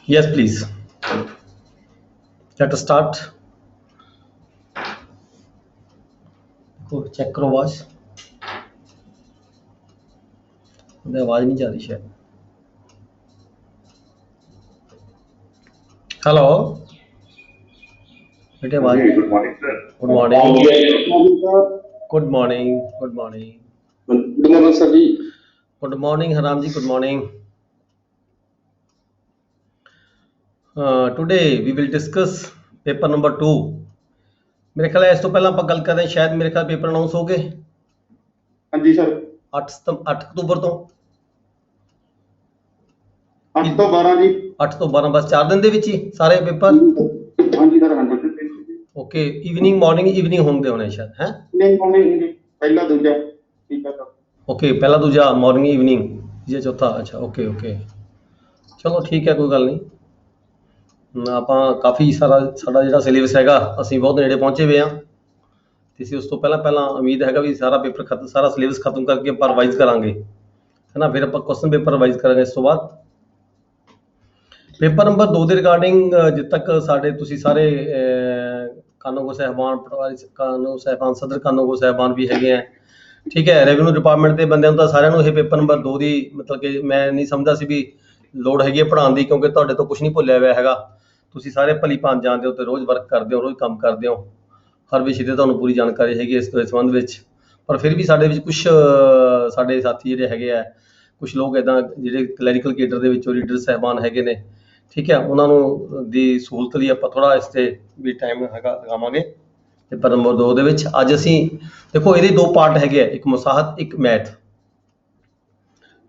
Yes, please. Let us start. Check करो आवाज। आवाज नहीं जा रही शायद। हेलो बेटे आवाज। Good morning sir. Good morning. Good morning. Good morning. Good morning sir ji. Good morning हराम जी। Good morning. Today we will discuss paper number 2। मेरे ख्याल इस तो पहला आप गल कर रहे हैं, शायद मेरे ख्याल पेपर अनाउंस हो गए। हाँ जी सर। 8 अक्तूबर तो 8 ਤੋਂ 12 ਜੀ। 8 ਤੋਂ 12 ਬਸ 4 ਦਿਨ ਦੇ ਵਿੱਚ ਹੀ ਸਾਰੇ ਪੇਪਰ। हाँ जी sir. 100%। Okay evening morning evening ਹੁੰਦੇ ਹੋਣੇ ਸ਼ਾਇਦ ਹੈ। ਨਹੀਂ ਮਾਰਨਿੰਗ ਜੀ, ਪਹਿਲਾ ਦੂਜਾ ਠੀਕ ਹੈ ਸਰ। ਓਕੇ ਪਹਿਲਾ ਦੂਜਾ ਮਾਰਨਿੰਗ ਈਵਨਿੰਗ ਜੇ ਚੌਥਾ। ਅੱਛਾ ਓਕੇ ਓਕੇ ਚਲੋ ਠੀਕ ਹੈ ਕੋਈ ਗੱਲ ਨਹੀਂ। ਆਪਾਂ ਕਾਫੀ ਸਾਰਾ ਸਾਡਾ ਜਿਹੜਾ ਸਿਲੇਬਸ ਹੈਗਾ ਅਸੀਂ ਬਹੁਤ ਨੇੜੇ ਪਹੁੰਚੇ ਹੋਏ ਹਾਂ ਤੇ ਅਸੀਂ ਉਸ ਤੋਂ ਪਹਿਲਾਂ ਉਮੀਦ ਹੈਗਾ ਵੀ ਸਾਰਾ ਪੇਪਰ ਖਤਮ, ਸਾਰਾ ਸਿਲੇਬਸ ਖਤਮ ਕਰਕੇ ਆਪਾਂ ਰਿਵਾਈਜ਼ ਕਰਾਂਗੇ ਹੈ ਨਾ। ਫਿਰ ਆਪਾਂ ਕੁਐਸਚਨ ਪੇਪਰ ਰਿਵਾਈਜ਼ ਕਰਾਂਗੇ ਇਸ ਤੋਂ ਬਾਅਦ। ਪੇਪਰ ਨੰਬਰ 2 ਦੇ ਰਿਗਾਰਡਿੰਗ ਜਿੱਦ ਤੱਕ ਸਾਡੇ ਤੁਸੀਂ ਸਾਰੇ ਕਾਨੂੰਗੋ ਸਾਹਿਬਾਨ, ਪਟਵਾਰੀ ਕਾਨੂੰਗੋ ਸਾਹਿਬਾਨ, ਸਦਰ ਕਾਨੂੰਗੋ ਸਾਹਿਬਾਨ ਵੀ ਹੈਗੇ ਆ, ਠੀਕ ਹੈ। ਰੈਵਨਿਊ ਡਿਪਾਰਟਮੈਂਟ ਦੇ ਬੰਦਿਆਂ ਨੂੰ ਤਾਂ ਸਾਰਿਆਂ ਨੂੰ ਇਹ ਪੇਪਰ ਨੰਬਰ 2 ਦੀ ਮਤਲਬ ਕਿ ਮੈਂ ਨਹੀਂ ਸਮਝਦਾ ਸੀ ਵੀ ਲੋੜ ਹੈਗੀ ਹੈ ਪੜ੍ਹਾਉਣ ਦੀ, ਕਿਉਂਕਿ ਤੁਹਾਡੇ ਤੋਂ ਕੁਝ ਨਹੀਂ ਭੁੱਲਿਆ ਹੋਇਆ ਹੈਗਾ। ਤੁਸੀਂ ਸਾਰੇ ਭਲੀ ਭਾਂਤ ਜਾਣਦੇ ਹੋ ਤੇ ਰੋਜ਼ ਵਰਕ ਕਰਦੇ ਹੋ, ਰੋਜ਼ ਕੰਮ ਕਰਦੇ ਹੋ, ਹਰ ਵਿਸ਼ੇ ਤੇ ਤੁਹਾਨੂੰ ਪੂਰੀ ਜਾਣਕਾਰੀ ਹੈਗੀ ਇਸ ਸੰਬੰਧ ਵਿੱਚ। ਪਰ ਫਿਰ ਵੀ ਸਾਡੇ ਵਿੱਚ ਕੁਝ ਸਾਡੇ ਸਾਥੀ ਜਿਹੜੇ ਹੈਗੇ ਆ, ਕੁਝ ਲੋਕ ਇੱਦਾਂ ਜਿਹੜੇ ਕਲੈਰੀਕਲ ਕੇਡਰ ਦੇ ਵਿੱਚੋਂ ਰੀਡਰ ਸਾਹਿਬਾਨ ਹੈਗੇ ਨੇ, ਠੀਕ ਹੈ, ਉਹਨਾਂ ਨੂੰ ਦੀ ਸਹੂਲਤ ਲਈ ਆਪਾਂ ਥੋੜ੍ਹਾ ਇਸ 'ਤੇ ਵੀ ਟਾਈਮ ਹੈਗਾ ਲਗਾਵਾਂਗੇ ਪੇਪਰ ਨੰਬਰ 2 ਦੇ ਵਿੱਚ। ਅੱਜ ਅਸੀਂ ਦੇਖੋ ਇਹਦੇ 2 ਪਾਰਟ ਹੈਗੇ ਆ, ਇੱਕ ਮੁਸਾਹਤ ਇੱਕ ਮੈਥ,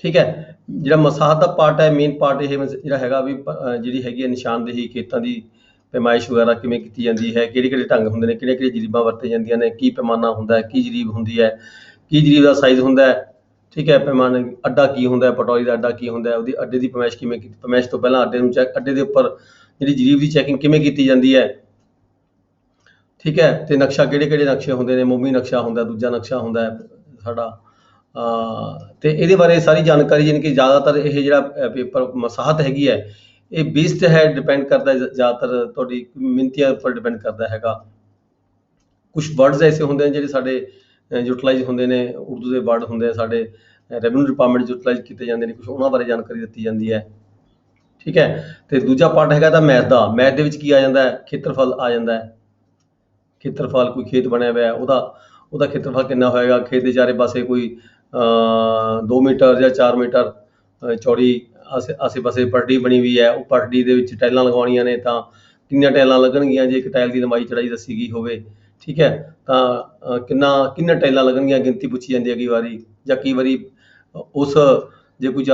ਠੀਕ ਹੈ। ਜਿਹੜਾ ਮੁਸਾਹਤ ਦਾ ਪਾਰਟ ਹੈ, ਮੇਨ ਪਾਰਟ ਇਹ ਜਿਹੜਾ ਹੈਗਾ ਵੀ ਜਿਹੜੀ ਹੈਗੀ ਹੈ ਨਿਸ਼ਾਨਦੇਹੀ, ਖੇਤਾਂ ਦੀ ਪੈਮਾਇਸ਼ ਵਗੈਰਾ ਕਿਵੇਂ ਕੀਤੀ ਜਾਂਦੀ ਹੈ, ਕਿਹੜੇ ਕਿਹੜੇ ਢੰਗ ਹੁੰਦੇ ਨੇ, ਕਿਹੜੀਆਂ ਕਿਹੜੀਆਂ ਜਰੀਬਾਂ ਵਰਤੀਆਂ ਜਾਂਦੀਆਂ ਨੇ, ਕੀ ਪੈਮਾਨਾ ਹੁੰਦਾ ਹੈ, ਕੀ ਜਰੀਬ ਹੁੰਦੀ ਹੈ, ਕੀ ਜਰੀਬ ਦਾ ਸਾਈਜ਼ ਹੁੰਦਾ ਹੈ, ਠੀਕ ਹੈ। ਪੈਮਾਨਾ ਅੱਡਾ ਕੀ ਹੁੰਦਾ, ਪਟੌਰੀ ਦਾ ਅੱਡਾ ਕੀ ਹੁੰਦਾ, ਉਹਦੀ ਅੱਡੇ ਦੀ ਪੈਮਾਇਸ਼ ਕਿਵੇਂ ਕੀਤੀ, ਪੈਮਾਇਸ਼ ਤੋਂ ਪਹਿਲਾਂ ਅੱਡੇ ਨੂੰ ਅੱਡੇ ਦੇ ਉੱਪਰ ਜਿਹੜੀ ਜਰੀਬ ਦੀ ਚੈਕਿੰਗ ਕਿਵੇਂ ਕੀਤੀ ਜਾਂਦੀ ਹੈ, ਠੀਕ ਹੈ। ਤੇ ਨਕਸ਼ਾ ਕਿਹੜੇ ਕਿਹੜੇ ਨਕਸ਼ੇ ਹੁੰਦੇ ਨੇ, ਮੋਮੀ ਨਕਸ਼ਾ ਹੁੰਦਾ, ਦੂਜਾ ਨਕਸ਼ਾ ਹੁੰਦਾ ਹੈ ਸਾਡਾ। ਤੇ ਇਹਦੇ ਬਾਰੇ ਸਾਰੀ ਜਾਣਕਾਰੀ ਯਾਨੀ ਕਿ ਜ਼ਿਆਦਾਤਰ ਇਹ ਜਿਹੜਾ ਪੇਪਰ ਮਸਾਹਤ ਹੈਗੀ ਹੈ ਇਹ ਬੇਸਡ ਹੈ, ਡਿਪੈਂਡ ਕਰਦਾ ਜ਼ਿਆਦਾਤਰ ਤੁਹਾਡੀ ਮਿਹਨਤੀਆਂ ਉੱਪਰ ਡਿਪੈਂਡ ਕਰਦਾ ਹੈਗਾ। ਕੁਝ ਵਰਡਸ ਐਸੇ ਹੁੰਦੇ ਨੇ ਜਿਹੜੇ ਸਾਡੇ ਯੂਟੀਲਾਈਜ਼ ਹੁੰਦੇ ਨੇ, ਉਰਦੂ ਦੇ ਵਰਡ ਹੁੰਦੇ ਆ ਸਾਡੇ ਰੈਵਨਿਊ ਡਿਪਾਰਟਮੈਂਟ ਯੂਟੀਲਾਈਜ਼ ਕੀਤੇ ਜਾਂਦੇ ਨੇ, ਕੁਝ ਉਹਨਾਂ ਬਾਰੇ ਜਾਣਕਾਰੀ ਦਿੱਤੀ ਜਾਂਦੀ ਹੈ, ਠੀਕ ਹੈ। ਤੇ ਦੂਜਾ ਪਾਰਟ ਹੈਗਾ ਤਾਂ ਮੈਥ ਦਾ। ਮੈਥ ਦੇ ਵਿੱਚ ਕੀ ਆ ਜਾਂਦਾ ਹੈ, ਖੇਤਰਫਲ ਆ ਜਾਂਦਾ ਹੈ। ਖੇਤਰਫਲ, ਕੋਈ ਖੇਤ ਬਣਿਆ ਹੋਇਆ ਉਹਦਾ ਖੇਤਰਫਲ ਕਿੰਨਾ ਹੋਏਗਾ, ਖੇਤ ਦੇ ਚਾਰੇ ਪਾਸੇ ਕੋਈ 2 ਮੀਟਰ ਜਾਂ 4 ਮੀਟਰ ਚੌੜੀ ਆਸੇ ਪਾਸੇ ਪਰਡੀ ਬਣੀ ਹੋਈ ਹੈ, ਉਹ ਪਰਡੀ ਦੇ ਵਿੱਚ ਟਾਈਲਾਂ ਲਗਵਾਉਣੀਆਂ ਨੇ ਤਾਂ ਕਿੰਨੀਆਂ ਟਾਈਲਾਂ ਲੱਗਣਗੀਆਂ, ਜੇ ਇੱਕ ਟਾਈਲ ਦੀ ਲੰਬਾਈ ਚੜਾਈ ਦੱਸੀ ਗਈ ਹੋਵੇ, ਠੀਕ ਹੈ, ਤਾਂ ਕਿੰਨੀਆਂ ਟਾਈਲਾਂ ਲੱਗਣਗੀਆਂ, ਗਿਣਤੀ ਪੁੱਛੀ ਜਾਂਦੀ ਹੈ ਕਈ ਵਾਰੀ। ਜਾਂ ਕਈ ਵਾਰੀ ਉਸ ਜੇ ਕੋਈ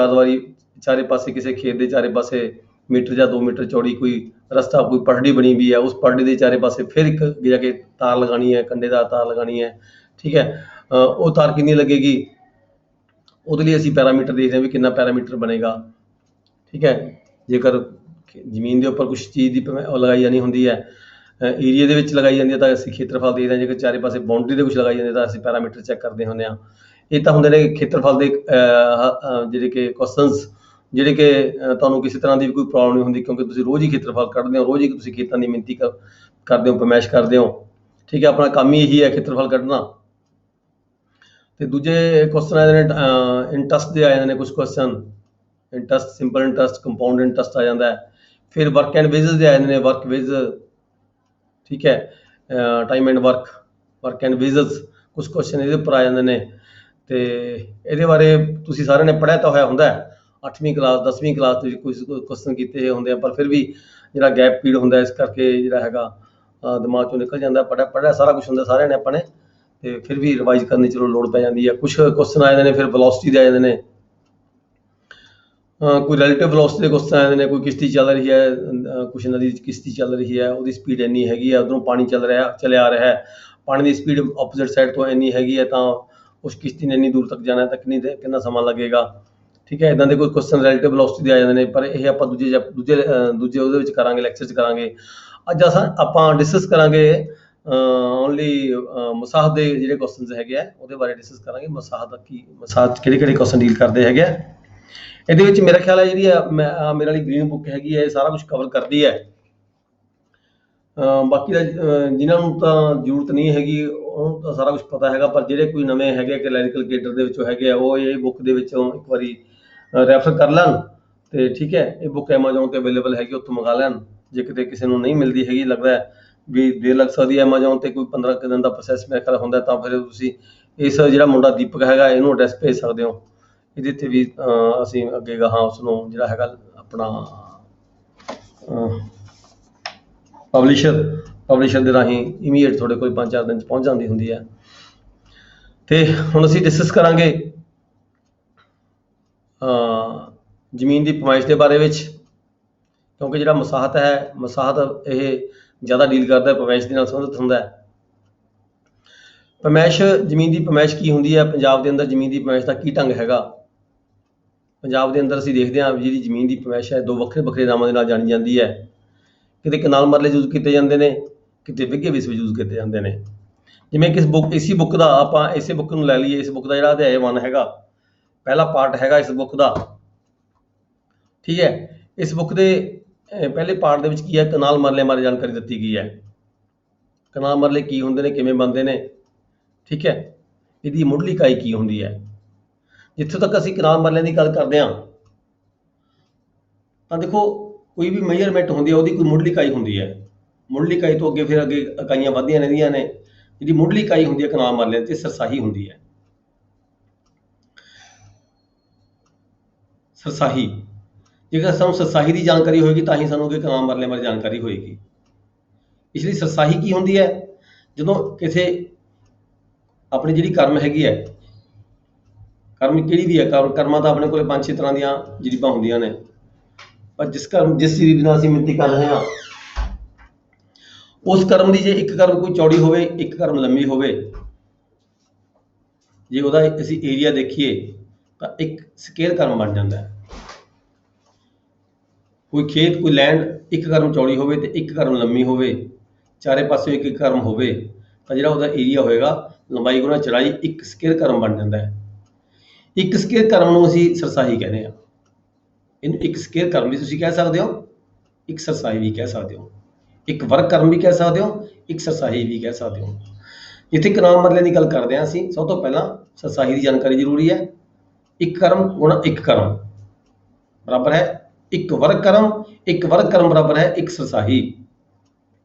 ਚਾਰੇ ਪਾਸੇ ਕਿਸੇ ਖੇਤ ਦੇ ਚਾਰੇ ਪਾਸੇ ਮੀਟਰ ਜਾਂ 2 ਮੀਟਰ ਚੌੜੀ ਕੋਈ ਰਸਤਾ, ਕੋਈ ਪਰਡੀ ਬਣੀ ਵੀ ਹੈ, ਉਸ ਪਰਡੀ ਦੇ ਚਾਰੇ ਪਾਸੇ ਫਿਰ ਇੱਕ ਜਾ ਕੇ ਤਾਰ ਲਗਾਉਣੀ ਹੈ, ਕੰਡੇ ਦਾ ਤਾਰ ਲਗਾਉਣੀ ਹੈ, ਠੀਕ ਹੈ। ਉਹ ਤਾਰ ਕਿੰਨੀ ਲੱਗੇਗੀ, ਉਹਦੇ ਲਈ ਅਸੀਂ ਪੈਰਾਮੀਟਰ ਦੇਖਦੇ ਹਾਂ ਵੀ ਕਿੰਨਾ ਪੈਰਾਮੀਟਰ ਬਣੇਗਾ, ਠੀਕ ਹੈ। ਜੇਕਰ ਜ਼ਮੀਨ ਦੇ ਉੱਪਰ ਕੁਛ ਚੀਜ਼ ਦੀ ਲਗਾਈ ਜਾਣੀ ਹੁੰਦੀ ਹੈ, ਏਰੀਏ ਦੇ ਵਿੱਚ ਲਗਾਈ ਜਾਂਦੀ ਹੈ ਤਾਂ ਅਸੀਂ ਖੇਤਰਫਲ ਦੇਖਦੇ ਹਾਂ, ਜੇਕਰ ਚਾਰੇ ਪਾਸੇ ਬਾਉਂਡਰੀ ਦੇ ਕੁਛ ਲਗਾਈ ਜਾਂਦੀ ਤਾਂ ਅਸੀਂ ਪੈਰਾਮੀਟਰ ਚੈੱਕ ਕਰਦੇ ਹੁੰਦੇ ਹਾਂ। ਇਹ ਤਾਂ ਹੁੰਦੇ ਨੇ ਖੇਤਰਫਲ ਦੇ ਜਿਹੜੇ ਕਿ ਕੁਐਸਚਨਸ, ਜਿਹੜੇ ਕਿ ਤੁਹਾਨੂੰ ਕਿਸੇ ਤਰ੍ਹਾਂ ਦੀ ਵੀ ਕੋਈ ਪ੍ਰੋਬਲਮ ਨਹੀਂ ਹੁੰਦੀ, ਕਿਉਂਕਿ ਤੁਸੀਂ ਰੋਜ਼ ਹੀ ਖੇਤਰਫਲ ਕੱਢਦੇ ਹੋ, ਰੋਜ਼ ਹੀ ਤੁਸੀਂ ਖੇਤਾਂ ਦੀ ਮਿਣਤੀ ਕਰਦੇ ਹੋ, ਪੈਮਾਇਸ਼ ਕਰਦੇ ਹੋ, ਠੀਕ ਹੈ। ਆਪਣਾ ਕੰਮ ਹੀ ਇਹੀ ਹੈ ਖੇਤਰਫਲ ਕੱਢਣਾ। ਤੇ ਦੂਜੇ ਕੁਐਸਚਨ ਆ ਜਾਂਦੇ ਨੇ ਇੰਟਰਸਟ ਦੇ ਆ ਜਾਂਦੇ ਨੇ ਕੁਝ question, interest, simple interest, compound interest ਆ ਜਾਂਦਾ ਹੈ। ਫਿਰ ਵਰਕ ਐਂਡ ਵੇਜਸ ਦੇ ਆ ਜਾਂਦੇ ਨੇ, ਵਰਕ ਵੇਜ, ਠੀਕ ਹੈ, time and work and wages, ਕੁਝ ਕੁਐਸਚਨ ਇਹਦੇ ਉੱਪਰ ਆ ਜਾਂਦੇ ਨੇ। ਤੇ ਇਹਦੇ ਬਾਰੇ ਤੁਸੀਂ ਸਾਰਿਆਂ ਨੇ ਪੜ੍ਹਿਆ ਤਾਂ ਹੋਇਆ ਹੁੰਦਾ ਹੈ, 8ਵੀਂ ਕਲਾਸ 10ਵੀਂ ਕਲਾਸ ਦੇ ਵਿੱਚ ਕੁਝ ਕੁਐਸਚਨ ਕੀਤੇ ਹੁੰਦੇ ਆ, ਪਰ ਫਿਰ ਵੀ ਜਿਹੜਾ ਗੈਪ ਪੀਰੀਅਡ ਹੁੰਦਾ ਇਸ ਕਰਕੇ ਜਿਹੜਾ ਹੈਗਾ ਦਿਮਾਗ ਚੋਂ ਨਿਕਲ ਜਾਂਦਾ। ਪੜ੍ਹਿਆ ਸਾਰਾ ਕੁਝ ਹੁੰਦਾ ਸਾਰਿਆਂ ਨੇ ਆਪਾਂ ਨੇ, ਤੇ ਫਿਰ ਵੀ ਰਿਵਾਈਜ਼ ਕਰਨ ਦੀ ਚਲੋ ਲੋੜ ਪੈ ਜਾਂਦੀ ਹੈ। ਕੁਝ ਕੁਐਸਚਨ ਆ ਜਾਂਦੇ ਨੇ ਫਿਰ ਵੈਲੋਸਿਟੀ ਦੇ ਆ ਜਾਂਦੇ ਨੇ, ਕੋਈ ਰਿਲੇਟਿਵ ਵੈਲੋਸਿਟੀ ਦੇ ਕੁਐਸਚਨ ਆ ਜਾਂਦੇ ਨੇ। ਕੋਈ ਕਿਸ਼ਤੀ ਚੱਲ ਰਹੀ ਹੈ, ਕੁਛ ਨਦੀ 'ਚ ਕਿਸ਼ਤੀ ਚੱਲ ਰਹੀ ਹੈ, ਉਹਦੀ ਸਪੀਡ ਇੰਨੀ ਹੈਗੀ ਹੈ, ਉੱਧਰੋਂ ਪਾਣੀ ਚੱਲਿਆ ਆ ਰਿਹਾ ਹੈ, ਪਾਣੀ ਦੀ ਸਪੀਡ ਆਪੋਜ਼ਿਟ ਸਾਈਡ ਤੋਂ ਇੰਨੀ ਹੈਗੀ ਹੈ, ਤਾਂ ਉਸ ਕਿਸ਼ਤੀ ਨੇ ਇੰਨੀ ਦੂਰ ਤੱਕ ਜਾਣਾ ਤਾਂ ਕਿੰਨਾ ਸਮਾਂ ਲੱਗੇਗਾ, ਠੀਕ ਹੈ। ਇੱਦਾਂ ਦੇ ਕੋਈ ਕੁਐਸਚਨ ਰਿਲੇਟਿਵ ਵੈਲੋਸਿਟੀ ਦੇ ਆ ਜਾਂਦੇ ਨੇ, ਪਰ ਇਹ ਆਪਾਂ ਦੂਜੇ ਉਹਦੇ ਵਿੱਚ ਕਰਾਂਗੇ, ਲੈਕਚਰ 'ਚ ਕਰਾਂਗੇ। ਅੱਜ ਆਪਾਂ ਡਿਸਕਸ ਕਰਾਂਗੇ ਓਨਲੀ ਮੁਸਾਹਤ ਦੇ ਜਿਹੜੇ ਕੁਐਸਚਨਸ ਹੈਗੇ ਆ ਉਹਦੇ ਬਾਰੇ ਡਿਸਕਸ ਕਰਾਂਗੇ। ਮੁਸਾਹਤ ਕਿਹੜੇ ਕਿਹੜੇ ਕੁਐਸਚਨ ਡੀਲ ਕਰਦੇ ਹੈਗੇ ਆ। ਇਹਦੇ ਵਿੱਚ ਮੇਰਾ ਖਿਆਲ ਹੈ ਜਿਹੜੀ ਮੇਰੇ ਵਾਲੀ ਗ੍ਰੀਨ ਬੁੱਕ ਹੈਗੀ ਹੈ ਇਹ ਸਾਰਾ ਕੁਝ ਕਵਰ ਕਰਦੀ ਹੈ। ਬਾਕੀ ਦਾ ਜਿਨ੍ਹਾਂ ਨੂੰ ਤਾਂ ਜ਼ਰੂਰਤ ਨਹੀਂ ਹੈਗੀ ਉਹਨੂੰ ਤਾਂ ਸਾਰਾ ਕੁਝ ਪਤਾ ਹੈਗਾ, ਪਰ ਜਿਹੜੇ ਕੋਈ ਨਵੇਂ ਹੈਗੇ ਕਲੈਰੀਕਲ ਕੇਡਰ ਦੇ ਵਿੱਚੋਂ ਹੈਗੇ ਆ ਉਹ ਇਹ ਬੁੱਕ ਦੇ ਵਿੱਚੋਂ ਇੱਕ ਵਾਰੀ ਰੈਫਰ ਕਰ ਲੈਣ ਤੇ ਠੀਕ ਹੈ। ਇਹ ਬੁੱਕ ਐਮਾਜ਼ੋਨ ਤੇ ਅਵੇਲੇਬਲ ਹੈਗੀ, ਉੱਥੋਂ ਮੰਗਾ ਲੈਣ। ਜੇ ਕਿਤੇ ਕਿਸੇ ਨੂੰ ਨਹੀਂ ਮਿਲਦੀ ਹੈਗੀ, ਲੱਗਦਾ ਵੀ ਦੇਰ ਲੱਗ ਸਕਦੀ ਹੈ ਐਮਾਜ਼ੋਨ ਤੇ ਕੋਈ 15 ਕੁ ਦਿਨ ਦਾ ਪ੍ਰੋਸੈਸ ਮੇਰੇ ਖਿਆਲ ਹੁੰਦਾ, ਤਾਂ ਫਿਰ ਤੁਸੀਂ ਇਸ ਜਿਹੜਾ ਮੁੰਡਾ ਦੀਪਕ ਹੈਗਾ ਇਹਨੂੰ ਐਡਰੈਸ ਭੇਜ ਸਕਦੇ ਹੋ। ਇਹਦੇ ਤੇ ਵੀ ਅਸੀਂ ਅੱਗੇ ਗਾਹਾਂ ਉਸਨੂੰ ਜਿਹੜਾ ਹੈਗਾ ਆਪਣਾ ਪਬਲਿਸ਼ਰ ਦੇ ਰਾਹੀਂ ਇਮੀਡੀਏਟ ਤੁਹਾਡੇ ਕੋਲ 5-4 ਦਿਨ 'ਚ ਪਹੁੰਚ ਜਾਂਦੀ ਹੁੰਦੀ ਹੈ। ਤੇ ਹੁਣ ਅਸੀਂ ਡਿਸਕਸ ਕਰਾਂਗੇ ਜ਼ਮੀਨ ਦੀ ਪਮਾਇਸ਼ ਦੇ ਬਾਰੇ ਵਿੱਚ, ਕਿਉਂਕਿ ਜਿਹੜਾ ਮਸਾਹਤ ਹੈ, ਮਸਾਹਤ ਇਹ ਜ਼ਿਆਦਾ ਡੀਲ ਕਰਦਾ ਹੈ, ਪਮਾਇਸ਼ ਦੇ ਨਾਲ ਸੰਬੰਧਿਤ ਹੁੰਦਾ ਹੈ। ਪਮਾਇਸ਼, ਜ਼ਮੀਨ ਦੀ ਪਮਾਇਸ਼ ਕੀ ਹੁੰਦੀ ਹੈ, ਪੰਜਾਬ ਦੇ ਅੰਦਰ ਜ਼ਮੀਨ ਦੀ ਪਮਾਇਸ਼ ਦਾ ਕੀ ਢੰਗ ਹੈਗਾ। ਪੰਜਾਬ ਦੇ ਅੰਦਰ ਅਸੀਂ ਦੇਖਦੇ ਹਾਂ ਵੀ ਜਿਹੜੀ ਜ਼ਮੀਨ ਦੀ ਪਮਾਇਸ਼ ਹੈ ਦੋ ਵੱਖਰੇ ਵੱਖਰੇ ਨਾਮਾਂ ਦੇ ਨਾਲ ਜਾਣੀ ਜਾਂਦੀ ਹੈ। ਕਿਤੇ ਕਨਾਲ ਮਰਲੇ ਯੂਜ਼ ਕੀਤੇ ਜਾਂਦੇ ਨੇ, ਕਿਤੇ ਵਿੱਘੇ ਵਿਸਵੇ ਯੂਜ਼ ਕੀਤੇ ਜਾਂਦੇ ਨੇ। ਜਿਵੇਂ ਕਿ ਇਸੇ ਬੁੱਕ ਦਾ ਆਪਾਂ ਇਸੇ ਬੁੱਕ ਨੂੰ ਲੈ ਲਈਏ, ਇਸ ਬੁੱਕ ਦਾ ਜਿਹੜਾ ਅਧਿਆਇ 1 ਹੈਗਾ, ਪਹਿਲਾ ਪਾਰਟ ਹੈਗਾ ਇਸ ਬੁੱਕ ਦਾ, ਠੀਕ ਹੈ। ਇਸ ਬੁੱਕ ਦੇ ਪਹਿਲੇ ਪਾਰਟ ਦੇ ਵਿੱਚ ਕੀ ਹੈ, ਕਨਾਲ ਮਰਲੇ ਬਾਰੇ ਜਾਣਕਾਰੀ ਦਿੱਤੀ ਗਈ ਹੈ। ਕਨਾਲ ਮਰਲੇ ਕੀ ਹੁੰਦੇ ਨੇ, ਕਿਵੇਂ ਬਣਦੇ ਨੇ, ਠੀਕ ਹੈ। ਇਹਦੀ ਮੁੱਢਲੀ ਇਕਾਈ ਕੀ ਹੁੰਦੀ ਹੈ। ਜਿੱਥੋਂ ਤੱਕ ਅਸੀਂ ਕਨਾਲ ਮਰਲਿਆਂ ਦੀ ਗੱਲ ਕਰਦੇ ਹਾਂ ਤਾਂ ਦੇਖੋ ਕੋਈ ਵੀ ਮੇਜਰਮੈਂਟ ਹੁੰਦੀ ਹੈ ਉਹਦੀ ਕੋਈ ਮੁੱਢਲੀ ਇਕਾਈ ਹੁੰਦੀ ਹੈ। ਮੁੱਢਲੀ ਇਕਾਈ ਤੋਂ ਅੱਗੇ ਫਿਰ ਅੱਗੇ ਇਕਾਈਆਂ ਵੱਧਦੀਆਂ ਰਹਿੰਦੀਆਂ ਨੇ। ਜਿਹੜੀ ਮੁੱਢਲੀ ਇਕਾਈ ਹੁੰਦੀ ਹੈ ਕਨਾਲ ਮਰਲਿਆਂ ਦੀ ਸਰਸਾਹੀ ਹੁੰਦੀ ਹੈ। ਸਰਸਾਹੀ, ਜੇਕਰ ਸਾਨੂੰ ਸਰਸਾਹੀ ਦੀ ਜਾਣਕਾਰੀ ਹੋਏਗੀ ਤਾਂ ਹੀ ਸਾਨੂੰ ਅੱਗੇ ਕਨਾਲ ਮਰਲਿਆਂ ਬਾਰੇ ਜਾਣਕਾਰੀ ਹੋਏਗੀ। ਇਸ ਲਈ ਸਰਸਾਹੀ ਕੀ ਹੁੰਦੀ ਹੈ, ਜਦੋਂ ਕਿਸੇ ਆਪਣੀ ਜਿਹੜੀ ਕਰਮ ਹੈਗੀ ਹੈ, ਕਰਮ ਕਿਹੜੀ ਵੀ ਹੈ, ਕਰਮਾਂ ਤਾਂ ਆਪਣੇ ਕੋਲ 5-6 ਤਰ੍ਹਾਂ ਦੀਆਂ ਜਰੀਬਾਂ ਹੁੰਦੀਆਂ ਨੇ, ਪਰ ਜਿਸ ਜਰੀਬ ਨਾਲ ਅਸੀਂ ਮਿਣਤੀ ਕਰ ਰਹੇ ਹਾਂ ਉਸ ਕਰਮ ਦੀ ਜੇ ਇੱਕ ਕਰਮ ਕੋਈ ਚੌੜੀ ਹੋਵੇ, ਇੱਕ ਕਰਮ ਲੰਮੀ ਹੋਵੇ, ਜੇ ਉਹਦਾ ਅਸੀਂ ਏਰੀਆ ਦੇਖੀਏ ਤਾਂ ਇੱਕ ਸਕੇਅਰ ਕਰਮ ਬਣ ਜਾਂਦਾ ਹੈ। ਕੋਈ ਖੇਤ, ਕੋਈ ਲੈਂਡ ਇੱਕ ਕਰਮ ਚੌੜੀ ਹੋਵੇ ਤੇ ਇੱਕ ਕਰਮ ਲੰਮੀ ਹੋਵੇ, ਚਾਰੇ ਪਾਸੇ ਇੱਕ ਕਰਮ ਹੋਵੇ, ਤਾਂ ਜਿਹੜਾ ਉਹਦਾ ਏਰੀਆ ਹੋਏਗਾ ਲੰਬਾਈ ਗੁਣਾ ਚੌੜਾਈ ਇੱਕ ਸਕੇਅਰ ਕਰਮ ਬਣ ਜਾਂਦਾ ਹੈ। ਇੱਕ ਸਕੇਅਰ ਕਰਮ ਨੂੰ ਅਸੀਂ ਸਰਸਾਹੀ ਕਹਿੰਦੇ ਹਾਂ। ਇਹਨੂੰ ਇੱਕ ਸਕੇਅਰ ਕਰਮ ਵੀ ਤੁਸੀਂ ਕਹਿ ਸਕਦੇ ਹੋ, ਇੱਕ ਸਰਸਾਹੀ ਵੀ ਕਹਿ ਸਕਦੇ ਹੋ, ਇੱਕ ਵਰਗ ਕਰਮ ਵੀ ਕਹਿ ਸਕਦੇ ਹੋ, ਇੱਕ ਸਰਸਾਹੀ ਵੀ ਕਹਿ ਸਕਦੇ ਹੋ। ਜਿੱਥੇ ਕਨਾਲ ਮਰਲੇ ਦੀ ਗੱਲ ਕਰਦੇ ਹਾਂ ਅਸੀਂ, ਸਭ ਤੋਂ ਪਹਿਲਾਂ ਸਰਸਾਹੀ ਦੀ ਜਾਣਕਾਰੀ ਜ਼ਰੂਰੀ ਹੈ। ਇੱਕ ਕਰਮ ਗੁਣਾ ਇੱਕ ਕਰਮ ਬਰਾਬਰ ਹੈ ਇੱਕ ਵਰਗ ਕਰਮ, ਇੱਕ ਵਰਗ ਕਰਮ ਬਰਾਬਰ ਹੈ ਇੱਕ ਸਰਸਾਹੀ,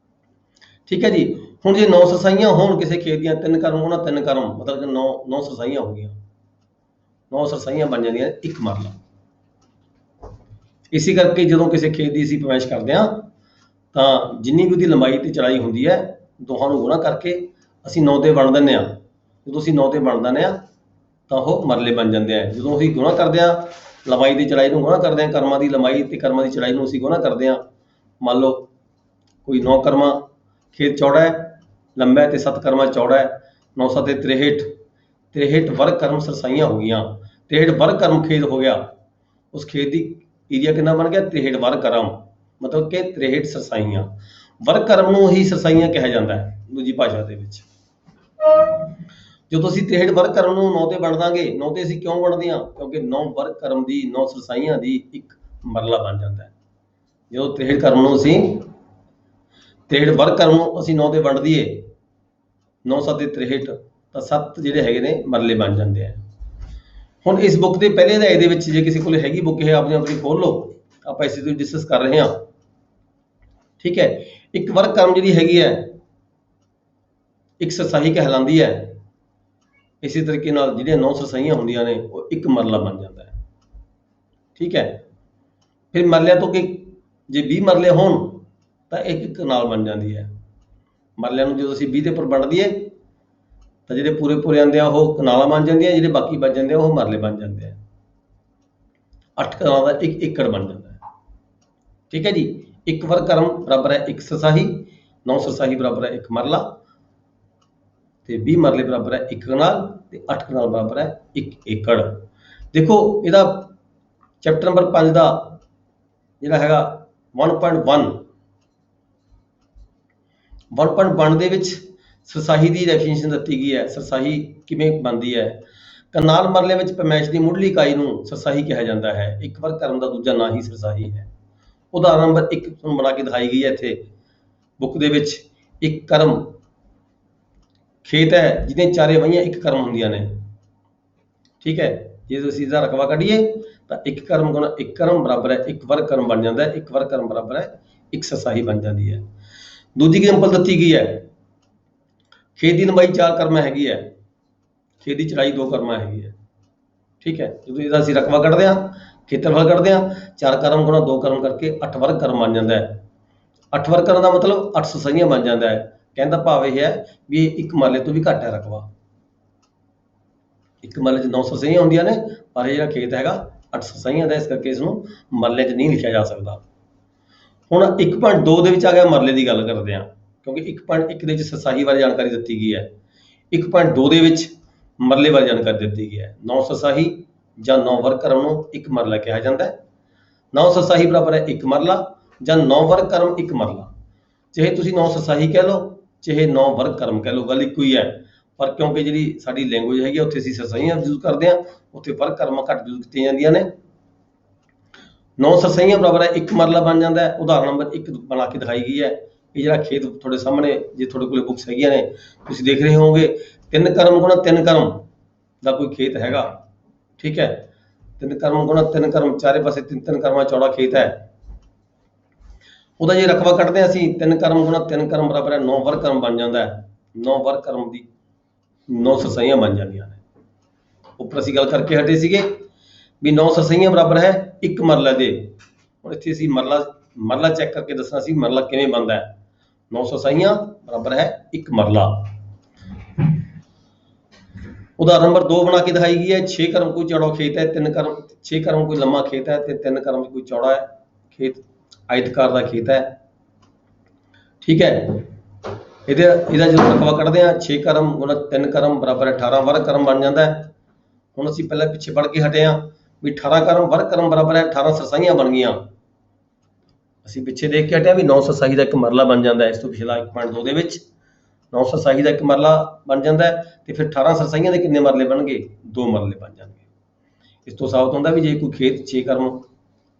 ਠੀਕ ਹੈ ਜੀ। ਹੁਣ ਜੇ 9 ਸਰਸਾਈਆਂ ਹੋਣ ਕਿਸੇ ਖੇਤ ਦੀਆਂ, 3 ਕਰਮ ਹੋਣਾ 3 ਕਰਮ, ਮਤਲਬ ਕਿ 9 ਸਰਸਾਈਆਂ ਹੋ ਗਈਆਂ। 9 ਸਰਸਾਈਆਂ ਬਣ ਜਾਂਦੀਆਂ ਇੱਕ ਮਰਲਾ। ਇਸੇ ਕਰਕੇ ਜਦੋਂ ਕਿਸੇ ਖੇਤ ਦੀ ਅਸੀਂ ਪਮਾਇਸ਼ ਕਰਦੇ ਹਾਂ ਤਾਂ ਜਿੰਨੀ ਵੀ ਉਹਦੀ ਲੰਬਾਈ ਤੇ ਚੌੜਾਈ ਹੁੰਦੀ ਹੈ, ਦੋਹਾਂ ਨੂੰ ਗੁਣਾ ਕਰਕੇ ਅਸੀਂ 9 ਤੇ ਵੰਡ ਦਿੰਦੇ ਹਾਂ। ਜਦੋਂ ਅਸੀਂ 9 ਤੇ ਵੰਡ ਦਿੰਦੇ ਹਾਂ ਤਾਂ ਉਹ ਮਰਲੇ ਬਣ ਜਾਂਦੇ ਆ। ਜਦੋਂ ਅਸੀਂ ਗੁਣਾ ਕਰਦੇ ਹਾਂ, ਲੰਬਾਈ ਦੀ ਚੌੜਾਈ ਨੂੰ ਗੁਣਾ ਕਰਦੇ ਹਾਂ, ਕਰਮਾਂ ਦੀ ਲੰਬਾਈ ਤੇ ਕਰਮਾਂ ਦੀ ਚੌੜਾਈ ਨੂੰ ਅਸੀਂ ਗੁਣਾ ਕਰਦੇ ਹਾਂ। ਮੰਨ ਲਓ ਕੋਈ 9 ਕਰਮਾਂ ਖੇਤ ਚੌੜਾ ਹੈ, ਲੰਬਾ ਹੈ, ਤੇ 7 ਕਰਮਾਂ ਚੌੜਾ ਹੈ। 9 7 63, 63 ਵਰਗ ਕਰਮ ਸਰਸਾਈਆਂ ਹੋ ਗਈਆਂ। 63 ਵਰਗ ਕਰਮ ਖੇਤ ਹੋ ਗਿਆ। ਉਸ ਖੇਤ ਦੀ ਏਰੀਆ ਕਿੰਨਾ ਬਣ ਗਿਆ, 63 ਵਰਗ ਕਰਮ, ਮਤਲਬ ਕਿ 63 ਸਰਸਾਈਆਂ। ਵਰਗ ਕਰਮ ਨੂੰ ਹੀ ਸਰਸਾਈਆਂ ਕਿਹਾ ਜਾਂਦਾ ਹੈ ਦੂਜੀ ਭਾਸ਼ਾ ਦੇ ਵਿੱਚ। ਜਦੋਂ ਅਸੀਂ 63 ਵਰਗ ਕਰਮ ਨੂੰ 9 ਤੇ ਵੰਡ ਦਾਂਗੇ, 9 ਤੇ ਅਸੀਂ ਕਿਉਂ ਵੰਡਦੇ ਹਾਂ, ਕਿਉਂਕਿ 9 ਵਰਗ ਕਰਮ ਦੀ 9 ਸਰਸਾਈਆਂ ਦੀ ਇੱਕ ਮਰਲਾ ਬਣ ਜਾਂਦਾ ਹੈ। ਜਦੋਂ 63 ਕਰਮ ਨੂੰ ਅਸੀਂ 63 ਵਰਗ ਕਰਮ ਨੂੰ ਅਸੀਂ 9 ਤੇ ਵੰਡ ਦਈਏ, 9 7 63, ਤਾਂ 7 ਜਿਹੜੇ ਹੈਗੇ ਨੇ ਮਰਲੇ ਬਣ ਜਾਂਦੇ ਆ। ਹੁਣ ਇਸ ਬੁੱਕ ਦੇ ਪਹਿਲੇ ਅਧਿਆਇ ਦੇ ਵਿੱਚ ਜੇ ਕਿਸੇ ਕੋਲ ਹੈਗੀ ਬੁੱਕ, ਇਹ ਆਪਣੀ ਖੋਲ ਲਓ, ਆਪਾਂ ਇਸੇ ਤੋਂ ਡਿਸਕਸ ਕਰ ਰਹੇ ਹਾਂ, ਠੀਕ ਹੈ। ਇੱਕ ਵਰਗ ਕਰਮ ਜਿਹੜੀ ਹੈਗੀ ਹੈ ਇੱਕ ਸਰਸਾਹੀ ਕਹਿਲਾਂਦੀ ਹੈ। ਇਸੇ ਤਰੀਕੇ ਨਾਲ ਜਿਹੜੀਆਂ 9 ਸਰਸਾਈਆਂ ਹੁੰਦੀਆਂ ਨੇ ਉਹ ਇੱਕ ਮਰਲਾ ਬਣ ਜਾਂਦਾ ਹੈ, ਠੀਕ ਹੈ। ਫਿਰ ਮਰਲਿਆਂ ਤੋਂ ਕਿ ਜੇ 20 ਮਰਲੇ ਹੋਣ ਤਾਂ ਇੱਕ ਕਨਾਲ ਬਣ ਜਾਂਦੀ ਹੈ। ਮਰਲਿਆਂ ਨੂੰ ਜਦੋਂ ਅਸੀਂ 20 ਦੇ ਉੱਪਰ ਵੰਡ ਦਈਏ ਤਾਂ ਜਿਹੜੇ ਪੂਰੇ ਆਉਂਦੇ ਆ ਉਹ ਕਨਾਲਾਂ ਬਣ ਜਾਂਦੀਆਂ, ਜਿਹੜੇ ਬਾਕੀ ਬਚ ਜਾਂਦੇ ਆ ਉਹ ਮਰਲੇ ਬਣ ਜਾਂਦੇ ਆ। 8 ਕਨਾਲਾਂ ਦਾ 1 ਏਕੜ ਬਣ ਜਾਂਦਾ ਹੈ, ਠੀਕ ਹੈ ਜੀ। ਇੱਕ ਵਰਗ ਕਰਮ ਬਰਾਬਰ ਹੈ ਇੱਕ ਸਰਸਾਹੀ, 9 ਸਰਸਾਹੀ ਬਰਾਬਰ ਹੈ ਇੱਕ ਮਰਲਾ, ਤੇ 20 ਮਰਲੇ ਬਰਾਬਰ ਹੈ ਇੱਕ ਕਨਾਲ, ਤੇ 8 ਕਨਾਲ ਬਰਾਬਰ ਹੈ 1 ਏਕੜ। ਦੇਖੋ ਇਹਦਾ ਚੈਪਟਰ ਨੰਬਰ 5 ਦਾ ਜਿਹੜਾ ਹੈਗਾ 1.1 ਦੇ ਵਿੱਚ ਸਰਸਾਹੀ ਦੀ ਡੈਫੀਨੇਸ਼ਨ ਦਿੱਤੀ ਗਈ ਹੈ। ਸਰਸਾਹੀ ਕਿਵੇਂ ਬਣਦੀ ਹੈ, ਕਨਾਲ ਮਰਲੇ ਵਿੱਚ ਪੈਮਾਇਸ਼ ਦੀ ਮੁੱਢਲੀ ਇਕਾਈ ਨੂੰ ਸਰਸਾਹੀ ਕਿਹਾ ਜਾਂਦਾ ਹੈ। ਇੱਕ ਵਰਗ ਕਰਮ ਦਾ ਦੂਜਾ ਨਾਂ ਹੀ ਸਰਸਾਹੀ ਹੈ। ਉਦਾਹਰਨ ਨੰਬਰ 1 ਤੁਹਾਨੂੰ ਬਣਾ ਕੇ ਦਿਖਾਈ ਗਈ ਹੈ ਇੱਥੇ ਬੁੱਕ ਦੇ ਵਿੱਚ। ਇੱਕ ਕਰਮ ਖੇਤ ਹੈ ਜਿਹਦੀਆਂ ਚਾਰੇ ਵਹੀਆਂ ਇੱਕ ਕਰਮ ਹੁੰਦੀਆਂ ਨੇ। ਠੀਕ ਹੈ, ਜੇ ਅਸੀਂ ਇਹਦਾ ਰਕਬਾ ਕੱਢੀਏ ਤਾਂ ਇੱਕ ਕਰਮ ਗੁਣਾ ਇੱਕ ਕਰਮ ਬਰਾਬਰ ਹੈ ਇੱਕ ਵਰਗ ਕਰਮ ਬਣ ਜਾਂਦਾ ਹੈ। ਇੱਕ ਵਰਗ ਕਰਮ ਬਰਾਬਰ ਹੈ ਇੱਕ ਸਰਸਾਹੀ ਬਣ ਜਾਂਦੀ ਹੈ। ਦੂਜੀ ਐਗਜ਼ਾਮਪਲ ਦਿੱਤੀ ਗਈ ਹੈ, ਖੇਤ ਦੀ ਲੰਬਾਈ 4 ਕਰਮਾਂ ਹੈਗੀ ਹੈ, ਖੇਤ ਦੀ ਚੜਾਈ 2 ਕਰਮਾਂ ਹੈਗੀ ਹੈ। ਠੀਕ ਹੈ, ਜਦੋਂ ਇਹਦਾ ਅਸੀਂ ਰਕਬਾ ਕੱਢਦੇ ਹਾਂ, ਖੇਤਰਫਲ ਕੱਢਦੇ ਹਾਂ, 4 ਕਰਮ ਗੁਣਾ 2 ਕਰਮ ਕਰਕੇ 8 ਵਰਗ ਕਰਮ ਬਣ ਜਾਂਦਾ ਹੈ। 8 ਵਰਗ ਕਰਨ ਦਾ ਮਤਲਬ 8 ਸਰਸਾਈਆਂ ਬਣ ਜਾਂਦਾ ਹੈ। ਕਹਿਣ ਦਾ ਭਾਵ ਇਹ ਹੈ ਵੀ ਇਹ ਇੱਕ ਮਰਲੇ ਤੋਂ ਵੀ ਘੱਟ ਹੈ ਰਕਬਾ। ਇੱਕ ਮਰਲੇ 'ਚ 9 ਸਰਸਾਈਆਂ ਹੁੰਦੀਆਂ ਨੇ, ਪਰ ਇਹ ਜਿਹੜਾ ਖੇਤ ਹੈਗਾ 8 ਸਰਸਾਈਆਂ ਦਾ, ਇਸ ਕਰਕੇ ਇਸ ਨੂੰ ਮਰਲੇ 'ਚ ਨਹੀਂ ਲਿਖਿਆ ਜਾ ਸਕਦਾ। ਹੁਣ 1.2 ਦੇ ਵਿੱਚ ਆ ਗਿਆ ਮਰਲੇ ਦੀ ਗੱਲ ਕਰਦੇ ਹਾਂ, ਕਿਉਂਕਿ 1.1 ਦੇ ਵਿੱਚ ਸਰਸਾਹੀ ਬਾਰੇ ਜਾਣਕਾਰੀ ਦਿੱਤੀ ਗਈ ਹੈ। 1.2 ਦੇ ਵਿੱਚ ਮਰਲੇ ਬਾਰੇ ਜਾਣਕਾਰੀ ਦਿੱਤੀ ਗਈ ਹੈ। 9 ਸਰਸਾਹੀ ਜਾਂ 9 ਵਰਗ ਕਰਮ ਨੂੰ ਇੱਕ ਮਰਲਾ ਕਿਹਾ ਜਾਂਦਾ ਹੈ। 9 ਸਰਸਾਹੀ ਬਰਾਬਰ ਹੈ ਇੱਕ ਮਰਲਾ ਜਾਂ 9 ਵਰਗ ਕਰਮ ਇੱਕ ਮਰਲਾ। ਚਾਹੇ ਤੁਸੀਂ 9 ਸਰਸਾਹੀ ਕਹਿ ਲਓ, ਚਾਹੇ 9 ਵਰਗ ਕਰਮ ਕਹਿ ਲਓ, ਗੱਲ ਇੱਕੋ ਹੀ ਹੈ। ਪਰ ਕਿਉਂਕਿ ਜਿਹੜੀ ਸਾਡੀ ਲੈਂਗੁਏਜ ਹੈਗੀ ਉੱਥੇ ਅਸੀਂ ਸਰਸਾਈਆਂ ਯੂਜ਼ ਕਰਦੇ ਹਾਂ, ਉੱਥੇ ਵਰਗ ਕਰਮਾਂ ਘੱਟ ਯੂਜ਼ ਕੀਤੀਆਂ ਜਾਂਦੀਆਂ ਨੇ। 9 ਸਰਸਾਈਆਂ ਬਰਾਬਰ ਹੈ ਇੱਕ ਮਰਲਾ ਬਣ ਜਾਂਦਾ ਹੈ। ਉਦਾਹਰਨ ਨੰਬਰ 1 ਬਣਾ ਕੇ ਦਿਖਾਈ ਗਈ ਹੈ। ਇਹ ਜਿਹੜਾ ਖੇਤ ਤੁਹਾਡੇ ਸਾਹਮਣੇ, ਜੇ ਤੁਹਾਡੇ ਕੋਲ ਬੁੱਕਸ ਹੈਗੀਆਂ ਨੇ, ਤੁਸੀਂ ਦੇਖ ਰਹੇ ਹੋਵੋਗੇ 3 ਕਰਮ ਗੁਣਾ 3 ਕਰਮ ਦਾ ਕੋਈ ਖੇਤ ਹੈਗਾ। ਠੀਕ ਹੈ, 3 ਕਰਮ ਗੁਣਾ 3 ਕਰਮ, ਚਾਰੇ ਪਾਸੇ 3 ਕਰਮਾਂ ਚੌੜਾ ਖੇਤ ਹੈ। ਉਹਦਾ ਜੇ ਰਕਬਾ ਕੱਢਦੇ ਹਾਂ ਅਸੀਂ, 3 ਕਰਮ ਗੁਣਾ 3 ਕਰਮ ਬਰਾਬਰ ਹੈ 9 ਵਰਗ ਕਰਮ ਬਣ ਜਾਂਦਾ ਹੈ। 9 ਵਰਗ ਕਰਮ ਦੀ 9 ਸਰਸਾਈਆਂ ਬਣ ਜਾਂਦੀਆਂ ਨੇ। ਉੱਪਰ ਅਸੀਂ ਗੱਲ ਕਰਕੇ ਹਟੇ ਸੀਗੇ ਵੀ 9 ਸਰਸਾਈਆਂ ਬਰਾਬਰ ਹੈ ਇੱਕ ਮਰਲੇ ਦੇ। ਹੁਣ ਇੱਥੇ ਅਸੀਂ ਮਰਲਾ ਚੈੱਕ ਕਰਕੇ ਦੱਸਣਾ ਸੀ ਮਰਲਾ ਕਿਵੇਂ ਬਣਦਾ ਹੈ। 9 ਸਰਸਾਈਆਂ ਬਰਾਬਰ ਹੈ ਇੱਕ ਮਰਲਾ। ਉਦਾਹਰਨ ਨੰਬਰ 2 ਬਣਾ ਕੇ ਦਿਖਾਈ ਗਈ ਹੈ। 6 ਕਰਮ ਕੋਈ ਚੌੜਾ ਖੇਤ ਹੈ, 6 ਕਰਮ ਕੋਈ ਲੰਮਾ ਖੇਤ ਹੈ ਤੇ 3 ਕਰਮ ਕੋਈ ਚੌੜਾ ਹੈ ਖੇਤ, ਆਇਤਕਾਰ ਦਾ ਖੇਤ ਹੈ। ਠੀਕ ਹੈ, ਇਹਦਾ ਜਦੋਂ ਰਕਬਾ ਕੱਢਦੇ ਹਾਂ 6 ਕਰਮ ਗੁਣਾ 3 ਕਰਮ ਬਰਾਬਰ ਹੈ 18 ਵਰਗ ਕਰਮ ਬਣ ਜਾਂਦਾ ਹੈ। ਹੁਣ ਅਸੀਂ ਪਹਿਲਾਂ ਪਿੱਛੇ ਪੜ੍ਹ ਕੇ ਹਟੇ ਹਾਂ ਵੀ 18 ਕਰਮ ਵਰਗ ਕਰਮ ਬਰਾਬਰ ਹੈ 18 ਸਰਸਾਈਆਂ ਬਣ ਗਈਆਂ। ਅਸੀਂ ਪਿੱਛੇ ਦੇਖ ਕੇ ਹਟਿਆ ਵੀ 9 ਸਰਸਾਈ ਦਾ ਇੱਕ ਮਰਲਾ ਬਣ ਜਾਂਦਾ ਹੈ। ਇਸ ਤੋਂ ਪਿਛਲਾ 1.2 ਦੇ ਵਿੱਚ 9 ਸਰਸਾਈ ਦਾ ਇੱਕ ਮਰਲਾ ਬਣ ਜਾਂਦਾ ਹੈ ਤੇ ਫਿਰ 18 ਸਰਸਾਈਆਂ ਦੇ ਕਿੰਨੇ ਮਰਲੇ ਬਣਨਗੇ? 2 ਮਰਲੇ ਬਣ ਜਾਣਗੇ। ਇਸ ਤੋਂ ਸਾਬਤ ਹੁੰਦਾ ਵੀ ਜੇ ਕੋਈ ਖੇਤ 6 ਕਰਮ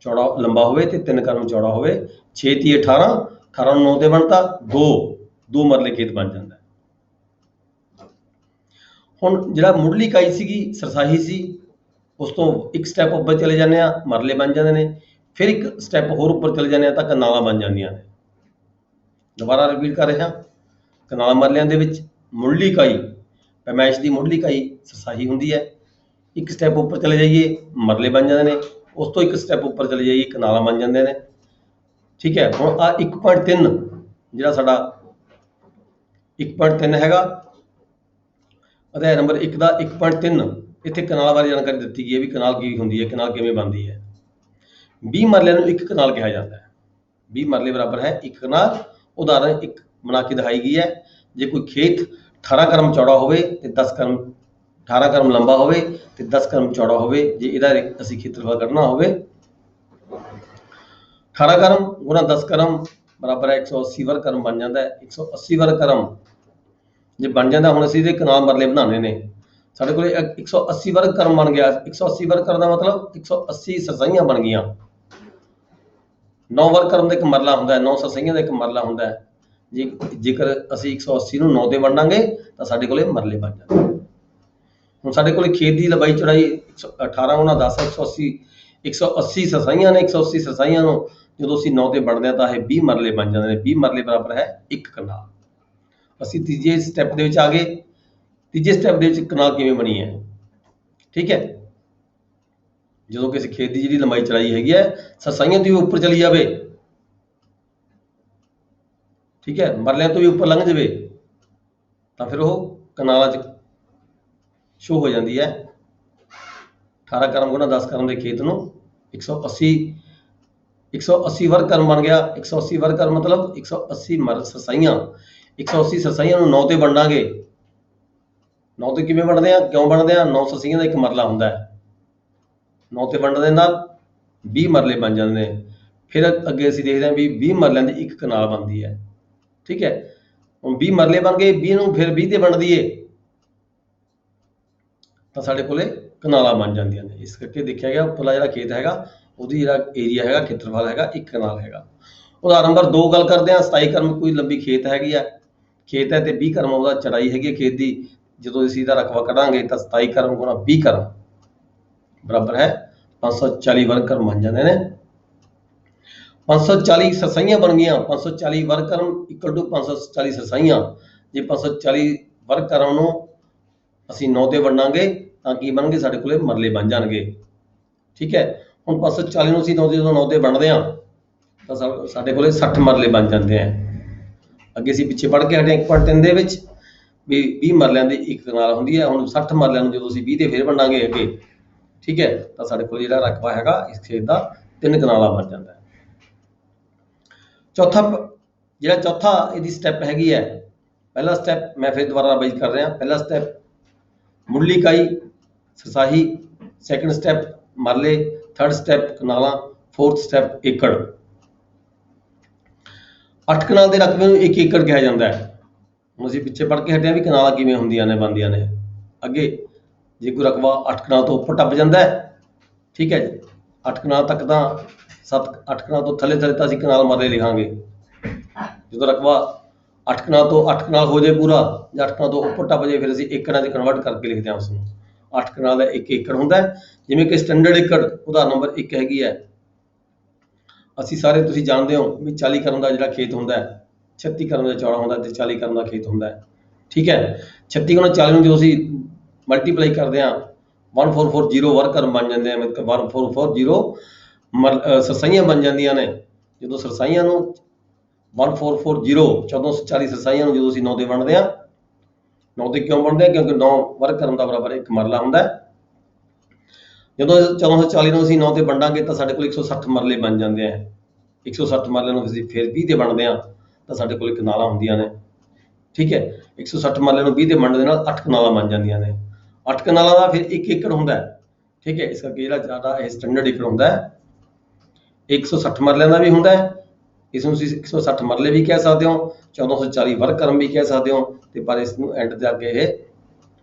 ਚੌੜਾ ਲੰਬਾ ਹੋਵੇ ਤੇ 3 ਕਰਮ ਚੌੜਾ ਹੋਵੇ, 6 × 18, 18 ਨੂੰ 9 ਤੇ ਬਣਤਾ 2 ਮਰਲੇ ਖੇਤ ਬਣ ਜਾਂਦਾ ਹੈ। ਹੁਣ ਜਿਹੜਾ ਮੁੱਢਲੀ ਇਕਾਈ ਸੀਗੀ ਸਰਸਾਹੀ ਸੀ, ਉਸ ਤੋਂ ਇੱਕ ਸਟੈਪ ਉੱਪਰ ਚਲੇ ਜਾਂਦੇ ਆ, ਮਰਲੇ ਬਣ ਜਾਂਦੇ ਨੇ। ਫਿਰ ਇੱਕ ਸਟੈਪ ਹੋਰ ਉੱਪਰ ਚਲੇ ਜਾਂਦੇ ਆ ਤਾਂ ਕਨਾਲਾਂ ਬਣ ਜਾਂਦੀਆਂ ਨੇ। ਦੁਬਾਰਾ ਰਿਪੀਟ ਕਰ ਰਿਹਾ, ਕਨਾਲ ਮਰਲਿਆਂ ਦੇ ਵਿੱਚ ਮੁੱਢਲੀ ਇਕਾਈ, ਪੈਮਾਇਸ਼ ਦੀ ਮੁੱਢਲੀ ਇਕਾਈ ਸਰਸਾਹੀ ਹੁੰਦੀ ਹੈ। ਇੱਕ ਸਟੈਪ ਉੱਪਰ ਚਲੇ ਜਾਈਏ ਮਰਲੇ ਬਣ ਜਾਂਦੇ ਨੇ, ਉਸ ਤੋਂ ਇੱਕ ਸਟੈਪ ਉੱਪਰ ਚਲੇ ਜਾਈਏ ਕਨਾਲਾਂ ਬਣ ਜਾਂਦੇ ਨੇ। ਠੀਕ ਹੈ, ਹੁਣ ਆ 1.3 ਜਿਹੜਾ ਸਾਡਾ 1.3 ਹੈਗਾ, ਅਧਿਆਇ ਨੰਬਰ 1 ਦਾ 1.3, ਇੱਥੇ ਕਨਾਲ ਬਾਰੇ ਜਾਣਕਾਰੀ ਦਿੱਤੀ ਗਈ ਹੈ ਵੀ ਕਨਾਲ ਕੀ ਹੁੰਦੀ ਹੈ, ਕਨਾਲ ਕਿਵੇਂ ਬਣਦੀ ਹੈ। 20 ਮਰਲਿਆਂ ਨੂੰ ਇੱਕ ਕਨਾਲ ਕਿਹਾ ਜਾਂਦਾ ਹੈ। 20 ਮਰਲੇ ਬਰਾਬਰ ਹੈ ਇੱਕ ਕਨਾਲ। ਉਦਾਹਰਨ 1 ਬਣਾ ਕੇ ਦਿਖਾਈ ਗਈ ਹੈ। ਜੇ ਕੋਈ ਖੇਤ 18 ਕਰਮ ਚੌੜਾ ਹੋਵੇ ਤੇ 10 ਕਰਮ 18 ਕਰਮ ਲੰਬਾ ਹੋਵੇ ਤੇ 10 ਕਰਮ ਚੌੜਾ ਹੋਵੇ, ਜੇ ਇਹਦਾ ਅਸੀਂ ਖੇਤਰਫਲ ਕੱਢਣਾ ਹੋਵੇ, 18 ਕਰਮ ਗੁਣਾ 10 ਕਰਮ ਬਰਾਬਰ ਹੈ 180 ਵਰਗ ਕਰਮ ਬਣ ਜਾਂਦਾ ਹੈ। 180 ਵਰਗ ਕਰਮ ਜੇ ਬਣ ਜਾਂਦਾ, ਹੁਣ ਅਸੀਂ ਇਹਦੇ ਕਨਾਲ ਮਰਲੇ ਬਣਾਉਣੇ ਨੇ। ਸਾਡੇ ਕੋਲ 180 ਵਰਗ ਕਰਮ ਬਣ ਗਿਆ। 180 ਵਰਗ ਕਰਨ ਦਾ ਮਤਲਬ 180 ਸਰਸਾਈਆਂ ਬਣ ਗਈਆਂ। 9 ਵਰਗ ਕਰਮ ਦਾ ਇੱਕ ਮਰਲਾ ਹੁੰਦਾ ਹੈ, 9 ਸਰਸਾਈਆਂ ਦਾ ਇੱਕ ਮਰਲਾ ਹੁੰਦਾ ਹੈ। ਜੇਕਰ ਅਸੀਂ 180 ਨੂੰ 9 ਤੇ ਵੰਡਾਂਗੇ ਤਾਂ ਸਾਡੇ ਕੋਲੇ ਮਰਲੇ ਬਣ ਜਾਂਦੇ। ਹੁਣ ਸਾਡੇ ਕੋਲੇ ਖੇਤ ਦੀ ਲੰਬਾਈ ਚੌੜਾਈ 18 ਗੁਣਾ 10 ਹੈ, 180 ਸਰਸਾਈਆਂ ਨੇ। 180 ਸਰਸਾਈਆਂ ਨੂੰ ਜਦੋਂ ਅਸੀਂ 9 ਤੇ ਵੰਡਦੇ ਹਾਂ ਤਾਂ ਇਹ 20 ਮਰਲੇ ਬਣ ਜਾਂਦੇ ਨੇ। 20 ਮਰਲੇ ਬਰਾਬਰ ਹੈ ਇੱਕ ਕਨਾਲ। ਅਸੀਂ ਤੀਜੇ ਸਟੈਪ ਦੇ ਵਿੱਚ ਆ ਗਏ। ਤੀਜੇ ਸਟੈਪ ਦੇ ਵਿੱਚ ਕਨਾਲ ਕਿਵੇਂ ਬਣੀ ਹੈ? ਠੀਕ ਹੈ, ਜਦੋਂ ਕਿਸੇ ਖੇਤ ਦੀ ਜਿਹੜੀ ਲੰਬਾਈ ਚੌੜਾਈ ਹੈਗੀ ਹੈ ਸਰਸਾਈਆਂ ਤੋਂ ਵੀ ਉੱਪਰ ਚਲੀ ਜਾਵੇ, ਠੀਕ ਹੈ, ਮਰਲਿਆਂ ਤੋਂ ਵੀ ਉੱਪਰ ਲੰਘ ਜਾਵੇ, ਤਾਂ ਫਿਰ ਉਹ ਕਨਾਲਾਂ 'ਚ ਸ਼ੋ ਹੋ ਜਾਂਦੀ ਹੈ। 18 ਕਰਮ ਗੁਣਾ 10 ਕਰਮ ਦੇ ਖੇਤ ਨੂੰ 180 ਵਰਗ ਕਰਮ ਬਣ ਗਿਆ। 180 ਵਰਗ ਕਰਮ ਮਤਲਬ 180 ਸਰਸਾਈਆਂ। 180 ਸਰਸਾਈਆਂ ਨੂੰ 9 ਤੇ ਵੰਡਾਂਗੇ। 9 ਤੇ ਕਿਵੇਂ ਵੰਡਦੇ ਆ, ਕਿਉਂ ਵੰਡਦੇ ਆ? 9 ਸਰਸਾਈਆਂ ਦਾ ਇੱਕ ਮਰਲਾ ਹੁੰਦਾ ਹੈ। 9 ਤੇ ਵੰਡਣ ਦੇ ਨਾਲ 20 ਮਰਲੇ ਬਣ ਜਾਂਦੇ ਨੇ। ਫਿਰ ਅੱਗੇ ਅਸੀਂ ਦੇਖਦੇ ਹਾਂ ਵੀ 20 ਮਰਲਿਆਂ ਦੀ ਇੱਕ ਕਨਾਲ ਬਣਦੀ ਹੈ। ਠੀਕ ਹੈ, ਹੁਣ 20 ਮਰਲੇ ਬਣ ਗਏ, 20 ਨੂੰ ਫਿਰ 20 ਤੇ ਵੰਡ ਦਈਏ ਤਾਂ ਸਾਡੇ ਕੋਲੇ ਕਨਾਲਾਂ ਬਣ ਜਾਂਦੀਆਂ ਨੇ। ਇਸ ਕਰਕੇ ਦੇਖਿਆ ਗਿਆ ਉੱਪਰਲਾ ਜਿਹੜਾ ਖੇਤ ਹੈਗਾ ਉਹਦੀ ਜਿਹੜਾ ਏਰੀਆ ਹੈਗਾ ਖੇਤਰਫਲ ਹੈਗਾ 1 ਕਨਾਲ ਹੈਗਾ। ਉਦਾਹਰਨ ਨੰਬਰ 2 ਗੱਲ ਕਰਦੇ ਹਾਂ। 27 ਕਰਮ ਕੋਈ ਲੰਬੀ ਖੇਤ ਹੈਗੀ ਆ, ਖੇਤ ਹੈ ਤੇ 20 ਕਰਮ ਉਹਦਾ ਚੜਾਈ ਹੈਗੀ ਖੇਤ ਦੀ। ਜਦੋਂ ਅਸੀਂ ਇਹਦਾ ਰਕਬਾ ਕੱਢਾਂਗੇ ਤਾਂ 27 ਕਰਮ ਗੁਣਾ 20 ਕਰਮ ਬਰਾਬਰ ਹੈ 540 ਵਰਗ ਕਰਮ ਬਣ ਜਾਂਦੇ ਨੇ। 540 ਸਰਸਾਈਆਂ ਬਣ ਗਈਆਂ। 540 ਵਰਗ ਕਰਮ ਇਕੁਅਲ ਟੂ 540 ਸਰਸਾਈਆਂ। ਜੇ 540 ਵਰਗ ਕਰਮ ਨੂੰ ਅਸੀਂ 9 ਤੇ ਵੰਡਾਂਗੇ ਤਾਂ ਕੀ ਬਣਨਗੇ, ਸਾਡੇ ਕੋਲੇ ਮਰਲੇ ਬਣ ਜਾਣਗੇ। ਠੀਕ ਹੈ, ਹੁਣ 540 ਨੂੰ ਅਸੀਂ 9 ਜਦੋਂ 9 ਤੇ ਵੰਡਦੇ ਹਾਂ ਤਾਂ ਸਾਡੇ ਕੋਲੇ 60 ਮਰਲੇ ਬਣ ਜਾਂਦੇ ਆ। ਅੱਗੇ ਅਸੀਂ ਪਿੱਛੇ ਪੜ੍ਹ ਕੇ ਹਟੇ 1.3 ਦੇ ਵਿੱਚ ਵੀ 20 ਮਰਲਿਆਂ ਦੀ ਇੱਕ ਕਨਾਲ ਹੁੰਦੀ ਹੈ। ਹੁਣ 60 ਮਰਲਿਆਂ ਨੂੰ ਜਦੋਂ ਅਸੀਂ 20 ਤੇ ਫੇਰ ਵੰਡਾਂਗੇ ਅੱਗੇ, ਠੀਕ ਹੈ, ਤਾਂ ਸਾਡੇ ਕੋਲ ਜਿਹੜਾ ਰਕਬਾ ਹੈਗਾ ਇਸ ਖੇਤ ਦਾ 3 ਕਨਾਲਾਂ ਬਣ ਜਾਂਦਾ ਹੈ। ਚੌਥਾ ਇਹਦੀ ਸਟੈਪ ਹੈਗੀ ਹੈ। ਪਹਿਲਾ ਸਟੈਪ ਮੈਂ ਫਿਰ ਦੁਬਾਰਾ ਰਿਵਾਈਜ਼ ਕਰ ਰਿਹਾ। ਪਹਿਲਾ ਸਟੈਪ ਮੁੱਢਲੀ ਇਕਾਈ ਸਰਸਾਹੀ, ਸੈਕੰਡ ਸਟੈਪ ਮਰਲੇ, ਥਰਡ ਸਟੈਪ ਕਨਾਲਾਂ, ਫੋਰਥ ਸਟੈਪ ਏਕੜ। 8 ਕਨਾਲ ਦੇ ਰਕਬੇ ਨੂੰ 1 ਏਕੜ ਕਿਹਾ ਜਾਂਦਾ ਹੈ। ਹੁਣ ਅਸੀਂ ਪਿੱਛੇ ਪੜ੍ਹ ਕੇ ਹਟਿਆ ਵੀ ਕਨਾਲਾਂ ਕਿਵੇਂ ਹੁੰਦੀਆਂ ਨੇ, ਬਣਦੀਆਂ ਨੇ। ਅੱਗੇ ਜੇ ਕੋਈ ਰਕਬਾ 8 ਕਨਾਲ ਤੋਂ ਉੱਪਰ ਟੱਪ ਜਾਂਦਾ ਹੈ, ਠੀਕ ਹੈ ਜੀ, 8 ਕਨਾਲ ਤੱਕ ਤਾਂ 8 ਕਨਾਲ ਤੋਂ ਥੱਲੇ ਤਾਂ ਅਸੀਂ ਕਨਾਲ ਮਰਲੇ ਲਿਖਾਂਗੇ। ਜਦੋਂ ਰਕਬਾ 8 ਕਨਾਲ ਤੋਂ 8 ਕਨਾਲ ਹੋ ਜਾਏ ਪੂਰਾ, ਜਾਂ 8 ਕਨਾਲ ਤੋਂ ਉੱਪਰ ਟੱਪ ਜਾਏ, ਫਿਰ ਅਸੀਂ ਏਕੜਾਂ 'ਚ ਕਨਵਰਟ ਕਰਕੇ ਲਿਖਦੇ ਹਾਂ ਉਸ ਨੂੰ। 8 ਕਨਾਲ ਦਾ 1 ਏਕੜ ਹੁੰਦਾ ਹੈ। ਜਿਵੇਂ ਕਿ ਸਟੈਂਡਰਡ ਏਕੜ ਉਦਾਹਰਨ ਨੰਬਰ 1 ਹੈਗੀ ਹੈ। ਅਸੀਂ ਸਾਰੇ ਤੁਸੀਂ ਜਾਣਦੇ ਹੋ ਵੀ 40 ਕਰਮ ਦਾ ਜਿਹੜਾ ਖੇਤ ਹੁੰਦਾ ਹੈ 36 ਕਰਮ ਦਾ ਚੌੜਾ ਹੁੰਦਾ ਤੇ 40 ਕਰਮ ਦਾ ਖੇਤ ਹੁੰਦਾ ਹੈ। ਠੀਕ ਹੈ, 36 ਗੁਣਾ 40 ਨੂੰ ਜਦੋਂ ਅਸੀਂ ਮਲਟੀਪਲਾਈ ਕਰਦੇ ਹਾਂ 1440 ਵਰਗ ਕਰਮ ਬਣ ਜਾਂਦੇ ਆ। ਮਤਲਬ 1440 ਸਰਸਾਈਆਂ ਬਣ ਜਾਂਦੀਆਂ ਨੇ। ਜਦੋਂ ਸਰਸਾਈਆਂ ਨੂੰ 1440 1440 ਸਰਸਾਈਆਂ ਨੂੰ ਜਦੋਂ ਅਸੀਂ 9 ਦੇ ਵੰਡਦੇ ਹਾਂ, 9 ਤੇ ਕਿਉਂ ਵੰਡਦੇ ਹਾਂ, ਕਿਉਂਕਿ 9 ਵਰਗ ਕਰਮ ਦਾ ਬਰਾਬਰ 1 ਮਰਲਾ ਹੁੰਦਾ ਹੈ। ਜਦੋਂ 1440 ਨੂੰ ਅਸੀਂ 9 ਤੇ ਵੰਡਾਂਗੇ ਤਾਂ ਸਾਡੇ ਕੋਲ 160 ਮਰਲੇ ਬਣ ਜਾਂਦੇ ਆ। 160 ਮਰਲੇ ਨੂੰ ਅਸੀਂ ਫਿਰ 20 ਤੇ ਵੰਡਦੇ ਹਾਂ ਤਾਂ ਸਾਡੇ ਕੋਲ ਕਨਾਲਾਂ ਹੁੰਦੀਆਂ ਨੇ। ਠੀਕ ਹੈ, 160 ਮਰਲੇ ਨੂੰ 20 ਤੇ ਵੰਡਣ ਦੇ ਨਾਲ 8 ਕਨਾਲਾਂ ਬਣ ਜਾਂਦੀਆਂ ਨੇ। 8 ਕਨਾਲਾਂ ਦਾ ਫਿਰ 1 ਏਕੜ ਹੁੰਦਾ ਹੈ। ਠੀਕ ਹੈ, ਇਸ ਕਰਕੇ ਜਿਹੜਾ ਜ਼ਿਆਦਾ ਇਹ ਸਟੈਂਡਰਡ ਏਕੜ ਹੁੰਦਾ ਹੈ। 160 ਮਰਲਿਆਂ ਦਾ ਵੀ ਹੁੰਦਾ ਹੈ। ਇਸ ਨੂੰ ਤੁਸੀਂ 160 ਮਰਲੇ ਵੀ ਕਹਿ ਸਕਦੇ ਹੋ, 1440 ਵਰਗ ਕਰਮ ਵੀ ਕਹਿ ਸਕਦੇ ਹੋ, ਤੇ ਪਰ ਇਸ ਨੂੰ ਐਂਡ ਤੇ ਆ ਕੇ ਇਹ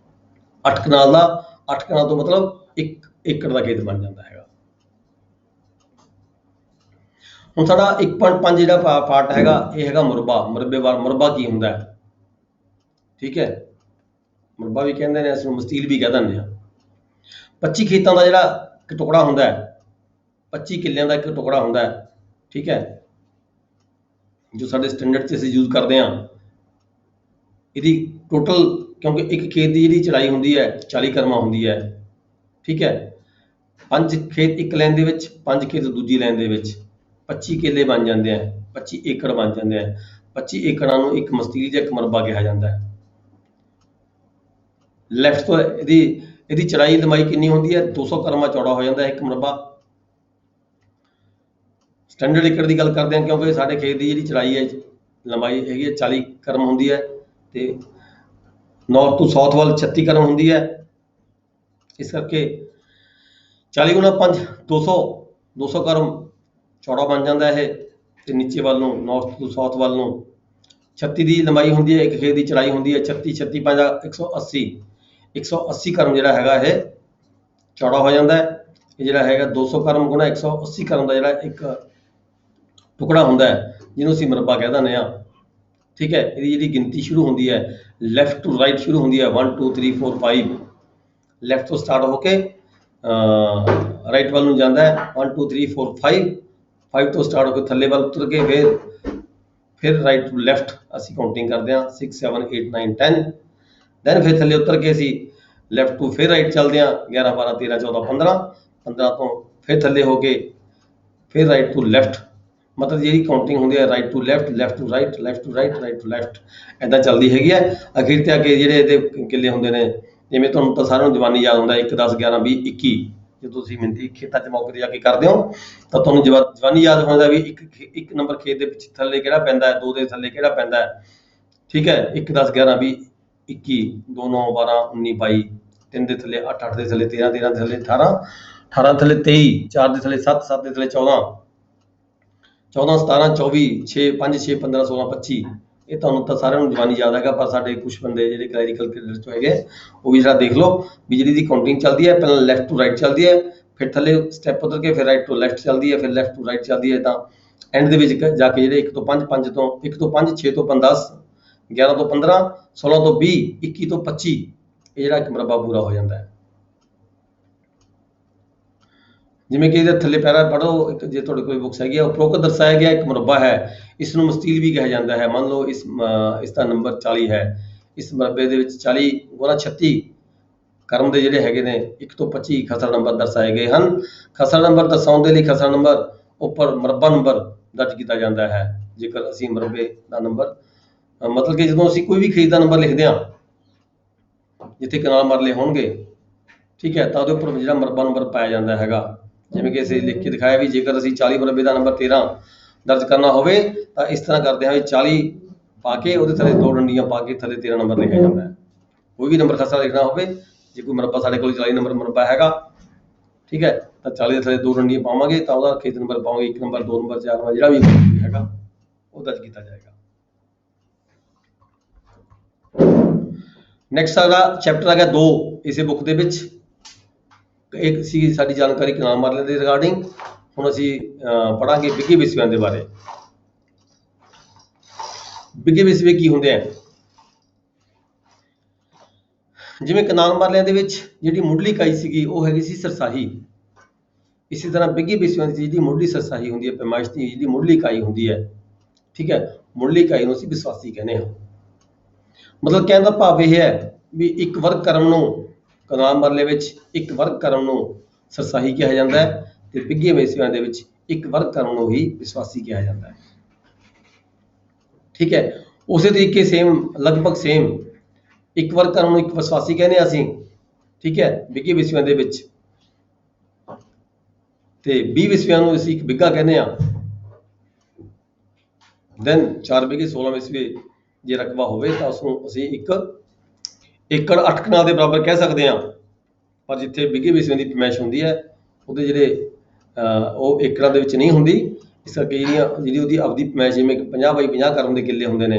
8 ਕਨਾਲ ਦਾ 8 ਕਨਾਲ ਤੋਂ ਮਤਲਬ 1 ਏਕੜ ਦਾ ਖੇਤ ਬਣ ਜਾਂਦਾ ਹੈਗਾ। ਹੁਣ ਸਾਡਾ 1.5 ਜਿਹੜਾ ਪਾਰਟ ਹੈਗਾ ਇਹ ਹੈਗਾ ਮੁਰਬਾ। ਮੁਰਬਾ ਕੀ ਹੁੰਦਾ ਹੈ? ਠੀਕ ਹੈ, ਮੁਰਬਾ ਵੀ ਕਹਿੰਦੇ ਨੇ, ਇਸ ਨੂੰ ਮਸਤੀਲ ਵੀ ਕਹਿ ਦਿੰਦੇ ਆ। 25 ਖੇਤਾਂ ਦਾ ਜਿਹੜਾ ਇੱਕ ਟੁਕੜਾ ਹੁੰਦਾ ਹੈ, 25 ਕਿੱਲਿਆਂ ਦਾ ਇੱਕ ਟੁਕੜਾ ਹੁੰਦਾ ਹੈ। ਠੀਕ ਹੈ, ਜੋ ਸਾਡੇ ਸਟੈਂਡਰਡ 'ਚ ਅਸੀਂ ਯੂਜ਼ ਕਰਦੇ ਹਾਂ। ਇਹਦੀ ਟੋਟਲ, ਕਿਉਂਕਿ ਇੱਕ ਖੇਤ ਦੀ ਜਿਹੜੀ ਚੜਾਈ ਹੁੰਦੀ ਹੈ 40 ਕਰਮਾਂ ਹੁੰਦੀ ਹੈ। ਠੀਕ ਹੈ, 5 ਖੇਤ ਇੱਕ ਲਾਈਨ ਦੇ ਵਿੱਚ, 5 ਖੇਤ ਦੂਜੀ ਲਾਈਨ ਦੇ ਵਿੱਚ, 25 ਕਿੱਲੇ ਬਣ ਜਾਂਦੇ ਆ, 25 ਏਕੜ ਬਣ ਜਾਂਦੇ ਆ। 25 ਏਕੜਾਂ ਨੂੰ ਇੱਕ ਮਸਤੀਲ ਜਾਂ ਇੱਕ ਮਰਬਾ ਕਿਹਾ ਜਾਂਦਾ ਹੈ। ਲੈਫਟ ਤੋਂ ਇਹਦੀ ਚੜਾਈ ਲੰਬਾਈ ਕਿੰਨੀ ਹੁੰਦੀ ਹੈ? 200 ਕਰਮਾਂ ਚੌੜਾ ਹੋ ਜਾਂਦਾ ਹੈ ਇੱਕ ਮਰਬਾ। ਸਟੈਂਡਰਡ ਏਕੜ ਦੀ ਗੱਲ ਕਰਦੇ ਹਾਂ ਕਿਉਂਕਿ ਸਾਡੇ ਖੇਤ ਦੀ ਜਿਹੜੀ ਚੜਾਈ ਹੈ ਲੰਬਾਈ ਹੈਗੀ ਹੈ 40 ਕਰਮ ਹੁੰਦੀ ਹੈ, ਤੇ ਨਾਰਥ ਤੋਂ ਸਾਊਥ ਵੱਲ 36 ਕਰਮ ਹੁੰਦੀ ਹੈ। ਇਸ ਕਰਕੇ 40 ਗੁਣਾ 5 200 ਕਰਮ ਚੌੜਾ ਬਣ ਜਾਂਦਾ ਹੈ। ਤੇ ਨੀਚੇ ਵੱਲ ਨੂੰ ਨਾਰਥ ਤੋਂ ਸਾਊਥ ਵੱਲ ਨੂੰ 36 ਦੀ ਲੰਬਾਈ ਹੁੰਦੀ ਹੈ। ਇੱਕ ਖੇਤ ਦੀ ਚੜਾਈ ਹੁੰਦੀ ਹੈ 36 5 180 ਕਰਮ ਜਿਹੜਾ ਹੈਗਾ ਇਹ ਚੌੜਾ ਹੋ ਜਾਂਦਾ ਹੈ। ਇਹ ਜਿਹੜਾ ਹੈਗਾ 200 ਕਰਮ ਗੁਣਾ 180 ਕਰਮ ਦਾ ਜਿਹੜਾ ਇੱਕ ਟੁਕੜਾ ਹੁੰਦਾ ਹੈ ਜਿਹਨੂੰ ਅਸੀਂ ਮਰਬਾ ਕਹਿ ਦਿੰਦੇ ਹਾਂ। ਠੀਕ ਹੈ, ਇਹਦੀ ਜਿਹੜੀ ਗਿਣਤੀ ਸ਼ੁਰੂ ਹੁੰਦੀ ਹੈ ਲੈਫਟ ਟੂ ਰਾਈਟ ਸ਼ੁਰੂ ਹੁੰਦੀ ਹੈ 1 2 3 4 5। ਲੈਫਟ ਤੋਂ ਸਟਾਰਟ ਹੋ ਕੇ ਰਾਈਟ ਵੱਲ ਨੂੰ ਜਾਂਦਾ ਹੈ 1 2 3 4 5 ਤੋਂ ਸਟਾਰਟ ਹੋ ਕੇ ਥੱਲੇ ਵੱਲ ਉਤਰ ਕੇ ਫਿਰ ਰਾਈਟ ਟੂ ਲੈਫਟ ਅਸੀਂ ਕਾਊਂਟਿੰਗ ਕਰਦੇ ਹਾਂ 6 7 8 9 10। ਦੈਨ ਫਿਰ ਥੱਲੇ ਉਤਰ ਕੇ ਅਸੀਂ ਲੈਫਟ ਟੂ ਫਿਰ ਰਾਈਟ ਚੱਲਦੇ ਹਾਂ 11 12 13 14 15 ਤੋਂ ਫਿਰ ਥੱਲੇ ਹੋ ਕੇ ਫਿਰ ਰਾਈਟ ਟੂ ਲੈਫਟ। ਮਤਲਬ ਜਿਹੜੀ ਕਾਊਂਟਿੰਗ ਹੁੰਦੀ ਹੈ right to left, left to right, left to right, right to left, ਇੱਦਾਂ ਚੱਲਦੀ ਹੈਗੀ ਹੈ। ਅਖੀਰ ਤੇ ਆ ਕੇ ਜਿਹੜੇ ਇਹਦੇ ਕਿੱਲੇ ਹੁੰਦੇ ਨੇ, ਜਿਵੇਂ ਤੁਹਾਨੂੰ ਤਾਂ ਸਾਰਿਆਂ ਨੂੰ ਜਵਾਨੀ ਯਾਦ ਹੁੰਦਾ 1 10 11 20 21। ਜਦੋਂ ਤੁਸੀਂ ਮਿਹਨਤੀ ਖੇਤਾਂ 'ਚ ਮੌਕੇ 'ਤੇ ਜਾ ਕੇ ਕਰਦੇ ਹੋ ਤਾਂ ਤੁਹਾਨੂੰ ਜਵਾਨੀ ਯਾਦ ਹੁੰਦਾ ਵੀ ਇੱਕ ਨੰਬਰ ਖੇਤ ਦੇ ਪਿੱਛੇ ਥੱਲੇ ਕਿਹੜਾ ਪੈਂਦਾ ਹੈ, 2 ਦੇ ਥੱਲੇ ਕਿਹੜਾ ਪੈਂਦਾ ਹੈ। ਠੀਕ ਹੈ, 1 10 11 20 21, 2 9 12 19 22, 3 ਦੇ ਥੱਲੇ 8 8 ਦੇ ਥੱਲੇ 13 13 ਦੇ ਥੱਲੇ 18 18 ਦੇ ਥੱਲੇ 23, 4 ਦੇ ਥੱਲੇ 7 7 ਦੇ ਥੱਲੇ 14 14 17 24 6 5 6 15 16 25। ਇਹ ਤੁਹਾਨੂੰ ਤਾਂ ਸਾਰਿਆਂ ਨੂੰ ਜਵਾਨੀ ਯਾਦ ਹੈਗਾ, ਪਰ ਸਾਡੇ ਕੁਝ ਬੰਦੇ ਜਿਹੜੇ ਕਲੈਰੀਕਲ ਕੈਡਰ ਚੋਂ ਹੈਗੇ ਉਹ ਵੀ ਜਿਹੜਾ ਦੇਖ ਲਓ ਵੀ ਜਿਹੜੀ ਦੀ ਕਾਊਂਟਿੰਗ ਚੱਲਦੀ ਹੈ, ਪਹਿਲਾਂ ਲੈਫਟ ਟੂ ਰਾਈਟ ਚੱਲਦੀ ਹੈ, ਫਿਰ ਥੱਲੇ ਸਟੈਪ ਉਤਰ ਕੇ ਫਿਰ ਰਾਈਟ ਟੂ ਲੈਫਟ ਚੱਲਦੀ ਹੈ, ਫਿਰ ਲੈਫਟ ਟੂ ਰਾਈਟ ਚੱਲਦੀ ਹੈ, ਤਾਂ ਐਂਡ ਦੇ ਵਿੱਚ ਜਾ ਕੇ ਜਿਹੜੇ 1 ਤੋਂ 5, 5 ਤੋਂ 1 ਤੋਂ 5, 6 ਤੋਂ 10, 11 ਤੋਂ 15, 16 ਤੋਂ 20, 21 ਤੋਂ 25 ਇਹ ਜਿਹੜਾ ਇੱਕ ਮੁਰੱਬਾ ਪੂਰਾ ਹੋ ਜਾਂਦਾ ਹੈ। ਜਿਵੇਂ ਕਿ ਇਹਦੇ ਥੱਲੇ ਪੈਰਾ ਪੜੋ, ਇੱਕ ਜੇ ਤੁਹਾਡੇ ਕੋਲ ਬੁੱਕਸ ਹੈਗੀ ਆ, ਉਪਰੋਕਤ ਦਰਸਾਇਆ ਗਿਆ ਇੱਕ ਮੁਰੱਬਾ ਹੈ, ਇਸ ਨੂੰ ਮਸਤੀਲ ਵੀ ਕਿਹਾ ਜਾਂਦਾ ਹੈ। ਮੰਨ ਲਓ ਇਸ ਦਾ ਨੰਬਰ 40 ਹੈ, ਇਸ ਮੁਰੱਬੇ ਦੇ ਵਿੱਚ 40 ਗੁਣਾ 36 ਕਰਮ ਦੇ ਜਿਹੜੇ ਹੈਗੇ ਨੇ 1 ਤੋਂ 25 ਖਸਰਾ ਨੰਬਰ ਦਰਸਾਏ ਗਏ ਹਨ। ਖਸਰਾ ਨੰਬਰ ਦਰਸਾਉਣ ਦੇ ਲਈ ਖਸਰਾ ਨੰਬਰ ਉੱਪਰ ਮੁਰੱਬਾ ਨੰਬਰ ਦਰਜ ਕੀਤਾ ਜਾਂਦਾ ਹੈ। ਜੇਕਰ ਅਸੀਂ ਮੁਰੱਬੇ ਦਾ ਨੰਬਰ ਮਤਲਬ ਕਿ ਜਦੋਂ ਅਸੀਂ ਕੋਈ ਵੀ ਖਰੀਦ ਦਾ ਨੰਬਰ ਲਿਖਦੇ ਹਾਂ ਜਿੱਥੇ ਕਨਾਲ ਮਰਲੇ ਹੋਣਗੇ, ਠੀਕ ਹੈ, ਤਾਂ ਉਹਦੇ ਉੱਪਰ ਜਿਹੜਾ ਮੁਰੱਬਾ ਨੰਬਰ ਪਾਇਆ ਜਾਂਦਾ ਹੈਗਾ। ਜਿਵੇਂ ਕਿ ਅਸੀਂ ਲਿਖ ਕੇ ਦਿਖਾਇਆ ਵੀ ਜੇਕਰ ਅਸੀਂ 40 ਮੁਰੱਬੇ ਦਾ ਨੰਬਰ 13 ਦਰਜ ਕਰਨਾ ਹੋਵੇ ਤਾਂ ਇਸ ਤਰ੍ਹਾਂ ਕਰਦੇ ਹਾਂ ਵੀ 40 ਪਾ ਕੇ ਉਹਦੇ ਥੱਲੇ 2 ਡੰਡੀਆਂ ਪਾ ਕੇ ਥੱਲੇ 13 ਨੰਬਰ ਲਿਖਿਆ ਜਾਂਦਾ ਹੈ। ਕੋਈ ਵੀ ਨੰਬਰ ਖਸਰਾ ਲਿਖਣਾ ਹੋਵੇ, ਜੇ ਕੋਈ ਮੁਰੱਬਾ ਸਾਡੇ ਕੋਲ 40 ਨੰਬਰ ਮੁਰੱਬਾ ਹੈਗਾ, ਠੀਕ ਹੈ, ਤਾਂ 40 ਦੇ ਥੱਲੇ 2 ਡੰਡੀਆਂ ਪਾਵਾਂਗੇ ਤਾਂ ਉਹਦਾ ਖੇਤ ਨੰਬਰ ਪਾਵਾਂਗੇ 1 ਨੰਬਰ 2 ਨੰਬਰ 4 ਨੰਬਰ ਜਿਹੜਾ ਵੀ ਹੈਗਾ ਉਹ ਦਰਜ ਕੀਤਾ ਜਾਏਗਾ। ਨੈਕਸਟ ਸਾਡਾ ਚੈਪਟਰ ਹੈਗਾ 2 ਇਸੇ ਬੁੱਕ ਦੇ ਵਿੱਚ। ਇੱਕ ਸੀ ਸਾਡੀ ਜਾਣਕਾਰੀ ਕਨਾਲ ਮਰਲੇ ਦੇ ਰਿਗਾਰਡਿੰਗ। ਹੁਣ ਅਸੀਂ ਪੜਾਂਗੇ ਬਿੱਗੇ ਵਿਸਵਿਆਂ ਦੇ ਬਾਰੇ। ਬਿੱਗੇ ਵਿਸਵੇ ਕੀ ਹੁੰਦੇ ਆ? ਜਿਵੇਂ ਕਨਾਲ ਮਰਲਿਆਂ ਦੇ ਵਿੱਚ ਜਿਹੜੀ ਮੁੱਢਲੀ ਇਕਾਈ ਸੀਗੀ ਉਹ ਹੈਗੀ ਸੀ ਸਰਸਾਹੀ। ਇਸੇ ਤਰ੍ਹਾਂ ਬਿੱਗੇ ਵਿਸਵਿਆਂ ਦੀ ਜਿਹੜੀ ਮੁੱਢਲੀ ਸਰਸਾਹੀ ਹੁੰਦੀ ਹੈ, ਪੈਮਾਇਸ਼ ਦੀ ਜਿਹੜੀ ਮੁੱਢਲੀ ਇਕਾਈ ਹੁੰਦੀ ਹੈ, ਠੀਕ ਹੈ, ਮੁੱਢਲੀ ਇਕਾਈ ਨੂੰ ਅਸੀਂ ਵਿਸਵਾਸੀ ਕਹਿੰਦੇ ਹਾਂ। ਮਤਲਬ ਕਹਿਣ ਦਾ ਭਾਵ ਇਹ ਹੈ ਵੀ ਇੱਕ ਵਰਗ ਕਰਮ ਨੂੰ ਕਨਾਲ ਮਰਲੇ ਵਿੱਚ ਇੱਕ ਵਰਗ ਕਰਮ ਨੂੰ ਸਰਸਾਹੀ ਕਿਹਾ ਜਾਂਦਾ ਹੈ ਤੇ ਬਿੱਗੇ ਵਿਸਵਿਆਂ ਦੇ ਵਿੱਚ ਇੱਕ ਵਰਗ ਕਰਮ ਨੂੰ ਹੀ ਵਿਸਵਾਸੀ ਕਿਹਾ ਜਾਂਦਾ ਹੈ। ਠੀਕ ਹੈ, ਉਸੇ ਤਰੀਕੇ ਸੇਮ ਲਗਭਗ ਸੇਮ ਇੱਕ ਵਰਗ ਕਰਮ ਨੂੰ ਇੱਕ ਵਿਸਵਾਸੀ ਕਹਿੰਦੇ ਹਾਂ ਅਸੀਂ, ਠੀਕ ਹੈ, ਬਿੱਗੇ ਵਿਸਵਿਆਂ ਦੇ ਵਿੱਚ, ਤੇ 20 ਵਿਸਵਿਆਂ ਨੂੰ ਅਸੀਂ ਇੱਕ ਬਿੱਗਾ ਕਹਿੰਦੇ ਹਾਂ। ਦੈਨ 4 ਬਿੱਗੇ 16 ਵਿਸਵੇ ਜੇ ਰਕਬਾ ਹੋਵੇ ਤਾਂ ਉਸਨੂੰ ਅਸੀਂ 1 ਏਕੜ 8 ਕਨਾਲ ਦੇ ਬਰਾਬਰ ਕਹਿ ਸਕਦੇ ਹਾਂ। ਪਰ ਜਿੱਥੇ ਬਿੱਗੇ ਵਿਸਵਿਆਂ ਦੀ ਪੈਮਾਇਸ਼ ਹੁੰਦੀ ਹੈ ਉਹਦੇ ਜਿਹੜੇ ਉਹ ਏਕੜਾਂ ਦੇ ਵਿੱਚ ਨਹੀਂ ਹੁੰਦੀ, ਇਸ ਕਰਕੇ ਜਿਹੜੀ ਉਹਦੀ ਆਪਦੀ ਪੈਮਾਇਸ਼ ਜਿਵੇਂ 50 ਬਾਈ 50 ਕਰਮ ਦੇ ਕਿੱਲੇ ਹੁੰਦੇ ਨੇ,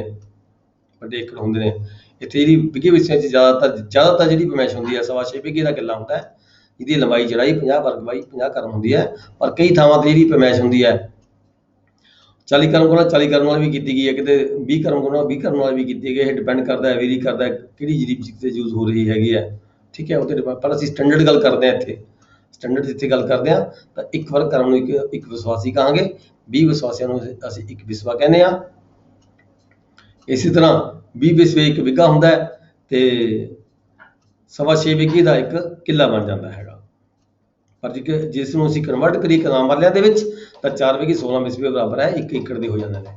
ਵੱਡੇ ਏਕੜ ਹੁੰਦੇ ਨੇ, ਇੱਥੇ ਜਿਹੜੀ ਬਿੱਗੇ ਵਿਸਵਿਆਂ 'ਚ ਜ਼ਿਆਦਾਤਰ ਜਿਹੜੀ ਪੈਮਾਇਸ਼ ਹੁੰਦੀ ਹੈ 6.25 ਬਿੱਗੇ ਦਾ ਕਿੱਲਾ ਹੁੰਦਾ ਹੈ, ਜਿਹਦੀ ਲੰਬਾਈ ਚੜਾਈ 50 ਵਰਗ ਬਾਈ 50 ਕਰਮ ਹੁੰਦੀ ਹੈ। ਪਰ ਕਈ ਥਾਵਾਂ ਤੇ ਜਿਹੜੀ ਪੈਮਾਇਸ਼ ਹੁੰਦੀ ਹੈ 40 ਕਰਮ ਗੁਣਾ 40 ਕਰਮ ਨਾਲ ਵੀ ਕੀਤੀ ਗਈ ਹੈ, ਕਿਤੇ 20 ਕਰਮ ਗੁਣਾ 20 ਕਰਮ ਨਾਲ ਵੀ ਕੀਤੀ ਗਈ ਹੈ। ਇਹ ਡਿਪੈਂਡ ਕਰਦਾ ਹੈ, ਵੇਰੀ ਕਰਦਾ ਹੈ ਕਿਹੜੀ ਜਿਹੜੀ ਤੇ ਯੂਜ਼ ਹੋ ਰਹੀ ਹੈਗੀ ਹੈ, ਠੀਕ ਹੈ, ਉਹਦੇ ਪਰ ਅਸੀਂ ਸਟੈਂਡਰਡ ਗੱਲ ਕਰਦੇ ਹਾਂ। ਇੱਥੇ ਸਟੈਂਡਰਡ ਜਿੱਥੇ ਗੱਲ ਕਰਦੇ ਹਾਂ ਤਾਂ ਇੱਕ ਵਰਗ ਕਰਮ ਨੂੰ ਇੱਕ ਵਿਸਵਾਸੀ ਕਹਾਂਗੇ, 20 ਵਿਸਵਾਸੀਆਂ ਨੂੰ ਅਸੀਂ ਇੱਕ ਵਿਸਵਾ ਕਹਿੰਦੇ ਹਾਂ। ਇਸੇ ਤਰ੍ਹਾਂ 20 ਵਿਸਵੇ ਇੱਕ ਬਿੱਗਾ ਹੁੰਦਾ ਹੈ ਤੇ 6.25 ਬਿੱਗੇ ਦਾ ਇੱਕ ਕਿੱਲਾ ਬਣ ਜਾਂਦਾ ਹੈਗਾ। ਪਰ ਜਿਸ ਨੂੰ ਅਸੀਂ ਕਨਵਰਟ ਕਰੀਏ ਕਨਾਲ ਮਰਲਿਆਂ ਦੇ ਵਿੱਚ ਤਾਂ 4 ਬਿੱਗੇ 16 ਵਿਸਵੇ ਬਰਾਬਰ ਹੈ 1 ਏਕੜ ਦੇ ਹੋ ਜਾਂਦੇ ਨੇ।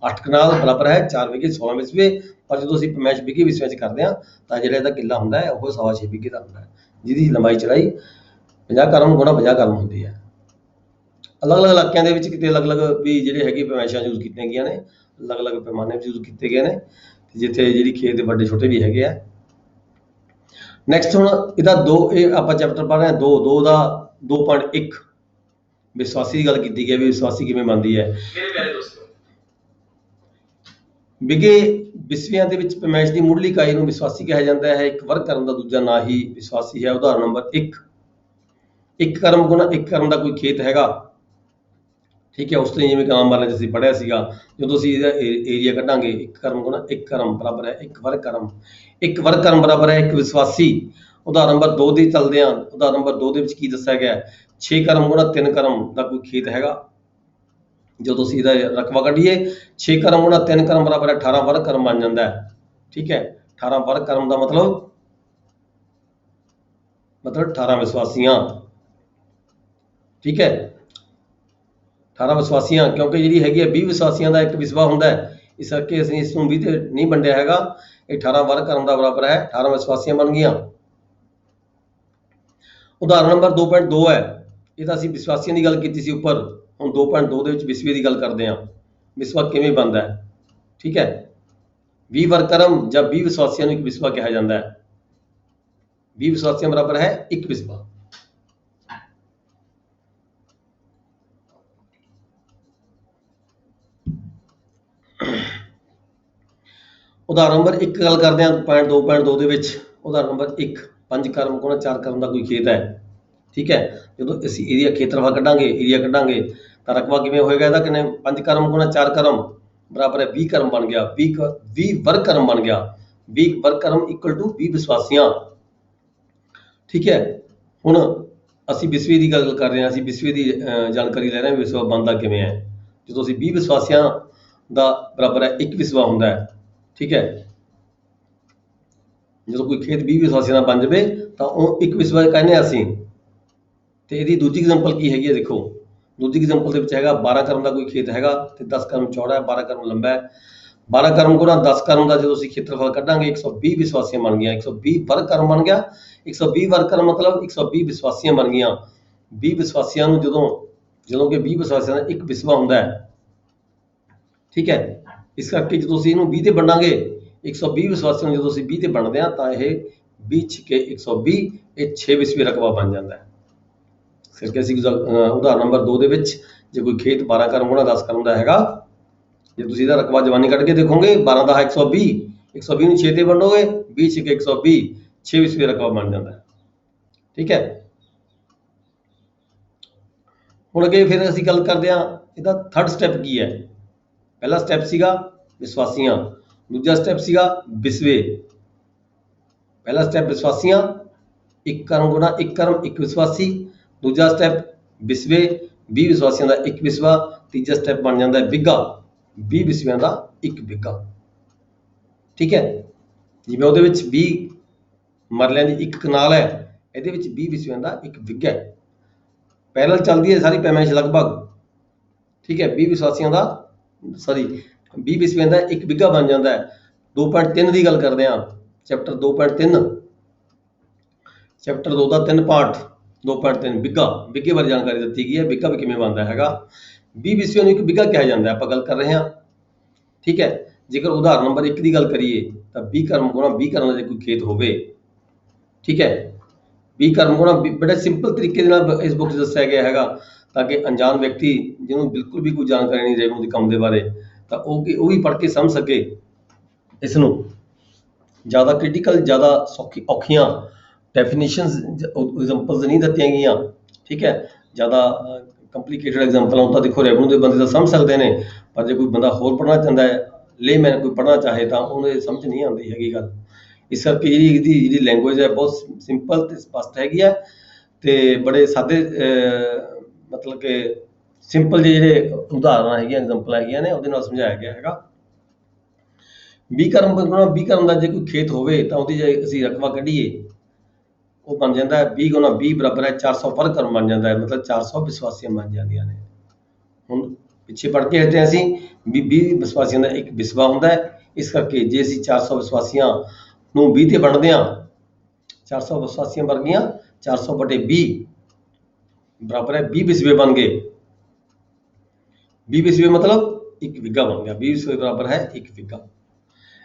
8 ਕਨਾਲ ਬਰਾਬਰ ਹੈ 4 ਬਿੱਗੇ 16 ਵਿਸਵੇ। ਪਰ ਜਦੋਂ ਅਸੀਂ ਪੈਮਾਇਸ਼ ਬਿੱਗੇ ਵਿਸਵੇ 'ਚ ਕਰਦੇ ਹਾਂ ਤਾਂ ਜਿਹੜਾ ਇਹਦਾ ਕਿੱਲਾ ਹੁੰਦਾ ਹੈ ਉਹ 6.25 ਬਿੱਗੇ ਦਾ ਹੁੰਦਾ ਹੈ, ਜਿਹਦੀ ਲੰਬਾਈ ਚੜਾਈ 50 ਕਰਮ ਗੁਣਾ 50 ਕਰਮ ਹੁੰਦੀ ਹੈ। ਅਲੱਗ-ਅਲੱਗ ਇਲਾਕਿਆਂ ਦੇ ਵਿੱਚ ਕਿਤੇ ਅਲੱਗ-ਅਲੱਗ ਵੀ ਜਿਹੜੇ ਹੈਗੇ ਪੈਮਾਇਸ਼ਾਂ ਯੂਜ਼ ਕੀਤੀਆਂ ਗਈਆਂ ਨੇ, ਅਲੱਗ-ਅਲੱਗ ਪੈਮਾਨੇ ਯੂਜ਼ ਕੀਤੇ ਗਏ ਨੇ, ਜਿੱਥੇ ਜਿਹੜੀ ਖੇਤ ਦੇ ਵੱਡੇ ਛੋਟੇ ਵੀ ਹੈਗੇ ਆ। ਨੈਕਸਟ ਹੁਣ ਇਹਦਾ 2 ਇਹ ਆਪਾਂ ਚੈਪਟਰ ਪੜ੍ਹ ਰਹੇ ਹਾਂ 2 ਦਾ 2.1 ਵਿਸਵਾਸੀ ਦੀ ਗੱਲ ਕੀਤੀ ਗਈ ਵੀ ਵਿਸਵਾਸੀ ਕਿਵੇਂ ਬਣਦੀ ਹੈ। ਮੇਰੇ ਪਿਆਰੇ ਦੋਸਤੋ, ਬਿੱਗੇ ਵਿਸਵਿਆਂ ਦੇ ਵਿੱਚ ਪੈਮਾਇਸ਼ ਦੀ ਮੁੱਢਲੀ ਇਕਾਈ ਨੂੰ ਵਿਸਵਾਸੀ ਕਿਹਾ ਜਾਂਦਾ ਹੈ। ਇੱਕ ਵਰਗ ਕਰਮ ਦਾ ਦੂਜਾ ਨਾਂ ਹੀ ਵਿਸਵਾਸੀ ਹੈ। ਉਦਾਹਰਨ ਨੰਬਰ 1 ਕਰਮ ਗੁਣਾ 1 ਕਰਮ ਦਾ ਕੋਈ ਖੇਤ ਹੈਗਾ, ਠੀਕ ਹੈ, ਉਸ ਤੋਂ ਜਿਵੇਂ ਕਨਾਲ ਮਰਲੇ 'ਚ ਅਸੀਂ ਪੜ੍ਹਿਆ ਸੀਗਾ, ਜਦੋਂ ਅਸੀਂ ਇਹਦਾ ਏਰੀਆ ਕੱਢਾਂਗੇ 1 ਕਰਮ ਗੁਣਾ 1 ਕਰਮ ਬਰਾਬਰ ਹੈ 1 ਵਰਗ ਕਰਮ। 1 ਵਰਗ ਕਰਮ ਬਰਾਬਰ ਹੈ 1 ਵਿਸਵਾਸੀ। ਉਦਾਹਰਨ ਨੰਬਰ 2 ਦੀ ਚੱਲਦੇ ਹਾਂ। ਉਦਾਹਰਨ ਨੰਬਰ 2 ਦੇ ਵਿੱਚ ਕੀ ਦੱਸਿਆ ਗਿਆ? 6 ਕਰਮ ਗੁਣਾ 3 ਕਰਮ ਦਾ ਕੋਈ ਖੇਤ ਹੈਗਾ। ਜਦੋਂ ਅਸੀਂ ਇਹਦਾ ਰਕਬਾ ਕੱਢੀਏ 6 ਕਰਮ ਗੁਣਾ 3 ਕਰਮ ਬਰਾਬਰ ਹੈ 18 ਵਰਗ ਕਰਮ ਬਣ ਜਾਂਦਾ ਹੈ, ਠੀਕ ਹੈ। 18 ਵਰਗ ਕਰਮ ਦਾ ਮਤਲਬ 18 ਵਿਸਵਾਸੀਆਂ, ਠੀਕ ਹੈ, 18 ਵਿਸਵਾਸੀਆਂ, ਕਿਉਂਕਿ ਜਿਹੜੀ ਹੈਗੀ ਹੈ 20 ਵਿਸਵਾਸੀਆਂ ਦਾ ਇੱਕ ਵਿਸਵਾ ਹੁੰਦਾ ਹੈ, ਇਸ ਕਰਕੇ ਅਸੀਂ ਇਸ ਨੂੰ 20 ਤੇ ਨਹੀਂ ਵੰਡਿਆ ਹੈਗਾ। ਇਹ 18 ਵਰਗ ਕਰਮ ਦਾ ਬਰਾਬਰ ਹੈ 18 ਵਿਸਵਾਸੀਆਂ ਬਣ ਗਈਆਂ। ਉਦਾਹਰਨ ਨੰਬਰ 2.2 ਹੈ, ਇਹ ਤਾਂ ਅਸੀਂ ਵਿਸਵਾਸੀਆਂ ਦੀ ਗੱਲ ਕੀਤੀ ਸੀ ਉੱਪਰ। ਹੁਣ 2.2 ਦੇ ਵਿੱਚ ਵਿਸਵੇ ਦੀ ਗੱਲ ਕਰਦੇ ਹਾਂ, ਵਿਸਵਾ ਕਿਵੇਂ ਬਣਦਾ ਹੈ, ਠੀਕ ਹੈ। 20 ਵਰਗ ਕਰਮ ਜਾਂ 20 ਵਿਸਵਾਸੀਆਂ ਨੂੰ ਇੱਕ ਵਿਸਵਾ ਕਿਹਾ ਜਾਂਦਾ ਹੈ। 20 ਵਿਸਵਾਸੀਆਂ ਬਰਾਬਰ ਹੈ ਇੱਕ ਵਿਸਵਾ। ਉਦਾਹਰਨ ਨੰਬਰ 1 ਗੱਲ ਕਰਦੇ ਹਾਂ ਪੁਆਇੰਟ 2.2 ਦੇ ਵਿੱਚ। ਉਦਾਹਰਨ ਨੰਬਰ 1 5 ਕਰਮ ਗੁਣਾ 4 ਕਰਮ ਦਾ ਕੋਈ ਖੇਤ ਹੈ, ਠੀਕ ਹੈ। ਜਦੋਂ ਅਸੀਂ ਏਰੀਆ ਖੇਤਰਫਲ ਕੱਢਾਂਗੇ, ਏਰੀਆ ਕੱਢਾਂਗੇ ਤਾਂ ਰਕਬਾ ਕਿਵੇਂ ਹੋਏਗਾ ਇਹਦਾ? ਕਿੰਨੇ 5 ਕਰਮ ਗੁਣਾ 4 ਕਰਮ ਬਰਾਬਰ ਹੈ 20 ਕਰਮ ਬਣ ਗਿਆ, 20 ਵਰਗ ਕਰਮ ਬਣ ਗਿਆ। 20 ਵਰਗ ਕਰਮ ਇਕੁਅਲ ਟੂ 20 ਵਿਸਵਾਸੀਆਂ, ਠੀਕ ਹੈ। ਹੁਣ ਅਸੀਂ ਵਿਸਵੇ ਦੀ ਗੱਲ ਕਰ ਰਹੇ ਹਾਂ, ਅਸੀਂ ਵਿਸਵੇ ਦੀ ਜਾਣਕਾਰੀ ਲੈ ਰਹੇ ਹਾਂ, ਵਿਸਵਾ ਬਣਦਾ ਕਿਵੇਂ ਹੈ। ਜਦੋਂ ਅਸੀਂ 20 ਵਿਸਵਾਸੀਆਂ ਦਾ ਬਰਾਬਰ ਹੈ 1 ਵਿਸਵਾ ਹੁੰਦਾ ਹੈ, ਠੀਕ ਹੈ। ਜਦੋਂ ਕੋਈ ਖੇਤ 20 ਵਿਸਵਾਸੀਆਂ ਦਾ ਬਣ ਜਾਵੇ ਤਾਂ ਉਹ 1 ਵਿਸਵਾ ਕਹਿੰਦੇ ਹਾਂ ਅਸੀਂ। ਤੇ ਇਹਦੀ ਦੂਜੀ ਐਗਜ਼ਾਮਪਲ ਕੀ ਹੈਗੀ ਹੈ? ਦੇਖੋ ਦੂਜੀ ਐਗਜ਼ਾਮਪਲ ਦੇ ਵਿੱਚ ਹੈਗਾ 12 ਕਰਮ ਦਾ ਕੋਈ ਖੇਤ ਹੈਗਾ ਤੇ 10 ਕਰਮ ਚੌੜਾ ਹੈ, 12 ਕਰਮ ਲੰਬਾ ਹੈ। 12 ਕਰਮ ਗੁਣਾ 10 ਕਰਮ ਦਾ ਜਦੋਂ ਅਸੀਂ ਖੇਤਰਫਲ ਕੱਢਾਂਗੇ 120 ਵਿਸਵਾਸੀਆਂ ਬਣ ਗਈਆਂ, 120 ਵਰਗ ਕਰਮ ਬਣ ਗਿਆ। 120 ਵਰਗ ਕਰਮ ਮਤਲਬ 120 ਵਿਸਵਾਸੀਆਂ ਬਣ ਗਈਆਂ। 20 ਵਿਸਵਾਸੀਆਂ ਨੂੰ ਜਦੋਂ ਕਿ 20 ਵਿਸਵਾਸੀਆਂ ਦਾ 1 ਵਿਸਵਾ ਹੁੰਦਾ ਹੈ, ਠੀਕ ਹੈ। ਇਸ ਕਰਕੇ ਜਦੋਂ ਅਸੀਂ ਇਹਨੂੰ 20 ਤੇ ਵੰਡਾਂਗੇ, 120 ਵਿਸਵਾਸੀਆਂ ਨੂੰ ਜਦੋਂ ਅਸੀਂ 20 ਤੇ ਵੰਡਦੇ ਹਾਂ ਤਾਂ ਇਹ 20 ਛਿੱਕੇ 120, ਇਹ 6 ਵਿਸਵੇ ਰਕਬਾ ਬਣ ਜਾਂਦਾ ਹੈ। ਫਿਰ ਕਿ ਅਸੀਂ ਉਦਾਹਰਨ ਨੰਬਰ 2 ਦੇ ਵਿੱਚ ਜੇ ਕੋਈ ਖੇਤ 12 ਕਰਮ ਗੁਣਾ 10 ਕਰਮ ਦਾ ਹੈਗਾ, ਜੇ ਤੁਸੀਂ ਇਹਦਾ ਰਕਬਾ ਜਵਾਨੀ ਕੱਢ ਕੇ ਦੇਖੋਗੇ 12 ਦਾ 120, 120 ਨੂੰ 6 ਤੇ ਵੰਡੋਗੇ 20 ਛਿੱਕੇ 120, 6 ਵਿਸਵੇ ਰਕਬਾ ਬਣ ਜਾਂਦਾ ਹੈ, ਠੀਕ ਹੈ। ਹੁਣ ਅੱਗੇ ਫਿਰ ਅਸੀਂ ਗੱਲ ਕਰਦੇ ਹਾਂ ਇਹਦਾ ਥਰਡ ਸਟੈਪ ਕੀ ਹੈ। ਪਹਿਲਾ ਸਟੈਪ ਸੀਗਾ ਵਿਸਵਾਸੀਆਂ, ਦੂਜਾ ਸਟੈਪ ਸੀਗਾ ਵਿਸਵੇ। ਪਹਿਲਾ ਸਟੈਪ ਵਿਸਵਾਸੀਆਂ, 1 ਕਰਮ ਗੁਣਾ 1 ਕਰਮ 1 ਵਿਸਵਾਸੀ। ਦੂਜਾ ਸਟੈਪ ਵਿਸਵੇ, 20 ਵਿਸਵਾਸੀਆਂ ਦਾ 1 ਵਿਸਵਾ। ਤੀਜਾ ਸਟੈਪ ਬਣ ਜਾਂਦਾ ਹੈ ਬਿੱਗਾ, 20 ਵਿਸਵਿਆਂ ਦਾ 1 ਬਿੱਗਾ, ਠੀਕ ਹੈ। ਜਿਵੇਂ ਉਹਦੇ ਵਿੱਚ 20 ਮਰਲਿਆਂ ਦੀ 1 ਕਨਾਲ ਹੈ, ਇਹਦੇ ਵਿੱਚ 20 ਵਿਸਵਿਆਂ ਦਾ 1 ਬਿੱਗਾ ਹੈ। ਪੈਰਲਲ ਚੱਲਦੀ ਹੈ ਸਾਰੀ ਪੈਮਾਇਸ਼ ਲਗਭਗ, ਠੀਕ ਹੈ। 20 ਵਿਸਵਾਸੀਆਂ ਦਾ 20 ਵਿਸਵਿਆਂ ਦਾ 1 ਬਿੱਗਾ ਬਣ ਜਾਂਦਾ ਹੈ। 2.3 ਦੀ ਗੱਲ ਕਰਦੇ ਹਾਂ, ਚੈਪਟਰ 2.3, ਚੈਪਟਰ 2 ਦਾ 3 ਪਾਰਟ। 2.3 ਬਿੱਗੇ ਬਾਰੇ ਜਾਣਕਾਰੀ ਦਿੱਤੀ ਗਈ ਹੈ। ਬਿੱਗਾ ਵੀ ਕਿਵੇਂ ਬਣਦਾ ਹੈਗਾ। 20 ਵਿਸਵਿਆਂ ਨੂੰ 1 ਬਿੱਗਾ ਕਿਹਾ ਜਾਂਦਾ ਹੈ, ਆਪਾਂ ਗੱਲ ਕਰ ਰਹੇ ਹਾਂ, ਠੀਕ ਹੈ। ਜੇਕਰ ਉਦਾਹਰਨ ਨੰਬਰ 1 ਦੀ ਗੱਲ ਕਰੀਏ ਤਾਂ 20 ਕਰਮ ਗੁਣਾ 20 ਕਰਮ ਦਾ ਜੇ ਕੋਈ ਖੇਤ ਹੋਵੇ, ਠੀਕ ਹੈ। 20 ਕਰਮ ਗੁਣਾ ਬੜੇ ਸਿੰਪਲ ਤਰੀਕੇ ਦੇ ਨਾਲ ਇਸ ਬੁੱਕ 'ਚ ਦੱਸਿਆ ਗਿਆ ਹੈਗਾ, ਤਾਂ ਕਿ ਅਣਜਾਣ ਵਿਅਕਤੀ ਜਿਹਨੂੰ ਬਿਲਕੁਲ ਵੀ ਕੋਈ ਜਾਣਕਾਰੀ ਨਹੀਂ ਰੈਵਨਿਊ ਦੇ ਕੰਮ ਦੇ ਬਾਰੇ, ਤਾਂ ਉਹ ਵੀ ਪੜ੍ਹ ਕੇ ਸਮਝ ਸਕੇ ਇਸ ਨੂੰ। ਜ਼ਿਆਦਾ ਕ੍ਰਿਟੀਕਲ, ਜ਼ਿਆਦਾ ਔਖੀਆਂ ਡੈਫੀਨੇਸ਼ਨਸ ਐਗਜ਼ਾਮਪਲਸ ਨਹੀਂ ਦਿੱਤੀਆਂ ਗਈਆਂ, ਠੀਕ ਹੈ। ਜ਼ਿਆਦਾ ਕੰਪਲੀਕੇਟਡ ਐਗਜ਼ਾਮਪਲਾਂ ਤਾਂ ਦੇਖੋ ਰੈਵਨਿਊ ਦੇ ਬੰਦੇ ਤਾਂ ਸਮਝ ਸਕਦੇ ਨੇ, ਪਰ ਜੇ ਕੋਈ ਬੰਦਾ ਹੋਰ ਪੜ੍ਹਨਾ ਚਾਹੁੰਦਾ ਹੈ, ਲੇਮੈਨ ਕੋਈ ਪੜ੍ਹਨਾ ਚਾਹੇ, ਤਾਂ ਉਹਨੂੰ ਸਮਝ ਨਹੀਂ ਆਉਂਦੀ ਹੈਗੀ ਗੱਲ। ਇਸ ਕਰਕੇ ਇਹਦੀ ਲੈਂਗੁਏਜ ਹੈ ਬਹੁਤ ਸਿੰਪਲ ਤੇ ਸਪਸ਼ਟ ਹੈਗੀ ਹੈ, ਤੇ ਬੜੇ ਸਾਦੇ ਮਤਲਬ ਕਿ ਸਿੰਪਲ ਜਿਹੜੇ ਉਦਾਹਰਨਾਂ ਹੈਗੀਆਂ, ਐਗਜ਼ਾਮਪਲਾਂ ਹੈਗੀਆਂ ਨੇ, ਉਹਦੇ ਨਾਲ ਸਮਝਾਇਆ ਗਿਆ ਹੈਗਾ। 20 ਕਰਮ ਦਾ ਜੇ ਕੋਈ ਖੇਤ ਹੋਵੇ ਤਾਂ ਉਹਦੀ ਜੇ ਅਸੀਂ ਰਕਬਾ ਕੱਢੀਏ, ਉਹ ਬਣ ਜਾਂਦਾ ਹੈ 20 ਗੁਣਾ 20 ਬਰਾਬਰ ਹੈ 400 ਵਰਗ ਕਰਮ ਬਣ ਜਾਂਦਾ ਹੈ, ਮਤਲਬ 400 ਵਿਸਵਾਸੀਆਂ ਬਣ ਜਾਂਦੀਆਂ ਨੇ। ਹੁਣ ਪਿੱਛੇ ਪੜ੍ਹ ਕੇ ਹਟੇ ਅਸੀਂ ਵੀ 20 ਵਿਸਵਾਸੀਆਂ ਦਾ 1 ਵਿਸਵਾ ਹੁੰਦਾ ਹੈ। ਇਸ ਕਰਕੇ ਜੇ ਅਸੀਂ 400 ਵਿਸਵਾਸੀਆਂ ਨੂੰ 20 ਤੇ ਵੰਡਦੇ ਹਾਂ, 400 ਵਿਸਵਾਸੀਆਂ ਬਣ ਗਈਆਂ, 400 ਬਟੇ 20 ਬਰਾਬਰ ਹੈ 20 ਵਿਸਵੇ ਬਣ ਗਏ। 20 ਵਿਸਵੇ ਮਤਲਬ 1 ਬਿੱਗਾ ਬਣ ਗਿਆ। 20 ਵਿਸਵੇ ਬਰਾਬਰ ਹੈ 1 ਬਿੱਗਾ।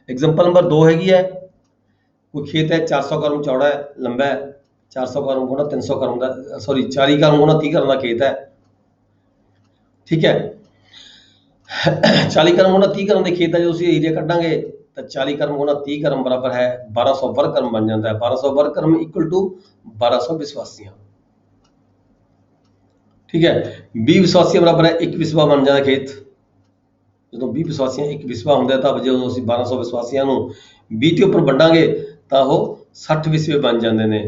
ਐਗਜ਼ਾਮਪਲ ਨੰਬਰ 2 ਹੈਗੀ ਹੈ, ਕੋਈ ਖੇਤ ਹੈ 400 ਕਰਮ ਚੌੜਾ ਹੈ, ਲੰਬਾ ਹੈ, 400 ਕਰਮ ਗੁਣਾ 300 ਕਰਮ ਦਾ 40 ਕਰਮ ਗੁਣਾ 30 ਕਰਮ ਦਾ ਖੇਤ ਹੈ, ਠੀਕ ਹੈ। 40 ਕਰਮ ਗੁਣਾ 30 ਕਰਮ ਦੇ ਖੇਤ ਦਾ ਜਦੋਂ ਅਸੀਂ ਏਰੀਆ ਕੱਢਾਂਗੇ ਤਾਂ 40 ਕਰਮ ਗੁਣਾ 30 ਕਰਮ ਬਰਾਬਰ ਹੈ 1200 ਵਰਗ ਕਰਮ ਬਣ ਜਾਂਦਾ ਹੈ। 1200 ਵਰਗ ਕਰਮ ਇਕੁਅਲ ਟੂ 1200 ਵਿਸਵਾਸੀਆਂ, ਠੀਕ ਹੈ। 20 ਵਿਸਵਾਸੀਆਂ ਬਰਾਬਰ ਹੈ 1 ਵਿਸਵਾ ਬਣ ਜਾਂਦਾ ਖੇਤ। ਜਦੋਂ 20 ਵਿਸਵਾਸੀਆਂ 1 ਵਿਸਵਾ ਹੁੰਦਾ ਤਾਂ ਜਦੋਂ ਅਸੀਂ 1200 ਵਿਸਵਾਸੀਆਂ ਨੂੰ 20 ਦੇ ਉੱਪਰ ਵੰਡਾਂਗੇ ਤਾਂ ਉਹ 60 ਵਿਸਵੇ ਬਣ ਜਾਂਦੇ ਨੇ,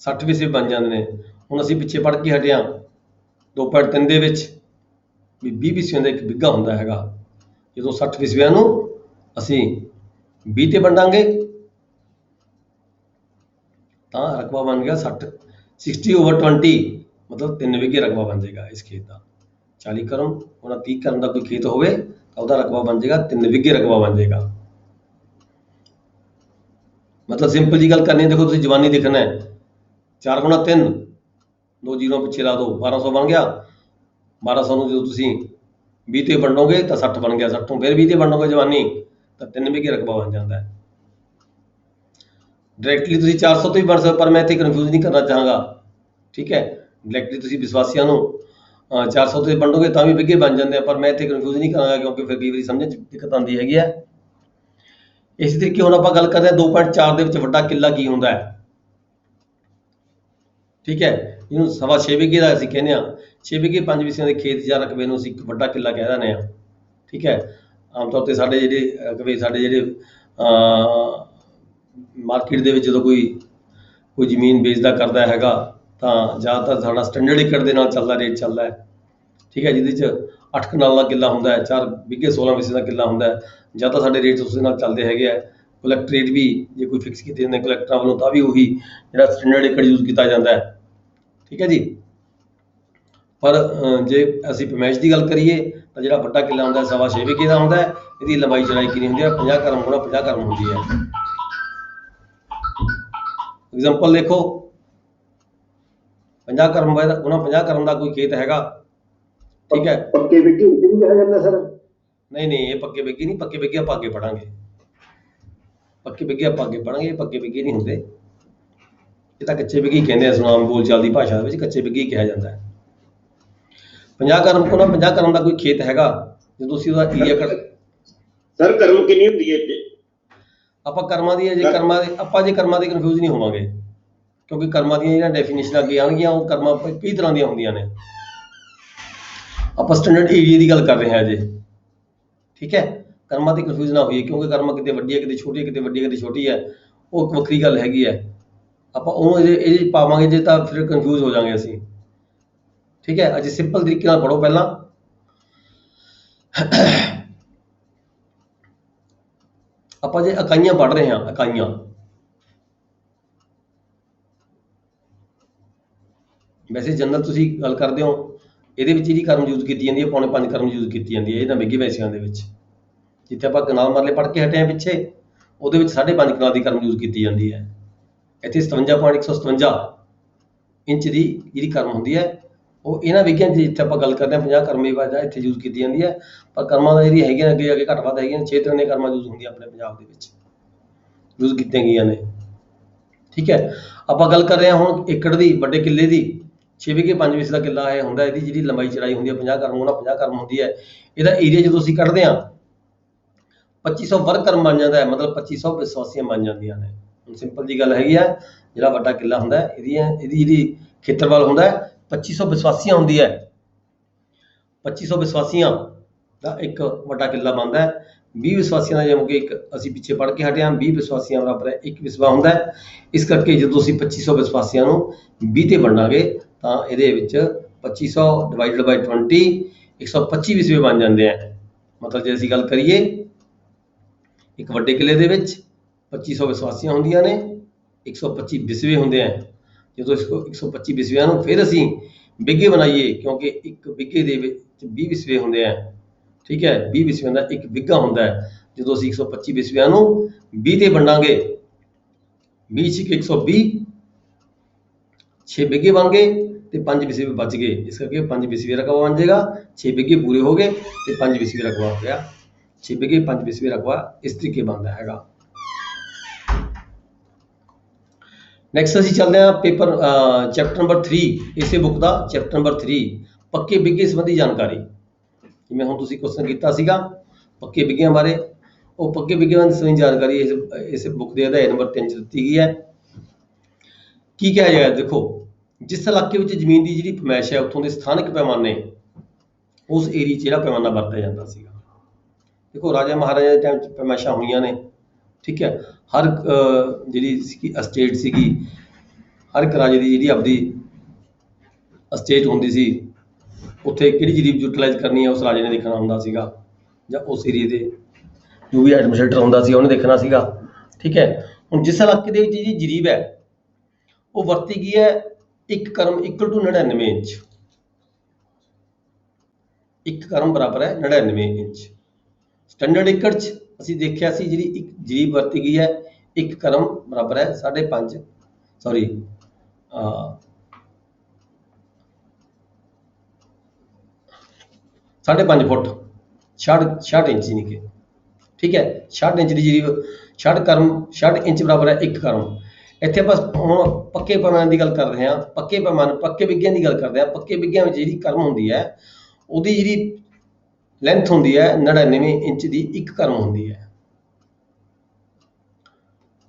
60 ਵਿਸਵੇ ਬਣ ਜਾਂਦੇ ਨੇ। ਹੁਣ ਅਸੀਂ ਪਿੱਛੇ ਪੜ੍ਹ ਕੇ ਹਟਿਆ 2.3 ਦੇ ਵਿੱਚ ਵੀ 20 ਵਿਸਵਿਆਂ ਦਾ 1 ਬਿੱਗਾ ਹੁੰਦਾ ਹੈਗਾ। ਜਦੋਂ 60 ਵਿਸਵਿਆਂ ਨੂੰ ਅਸੀਂ 20 ਤੇ ਵੰਡਾਂਗੇ ਤਾਂ ਰਕਬਾ ਬਣ ਗਿਆ 60/20 ਮਤਲਬ 3 ਬਿੱਗੇ ਰਕਬਾ ਬਣ ਜਾਏਗਾ ਇਸ ਖੇਤ ਦਾ। 40 ਕਰਮ ਗੁਣਾ 30 ਕਰਮ ਦਾ ਕੋਈ ਖੇਤ ਹੋਵੇ ਤਾਂ ਉਹਦਾ ਰਕਬਾ ਬਣ ਜਾਏਗਾ 3 ਬਿੱਗੇ ਰਕਬਾ ਬਣ ਜਾਏਗਾ। ਮਤਲਬ ਸਿੰਪਲ ਜੀ ਗੱਲ ਕਰਨੀ ਹੈ, ਦੇਖੋ ਤੁਸੀਂ ਜਵਾਨੀ ਦੇਖਣਾ ਹੈ, 4 ਗੁਣਾ 3, 2 ਜ਼ੀਰੋ ਪਿੱਛੇ ਲਾ ਦਿਓ, 1200 ਬਣ ਗਿਆ। 1200 ਨੂੰ ਜਦੋਂ ਤੁਸੀਂ 20 ਤੇ ਵੰਡੋਗੇ ਤਾਂ 60 ਬਣ ਗਿਆ, 60 ਤੋਂ ਫਿਰ 20 ਤੇ ਵੰਡੋਗੇ ਜਵਾਨੀ ਤਾਂ 3 ਬਿੱਗੇ ਰਕਬਾ ਬਣ ਜਾਂਦਾ ਹੈ। ਡਾਇਰੈਕਟਲੀ ਤੁਸੀਂ 400 ਤੋਂ ਵੀ ਬਣ ਸਕਦਾ, ਪਰ ਮੈਂ ਇੱਥੇ ਕਨਫਿਊਜ਼ ਨਹੀਂ ਕਰਨਾ ਚਾਹਾਂਗਾ, ਠੀਕ ਹੈ। ਡਾਇਰੈਕਟਲੀ ਤੁਸੀਂ ਵਿਸਵਾਸੀਆਂ ਨੂੰ 400 ਤੇ ਵੰਡੋਗੇ ਤਾਂ ਵੀ ਬਿੱਗੇ ਬਣ ਜਾਂਦੇ ਆ, ਪਰ ਮੈਂ ਇੱਥੇ ਕਨਫਿਊਜ਼ ਨਹੀਂ ਕਰਾਂਗਾ ਕਿਉਂਕਿ ਫਿਰ ਕਈ ਵਾਰੀ ਸਮਝਣ 'ਚ ਦਿੱਕਤ ਆਉਂਦੀ ਹੈਗੀ ਹੈ। ਇਸ ਤਰੀਕੇ ਹੁਣ ਆਪਾਂ ਗੱਲ ਕਰਦੇ ਹਾਂ 2.4 ਦੇ ਵਿੱਚ ਵੱਡਾ ਕਿੱਲਾ ਕੀ ਹੁੰਦਾ ਹੈ। ਠੀਕ ਹੈ, ਇਹਨੂੰ 6.5 ਵਿਗੇ ਦਾ ਅਸੀਂ ਕਹਿੰਦੇ ਹਾਂ। 6 ਵਿਗੇ 5 ਵਿਸਿਆਂ ਦੇ ਖੇਤ ਜਾਂ ਰਕਬੇ ਨੂੰ ਅਸੀਂ ਇੱਕ ਵੱਡਾ ਕਿੱਲਾ ਕਹਿ ਦਿੰਦੇ ਹਾਂ। ਠੀਕ ਹੈ, ਆਮ ਤੌਰ ਤੇ ਸਾਡੇ ਜਿਹੜੇ ਰਕਬੇ ਸਾਡੇ ਜਿਹੜੇ ਮਾਰਕੀਟ ਦੇ ਵਿੱਚ ਜਦੋਂ ਕੋਈ ਜ਼ਮੀਨ ਵੇਚਦਾ ਕਰਦਾ ਹੈਗਾ ਤਾਂ ਜ਼ਿਆਦਾਤਰ ਸਾਡਾ ਸਟੈਂਡਰਡ ਏਕੜ ਦੇ ਨਾਲ ਚੱਲਦਾ ਰੇਟ ਚੱਲਦਾ ਹੈ। ਠੀਕ ਹੈ, ਜਿਹਦੇ 'ਚ 8 ਕਨਾਲ ਦਾ ਕਿੱਲਾ ਹੁੰਦਾ ਹੈ, 4 ਵਿਗੇ 16 ਵਿਸੇ ਦਾ ਕਿੱਲਾ ਹੁੰਦਾ ਹੈ। ਜ਼ਿਆਦਾ ਸਾਡੇ ਰੇਟ ਉਸ ਦੇ ਨਾਲ ਚੱਲਦੇ ਹੈਗੇ ਆ। ਕਲੈਕਟ ਰੇਟ ਵੀ ਜੇ ਕੋਈ ਫਿਕਸ ਕੀਤੇ ਜਾਂਦੇ ਕਲੈਕਟਰਾਂ ਵੱਲੋਂ ਤਾਂ ਵੀ ਉਹੀ ਜਿਹੜਾ ਸਟੈਂਡਰਡ ਏਕੜ ਯੂਜ਼ ਕੀਤਾ ਜਾਂਦਾ ਹੈ। ਠੀਕ ਹੈ ਜੀ, ਪਰ ਜੇ ਅਸੀਂ ਪਮੈਸ਼ ਦੀ ਗੱਲ ਕਰੀਏ ਤਾਂ ਜਿਹੜਾ ਵੱਡਾ ਕਿੱਲਾ ਹੁੰਦਾ 6.5 ਵਿਗੇ ਦਾ ਹੁੰਦਾ ਹੈ। ਇਹਦੀ ਲੰਬਾਈ ਚੌੜਾਈ ਕਿੰਨੀ ਹੁੰਦੀ ਹੈ? 50 ਕਰਮ ਗੁਣਾ 50 ਕਰਮ ਹੁੰਦੀ ਹੈ। ਐਗਜ਼ਾਮਪਲ ਦੇਖੋ, 50 ਕਰਮ ਗੁਣਾ 50 ਕਰਮ ਦਾ ਕੋਈ ਖੇਤ ਹੈਗਾ। ਠੀਕ ਹੈ, ਪੱਕੇ ਵਿੱਕੀ ਵੀ ਕਿਹਾ ਜਾਂਦਾ ਸਰ? ਨਹੀਂ ਇਹ ਪੱਕੇ ਵਿਗੇ ਨਹੀਂ, ਪੱਕੇ ਵਿਗੇ ਆਪਾਂ ਅੱਗੇ ਪੜਾਂਗੇ। ਪੱਕੇ ਵਿਗੇ ਆਪਾਂ ਅੱਗੇ ਪੜਾਂਗੇ, ਇਹ ਪੱਕੇ ਵਿਗੇ ਨਹੀਂ ਹੁੰਦੇ, ਇਹ ਤਾਂ ਕੱਚੇ ਵਿਗੇ ਹੀ ਕਹਿੰਦੇ ਆ। ਸੁਨਾਮ ਬੋਲਚਾਲ ਦੀ ਭਾਸ਼ਾ ਵਿੱਚ ਕੱਚੇ ਵਿਗੇ ਹੀ ਕਿਹਾ ਜਾਂਦਾ ਹੈ। 50 ਕਰਮ ਕੋਲ 50 ਕਰਮ ਦਾ ਕੋਈ ਖੇਤ ਹੈਗਾ, ਜਦੋਂ ਤੁਸੀਂ ਉਹਦਾ ਏਰੀਆ ਸਰ ਕਰਮ ਕਿੰਨੀ ਹੁੰਦੀ ਹੈ ਇੱਥੇ? ਆਪਾਂ ਕਰਮਾਂ ਦੀ ਜੇ ਕਰਮਾਂ ਦੇ ਕਨਫਿਊਜ਼ ਨਹੀਂ ਹੋਵਾਂਗੇ, ਕਿਉਂਕਿ ਕਰਮਾਂ ਦੀਆਂ ਜਿਹੜੀਆਂ ਡੈਫੀਨੇਸ਼ਨ ਅੱਗੇ ਆਉਣਗੀਆਂ ਉਹ ਕਰਮਾਂ ਕਈ ਤਰ੍ਹਾਂ ਦੀਆਂ ਹੁੰਦੀਆਂ ਨੇ। ਆਪਾਂ ਸਟੈਂਡਰਡ ਏਰੀਆ ਦੀ ਗੱਲ ਕਰ ਰਹੇ ਹਾਂ ਅਜੇ। ਠੀਕ ਹੈ, ਕਰਮਾਂ ਦੀ ਕਨਫਿਊਜ਼ ਨਾ ਹੋਈਏ, ਕਿਉਂਕਿ ਕਰਮ ਕਿਤੇ ਵੱਡੀ ਹੈ, ਕਿਤੇ ਛੋਟੀ ਹੈ, ਕਿਤੇ ਵੱਡੀ ਹੈ, ਕਿਤੇ ਛੋਟੀ ਹੈ, ਉਹ ਇੱਕ ਵੱਖਰੀ ਗੱਲ ਹੈਗੀ ਹੈ। ਆਪਾਂ ਉਹਨੂੰ ਇਹ ਪਾਵਾਂਗੇ ਜੇ ਤਾਂ ਫਿਰ ਕਨਫਿਊਜ਼ ਹੋ ਜਾਵਾਂਗੇ ਅਸੀਂ। ਠੀਕ ਹੈ, ਅਜੇ ਸਿੰਪਲ ਤਰੀਕੇ ਨਾਲ ਪੜੋ ਪਹਿਲਾਂ। ਆਪਾਂ ਜੇ ਇਕਾਈਆਂ ਪੜ੍ਹ ਰਹੇ ਹਾਂ, ਇਕਾਈਆਂ ਵੈਸੇ ਜਨਰਲ ਤੁਸੀਂ ਗੱਲ ਕਰਦੇ ਹੋ, ਇਹਦੇ ਵਿੱਚ ਜਿਹੜੀ ਕਰਮ ਯੂਜ਼ ਕੀਤੀ ਜਾਂਦੀ ਹੈ 5.5 ਕਰਮ ਯੂਜ਼ ਕੀਤੀ ਜਾਂਦੀ ਹੈ ਇਹਨਾਂ ਵਿਗੇ ਵੈਸਿਆਂ ਦੇ ਵਿੱਚ। ਜਿੱਥੇ ਆਪਾਂ ਕਨਾਲ ਮਰਲੇ ਪੜ੍ਹ ਕੇ ਹਟੇ ਹਾਂ ਪਿੱਛੇ, ਉਹਦੇ ਵਿੱਚ 5.5 ਕਨਾਲ ਦੀ ਕਰਮ ਯੂਜ਼ ਕੀਤੀ ਜਾਂਦੀ ਹੈ। ਇੱਥੇ 57.157 ਇੰਚ ਦੀ ਜਿਹੜੀ ਕਰਮ ਹੁੰਦੀ ਹੈ ਉਹ ਇਹਨਾਂ ਵਿਗਿਆਂ ਦੀ, ਜਿੱਥੇ ਆਪਾਂ ਗੱਲ ਕਰਦੇ ਹਾਂ 50 ਕਰਮੀ ਵਾਜਾ ਇੱਥੇ ਯੂਜ਼ ਕੀਤੀ ਜਾਂਦੀ ਹੈ। ਪਰ ਕਰਮਾਂ ਦਾ ਜਿਹੜੀ ਹੈਗੀਆਂ ਅੱਗੇ ਘੱਟ ਵੱਧ ਹੈਗੀਆਂ, 6 ਤਰ੍ਹਾਂ ਦੀਆਂ ਕਰਮਾਂ ਯੂਜ਼ ਹੁੰਦੀਆਂ ਆਪਣੇ ਪੰਜਾਬ ਦੇ ਵਿੱਚ, ਯੂਜ਼ ਕੀਤੀਆਂ ਗਈਆਂ ਨੇ। ਠੀਕ ਹੈ, ਆਪਾਂ ਗੱਲ ਕਰ ਰਹੇ ਹਾਂ ਹੁਣ ਏਕੜ ਦੀ, ਵੱਡੇ ਕਿੱਲੇ ਦੀ। 6 ਵਿਗੇ 5 ਵਿਸੇ ਦਾ ਕਿੱਲਾ ਇਹ ਹੁੰਦਾ, ਇਹਦੀ ਜਿਹੜੀ ਲੰਬਾਈ ਚੜਾਈ ਹੁੰਦੀ ਹੈ 50 ਕਰਮ ਗੁਣਾ 50 ਕਰਮ ਹੁੰਦੀ ਹੈ। ਇਹਦਾ ਏਰੀਆ ਜਦੋਂ ਅਸੀਂ ਕੱਢਦੇ ਹਾਂ 2500 ਵਰਗ ਕਰਮ ਬਣ ਜਾਂਦਾ ਹੈ, ਮਤਲਬ 2500 ਵਿਸਵਾਸੀਆਂ ਬਣ ਜਾਂਦੀਆਂ ਨੇ। ਹੁਣ ਸਿੰਪਲ ਜੀ ਗੱਲ ਹੈਗੀ ਆ, ਜਿਹੜਾ ਵੱਡਾ ਕਿੱਲਾ ਹੁੰਦਾ ਇਹਦੀ ਜਿਹੜੀ ਖੇਤਰਫਲ ਹੁੰਦਾ 2500 ਵਿਸਵਾਸੀਆਂ ਹੁੰਦੀ ਹੈ। 2500 ਵਿਸਵਾਸੀਆਂ ਦਾ ਇੱਕ ਵੱਡਾ ਕਿੱਲਾ ਬਣਦਾ ਹੈ। 20 ਵਿਸਵਾਸੀਆਂ ਦਾ, ਜਿਵੇਂ ਕਿ ਇੱਕ ਅਸੀਂ ਪਿੱਛੇ ਪੜ੍ਹ ਕੇ ਹਟੇ ਹਾਂ, 20 ਵਿਸਵਾਸੀਆਂ ਬਰਾਬਰ ਹੈ ਇੱਕ ਵਿਸਵਾ ਹੁੰਦਾ ਹੈ। ਇਸ ਕਰਕੇ ਜਦੋਂ ਅਸੀਂ 2500 ਵਿਸਵਾਸੀਆਂ ਨੂੰ 20 ਤੇ ਵੰਡਾਂਗੇ ਤਾਂ ਇਹਦੇ ਵਿੱਚ 2500 ਡਿਵਾਈਡਡ ਬਾਈ 20 125 ਵਿਸਵੇ ਬਣ ਜਾਂਦੇ ਆ। ਮਤਲਬ ਜੇ ਅਸੀਂ ਗੱਲ ਕਰੀਏ ਇੱਕ ਵੱਡੇ ਕਿੱਲੇ ਦੇ ਵਿੱਚ 2500 ਵਿਸਵਾਸੀਆਂ ਹੁੰਦੀਆਂ ਨੇ, 125 ਵਿਸਵੇ ਹੁੰਦੇ ਆ। ਜਦੋਂ ਇਸ 125 ਵਿਸਵਿਆਂ ਨੂੰ ਫਿਰ ਅਸੀਂ ਵਿਗੇ ਬਣਾਈਏ, ਕਿਉਂਕਿ ਇੱਕ ਵਿਗੇ ਦੇ ਵਿੱਚ 20 ਵਿਸਵੇ ਹੁੰਦੇ ਆ। ਠੀਕ ਹੈ, 20 ਵਿਸਵਿਆਂ ਦਾ ਇੱਕ ਵਿਗਾ ਹੁੰਦਾ ਹੈ। ਜਦੋਂ ਅਸੀਂ 125 ਵਿਸਵਿਆਂ ਨੂੰ 20 ਤੇ ਵੰਡਾਂਗੇ, 20 × 120 6 ਵਿਗੇ ਬਣ ਗਏ ਤੇ 5 ਵਿਸਵੇ ਬਚ ਗਏ। ਇਸ ਕਰਕੇ 5 ਵਿਸਵੇ ਰਕਬਾ ਬਣ ਜਾਏਗਾ, 6 ਵਿਗੇ ਪੂਰੇ ਹੋ ਗਏ ਤੇ 5 ਵਿਸਵੇ ਰਕਬਾ ਹੋ ਗਿਆ। 6 ਵਿਗੇ 5 ਵਿਸਵੇ ਰਕਬਾ ਇਸ ਤਰੀਕੇ ਬਣਦਾ ਹੈਗਾ। ਨੈਕਸਟ ਅਸੀਂ ਚੱਲਦੇ ਹਾਂ ਪੇਪਰ ਚੈਪਟਰ ਨੰਬਰ 3, ਇਸੇ ਬੁੱਕ ਦਾ ਚੈਪਟਰ ਨੰਬਰ 3 ਪੱਕੇ ਵਿਗੇ ਸੰਬੰਧੀ ਜਾਣਕਾਰੀ। ਜਿਵੇਂ ਹੁਣ ਤੁਸੀਂ ਕੁਐਸਚਨ ਕੀਤਾ ਸੀਗਾ ਪੱਕੇ ਵਿਗਿਆਂ ਬਾਰੇ, ਉਹ ਪੱਕੇ ਵਿਗਿਆਂ ਸੰਬੰਧੀ ਜਾਣਕਾਰੀ ਇਸ ਬੁੱਕ ਦੇ ਅਧਿਆਇ ਨੰਬਰ 3 'ਚ ਦਿੱਤੀ ਗਈ ਹੈ। ਕੀ ਕਿਹਾ ਜਾਏ, ਦੇਖੋ ਜਿਸ ਇਲਾਕੇ ਵਿੱਚ ਜ਼ਮੀਨ ਦੀ ਜਿਹੜੀ ਫਰਮਾਇਸ਼ ਹੈ ਉੱਥੋਂ ਦੇ ਸਥਾਨਕ ਪੈਮਾਨੇ, ਉਸ ਏਰੀਆ 'ਚ ਜਿਹੜਾ ਪੈਮਾਨਾ ਵਰਤਿਆ ਜਾਂਦਾ ਸੀਗਾ। ਦੇਖੋ ਰਾਜਾ ਮਹਾਰਾਜਾ ਦੇ ਟਾਈਮ 'ਚ ਫਰਮਾਇਸ਼ਾਂ ਹੋਈਆਂ ਨੇ। ਠੀਕ ਹੈ, ਹਰ ਜਿਹੜੀ ਅਸਟੇਟ ਸੀਗੀ, ਹਰ ਇੱਕ ਰਾਜੇ ਦੀ ਜਿਹੜੀ ਆਪਦੀ ਅਸਟੇਟ ਹੁੰਦੀ ਸੀ, ਉੱਥੇ ਕਿਹੜੀ ਜਰੀਬ ਯੂਟੀਲਾਈਜ਼ ਕਰਨੀ ਹੈ ਉਸ ਰਾਜੇ ਨੇ ਦੇਖਣਾ ਹੁੰਦਾ ਸੀਗਾ, ਜਾਂ ਉਸ ਏਰੀਏ ਦੇ ਜੋ ਵੀ ਐਡਮਿਨਿਸਟ੍ਰੇਟਰ ਹੁੰਦਾ ਸੀ ਉਹਨੇ ਦੇਖਣਾ ਸੀਗਾ। ਠੀਕ ਹੈ, ਹੁਣ ਜਿਸ ਇਲਾਕੇ ਦੇ ਵਿੱਚ ਜਿਹੜੀ ਜਰੀਬ ਹੈ ਉਹ ਵਰਤੀ ਗਈ ਹੈ 1 ਕਰਮ ਇਕੁਅਲ ਟੂ 99 ਇੰਚ। 1 ਕਰਮ ਬਰਾਬਰ ਹੈ 99 ਇੰਚ। ਸਟੈਂਡਰਡ ਏਕੜ 'ਚ ਅਸੀਂ ਦੇਖਿਆ ਸੀ ਜਿਹੜੀ ਇੱਕ ਜਰੀਬ ਵਰਤੀ ਗਈ ਹੈ 1 ਕਰਮ ਬਰਾਬਰ ਹੈ 5.5 ਫੁੱਟ 66 ਇੰਚ ਨਹੀਂ ਕਿ। ਠੀਕ ਹੈ, 66 ਇੰਚ ਦੀ ਜਰੀਬ 66 ਕਰਮ 66 ਇੰਚ ਬਰਾਬਰ ਹੈ 1 ਕਰਮ। ਇੱਥੇ ਆਪਾਂ ਹੁਣ ਪੱਕੇ ਪੈਮਾਨੇ ਦੀ ਗੱਲ ਕਰ ਰਹੇ ਹਾਂ, ਪੱਕੇ ਪੈਮਾਨੇ ਪੱਕੇ ਵਿਗਿਆਂ ਦੀ ਗੱਲ ਕਰਦੇ ਹਾਂ। ਪੱਕੇ ਵਿਗਿਆਂ ਵਿੱਚ ਜਿਹੜੀ ਕਰਮ ਹੁੰਦੀ ਹੈ ਉਹਦੀ ਜਿਹੜੀ ਲੈਂਥ ਹੁੰਦੀ ਹੈ 99 ਇੰਚ ਦੀ 1 ਕਰਮ ਹੁੰਦੀ ਹੈ।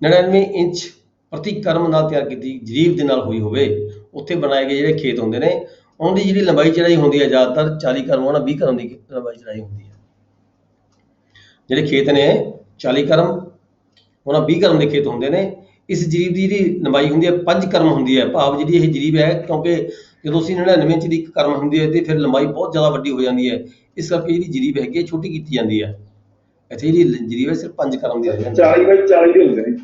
99 ਇੰਚ ਪ੍ਰਤੀ ਕਰਮ ਨਾਲ ਤਿਆਰ ਕੀਤੀ ਜਰੀਬ ਦੇ ਨਾਲ ਹੋਈ ਹੋਵੇ, ਉੱਥੇ ਬਣਾਏ ਗਏ ਜਿਹੜੇ ਖੇਤ ਹੁੰਦੇ ਨੇ ਉਹਨਾਂ ਦੀ ਜਿਹੜੀ ਲੰਬਾਈ ਚੜਾਈ ਹੁੰਦੀ ਹੈ ਜ਼ਿਆਦਾਤਰ 40 ਕਰਮ ਹੋਣਾ 20 ਕਰਮ ਦੀ ਲੰਬਾਈ ਚੜਾਈ ਹੁੰਦੀ ਹੈ। ਜਿਹੜੇ ਖੇਤ ਨੇ 40 ਕਰਮ ਹੋਣਾ 20 ਕਰਮ ਦੇ ਖੇਤ ਹੁੰਦੇ ਨੇ। ਇਸ ਜਰੀਬ ਦੀ ਜਿਹੜੀ ਲੰਬਾਈ ਹੁੰਦੀ ਹੈ 5 ਕਰਮ ਹੁੰਦੀ ਹੈ, ਭਾਵ ਜਿਹੜੀ ਇਹ ਜਰੀਬ ਹੈ, ਕਿਉਂਕਿ ਜਦੋਂ ਅਸੀਂ 99 ਇੰਚ ਦੀ ਇੱਕ ਕਰਮ ਹੁੰਦੀ ਹੈ ਤੇ ਫਿਰ ਲੰਬਾਈ ਬਹੁਤ ਜ਼ਿਆਦਾ ਵੱਡੀ ਹੋ ਜਾਂਦੀ ਹੈ, ਇਸ ਕਰਕੇ ਜਿਹੜੀ ਜਰੀਬ ਹੈਗੀ ਹੈ ਛੋਟੀ ਕੀਤੀ ਜਾਂਦੀ ਹੈ। ਇੱਥੇ ਜਿਹੜੀ ਜਰੀਬ ਹੈ ਸਿਰਫ 5 ਕਰਮ ਦੀ ਹੈ। 40 ਬਾਈ 40 ਦੇ ਹੁੰਦੇ ਨੇ।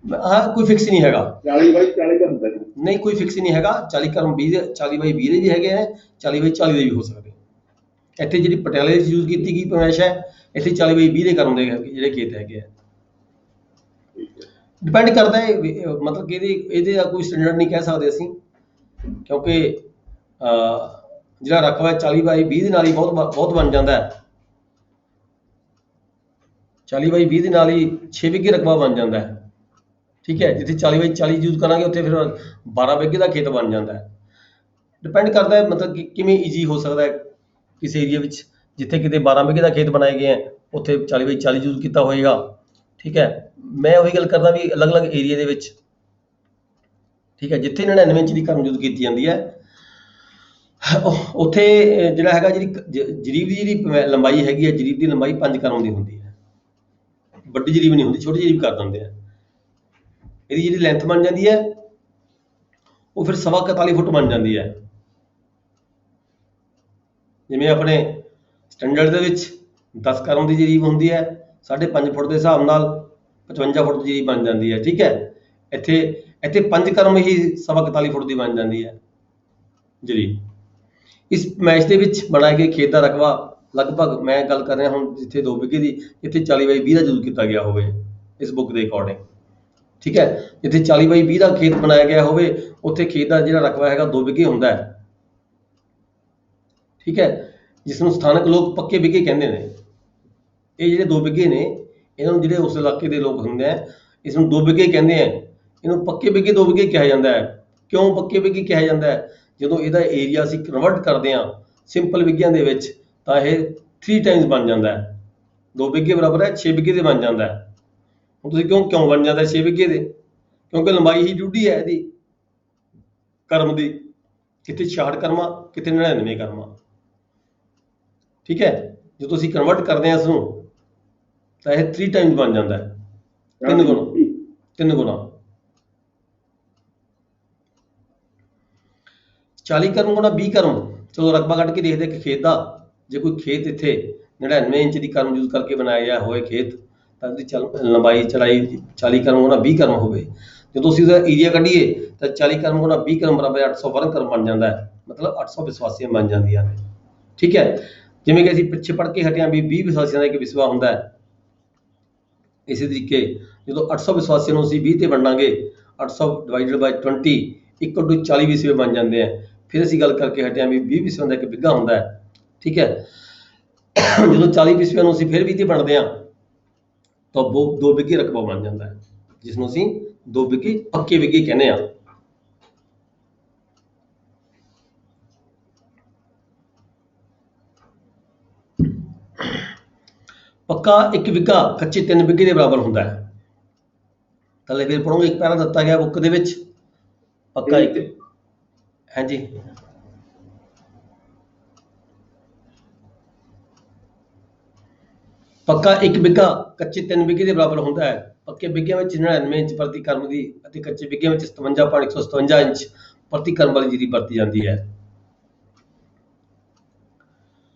ਹਾਂ, ਕੋਈ ਫਿਕਸ ਨਹੀਂ ਹੈਗਾ। 40 ਬਾਈ 40 ਦਾ ਹੁੰਦਾ ਜੀ। ਨਹੀਂ, ਕੋਈ ਫਿਕਸ ਨਹੀਂ ਹੈਗਾ। 40 ਕਰਮ 20 40 ਬਾਈ 20 ਦੇ ਵੀ ਹੈਗੇ ਨੇ, 40 ਬਾਈ 40 ਦੇ ਵੀ ਹੋ ਸਕਦੇ। ਇੱਥੇ ਜਿਹੜੀ ਪਟਿਆਲੇ ਦੀ ਯੂਜ਼ ਕੀਤੀ ਗਈ ਪਰਮੇਸ਼ ਹੈ, ਇੱਥੇ 40 ਬਾਈ 20 ਦੇ ਕਰਮ ਦੇ ਜਿਹੜੇ ਖੇਤ ਹੈਗੇ ਆ। ਡਿਪੈਂਡ ਕਰਦਾ ਹੈ, ਮਤਲਬ ਕਿ ਇਹਦੇ ਦਾ ਕੋਈ ਸਟੈਂਡਰਡ ਨਹੀਂ ਕਹਿ ਸਕਦੇ ਅਸੀਂ, ਕਿਉਂਕਿ ਜਿਹੜਾ ਰਕਬਾ 40 ਬਾਈ 20 ਦੇ ਨਾਲ ਹੀ ਬਹੁਤ ਬਣ ਜਾਂਦਾ ਹੈ। 40 ਬਾਈ 20 ਦੇ ਨਾਲ ਹੀ 6 ਵਿਗੇ ਰਕਬਾ ਬਣ ਜਾਂਦਾ ਹੈ। ਠੀਕ ਹੈ, ਜਿੱਥੇ 40 ਬਾਈ 40 ਯੂਜ਼ ਕਰਾਂਗੇ ਉੱਥੇ ਫਿਰ 12 ਵਿਗੇ ਦਾ ਖੇਤ ਬਣ ਜਾਂਦਾ ਹੈ। ਡਿਪੈਂਡ ਕਰਦਾ ਹੈ, ਮਤਲਬ ਕਿ ਕਿਵੇਂ ਈਜ਼ੀ ਹੋ ਸਕਦਾ ਹੈ ਕਿਸੇ ਏਰੀਆ ਵਿੱਚ। ਜਿੱਥੇ ਕਿਤੇ 12 ਵਿਗੇ ਦਾ ਖੇਤ ਬਣਾਏ ਗਏ ਹੈ ਉੱਥੇ 40 ਬਾਈ 40 ਯੂਜ਼ ਕੀਤਾ ਹੋਏਗਾ। ਠੀਕ ਹੈ, ਮੈਂ ਉਹੀ ਗੱਲ ਕਰਦਾ ਵੀ ਅਲੱਗ-ਅਲੱਗ ਏਰੀਆ ਦੇ ਵਿੱਚ, ਠੀਕ ਹੈ, ਜਿੱਥੇ 99 ਇੰਚ ਦੀ ਕਰਮ ਯੂਜ਼ ਕੀਤੀ ਜਾਂਦੀ ਹੈ ਉੱਥੇ ਜਿਹੜਾ ਹੈਗਾ ਜਰੀਬ ਦੀ ਜਿਹੜੀ ਲੰਬਾਈ ਹੈਗੀ ਹੈ, ਜਰੀਬ ਦੀ ਲੰਬਾਈ 5 ਕਰਮ ਦੀ ਹੁੰਦੀ ਹੈ। ਵੱਡੀ ਜਰੀਬ ਨਹੀਂ ਹੁੰਦੀ, ਛੋਟੀ ਜਰੀਬ ਕਰ ਦਿੰਦੇ ਆ। ਇਹਦੀ ਜਿਹੜੀ ਲੈਂਥ ਬਣ ਜਾਂਦੀ ਹੈ ਉਹ ਫਿਰ 41 ਫੁੱਟ ਬਣ ਜਾਂਦੀ ਹੈ। ਜਿਵੇਂ ਆਪਣੇ ਸਟੈਂਡਰਡ ਦੇ ਵਿੱਚ 10 ਕਰਮ ਦੀ ਜਰੀਬ ਹੁੰਦੀ ਹੈ, 5.5 ਫੁੱਟ ਦੇ ਹਿਸਾਬ ਨਾਲ 55 ਫੁੱਟ ਦੀ ਜਰੀਬ ਬਣ ਜਾਂਦੀ ਹੈ। ਠੀਕ ਹੈ, ਇੱਥੇ 5 ਕਰਮ ਹੀ 41 ਫੁੱਟ ਦੀ ਬਣ ਜਾਂਦੀ ਹੈ ਜਰੀਬ। ਇਸ ਮੈਚ ਦੇ ਵਿੱਚ ਬਣਾਏ ਗਏ ਖੇਤ ਦਾ ਰਕਬਾ ਲਗਭਗ, ਮੈਂ ਗੱਲ ਕਰ ਰਿਹਾ ਹੁਣ ਜਿੱਥੇ 2 ਵਿਗੇ ਦੀ, ਇੱਥੇ 40 ਬਾਈ 20 ਦਾ ਯੂਜ਼ ਕੀਤਾ ਗਿਆ ਹੋਵੇ ਇਸ ਬੁੱਕ ਦੇ ਅਕੋਰਡਿੰਗ। ਠੀਕ ਹੈ, ਜਿੱਥੇ 40 ਬਾਈ 20 ਦਾ ਖੇਤ ਬਣਾਇਆ ਗਿਆ ਹੋਵੇ ਉੱਥੇ ਖੇਤ ਦਾ ਜਿਹੜਾ ਰਕਬਾ ਹੈਗਾ 2 ਵਿਗੇ ਹੁੰਦਾ ਹੈ। ਠੀਕ ਹੈ, ਜਿਸ ਨੂੰ ਸਥਾਨਕ ਲੋਕ ਪੱਕੇ ਵਿਗੇ ਕਹਿੰਦੇ ਨੇ। ਇਹ ਜਿਹੜੇ 2 ਵਿਗੇ ਨੇ, ਇਹਨਾਂ ਨੂੰ ਜਿਹੜੇ ਉਸ ਇਲਾਕੇ ਦੇ ਲੋਕ ਹੁੰਦੇ ਆ ਇਸ ਨੂੰ 2 ਵਿਗੇ ਕਹਿੰਦੇ ਆ। ਇਹਨੂੰ ਪੱਕੇ ਵਿਗੇ 2 ਵਿਗੇ ਕਿਹਾ ਜਾਂਦਾ ਹੈ। ਕਿਉਂ ਪੱਕੇ ਵਿਗੇ ਕਿਹਾ ਜਾਂਦਾ ਹੈ? ਜਦੋਂ ਇਹਦਾ ਏਰੀਆ ਅਸੀਂ ਕਨਵਰਟ ਕਰਦੇ ਹਾਂ ਸਿੰਪਲ ਵਿਗਿਆਂ ਦੇ ਵਿੱਚ ਤਾਂ ਇਹ 3 ਟਾਈਮਸ ਬਣ ਜਾਂਦਾ ਹੈ। 2 ਵਿਗੇ ਬਰਾਬਰ ਹੈ 6 ਵਿਗੇ ਦੇ ਬਣ ਜਾਂਦਾ ਹੈ। ਹੁਣ ਤੁਸੀਂ ਕਿਉਂ ਬਣ ਜਾਂਦਾ 6 ਵਿਗੇ ਦੇ? ਕਿਉਂਕਿ ਲੰਬਾਈ ਹੀ ਡੂਢੀ ਹੈ ਇਹਦੀ ਕਰਮ ਦੀ, ਕਿਤੇ 66 ਕਰਮਾਂ ਕਿਤੇ 99 ਕਰਮਾਂ। ਠੀਕ ਹੈ, ਜਦੋਂ ਅਸੀਂ ਕਨਵਰਟ ਕਰਦੇ ਹਾਂ ਇਸ ਨੂੰ ਤਾਂ ਇਹ 3 ਟਾਈਮਸ ਬਣ ਜਾਂਦਾ ਹੈ, 3 ਗੁਣਾ। 40 ਕਰਮ ਗੁਣਾ 20 ਕਰਮ। ਚਲੋ ਰਕਬਾ ਕੱਢ ਕੇ ਦੇਖਦੇ ਕਿ ਖੇਤ ਦਾ, ਜੇ ਕੋਈ ਖੇਤ ਇੱਥੇ 99 ਇੰਚ ਦੀ ਕਰਮ ਯੂਜ਼ ਕਰਕੇ ਬਣਾਇਆ ਗਿਆ ਹੋਵੇ ਖੇਤ, ਤਾਂ ਉਹਦੀ ਲੰਬਾਈ ਚੜਾਈ 40 ਕਰਮ ਗੁਣਾ 20 ਕਰਮ ਹੋਵੇ। ਜਦੋਂ ਅਸੀਂ ਉਹਦਾ ਏਰੀਆ ਕੱਢੀਏ ਤਾਂ 40 ਕਰਮ ਗੁਣਾ 20 ਕਰਮ ਬਰਾਬਰ 800 ਵਰਗ ਕਰਮ ਬਣ ਜਾਂਦਾ ਹੈ, ਮਤਲਬ 800 ਵਿਸਵਾਸੀਆਂ ਬਣ ਜਾਂਦੀਆਂ ਨੇ। ਠੀਕ ਹੈ, ਜਿਵੇਂ ਕਿ ਅਸੀਂ ਪਿੱਛੇ ਪੜ੍ਹ ਕੇ ਹਟਿਆ ਵੀ 20 ਵਿਸਵਾਸੀਆਂ ਦਾ ਇੱਕ ਵਿਸਵਾ ਹੁੰਦਾ ਹੈ। ਇਸੇ ਤਰੀਕੇ ਜਦੋਂ 800 ਵਿਸਵਾਸੀਆਂ ਨੂੰ ਅਸੀਂ 20 ਤੇ ਵੰਡਾਂਗੇ, 800 ਡਿਵਾਈਡਡ ਬਾਈ 20 ਇਕੁਅਲ ਟੂ 40 ਵਿਸਵੇ ਬਣ ਜਾਂਦੇ ਆ। ਫਿਰ ਅਸੀਂ ਗੱਲ ਕਰਕੇ ਹਟਿਆ ਵੀ 20 ਵਿਸਵਿਆਂ ਦਾ ਇੱਕ ਬਿੱਗਾ ਹੁੰਦਾ ਹੈ। ਠੀਕ ਹੈ, ਜਦੋਂ 40 ਵਿਸਵਿਆਂ ਨੂੰ ਅਸੀਂ ਫਿਰ 20 ਤੇ ਵੰਡਦੇ ਹਾਂ ਤਾਂ 2 ਬਿੱਗੇ ਰਕਬਾ ਬਣ ਜਾਂਦਾ ਹੈ, ਜਿਸ ਨੂੰ ਅਸੀਂ 2 ਬਿੱਗੇ ਪੱਕੇ ਬਿੱਗੇ ਕਹਿੰਦੇ ਹਾਂ। ਪੱਕਾ 1 ਬਿੱਗਾ ਕੱਚੇ 3 ਬਿੱਗੇ ਦੇ ਬਰਾਬਰ ਹੁੰਦਾ ਹੈ। ਥੱਲੇ ਫਿਰ ਪੜੋਗੇ, ਇੱਕ ਪੈਰਾ ਦਿੱਤਾ ਗਿਆ ਬੁੱਕ ਦੇ ਵਿੱਚ, ਪੱਕਾ 1, ਹਾਂਜੀ ਪੱਕਾ 1 ਬਿੱਗਾ ਕੱਚੇ 3 ਬਿੱਗੇ ਦੇ ਬਰਾਬਰ ਹੁੰਦਾ ਹੈ। ਪੱਕੇ ਬਿੱਗਿਆਂ ਵਿੱਚ 99 ਇੰਚ ਪ੍ਰਤੀ ਕਰਮ ਦੀ ਅਤੇ ਕੱਚੇ ਬਿੱਗਿਆਂ ਵਿੱਚ 57.157 ਇੰਚ ਪ੍ਰਤੀ ਕਰਮ ਵਾਲੀ ਜਰੀਬ ਵਰਤੀ ਜਾਂਦੀ ਹੈ।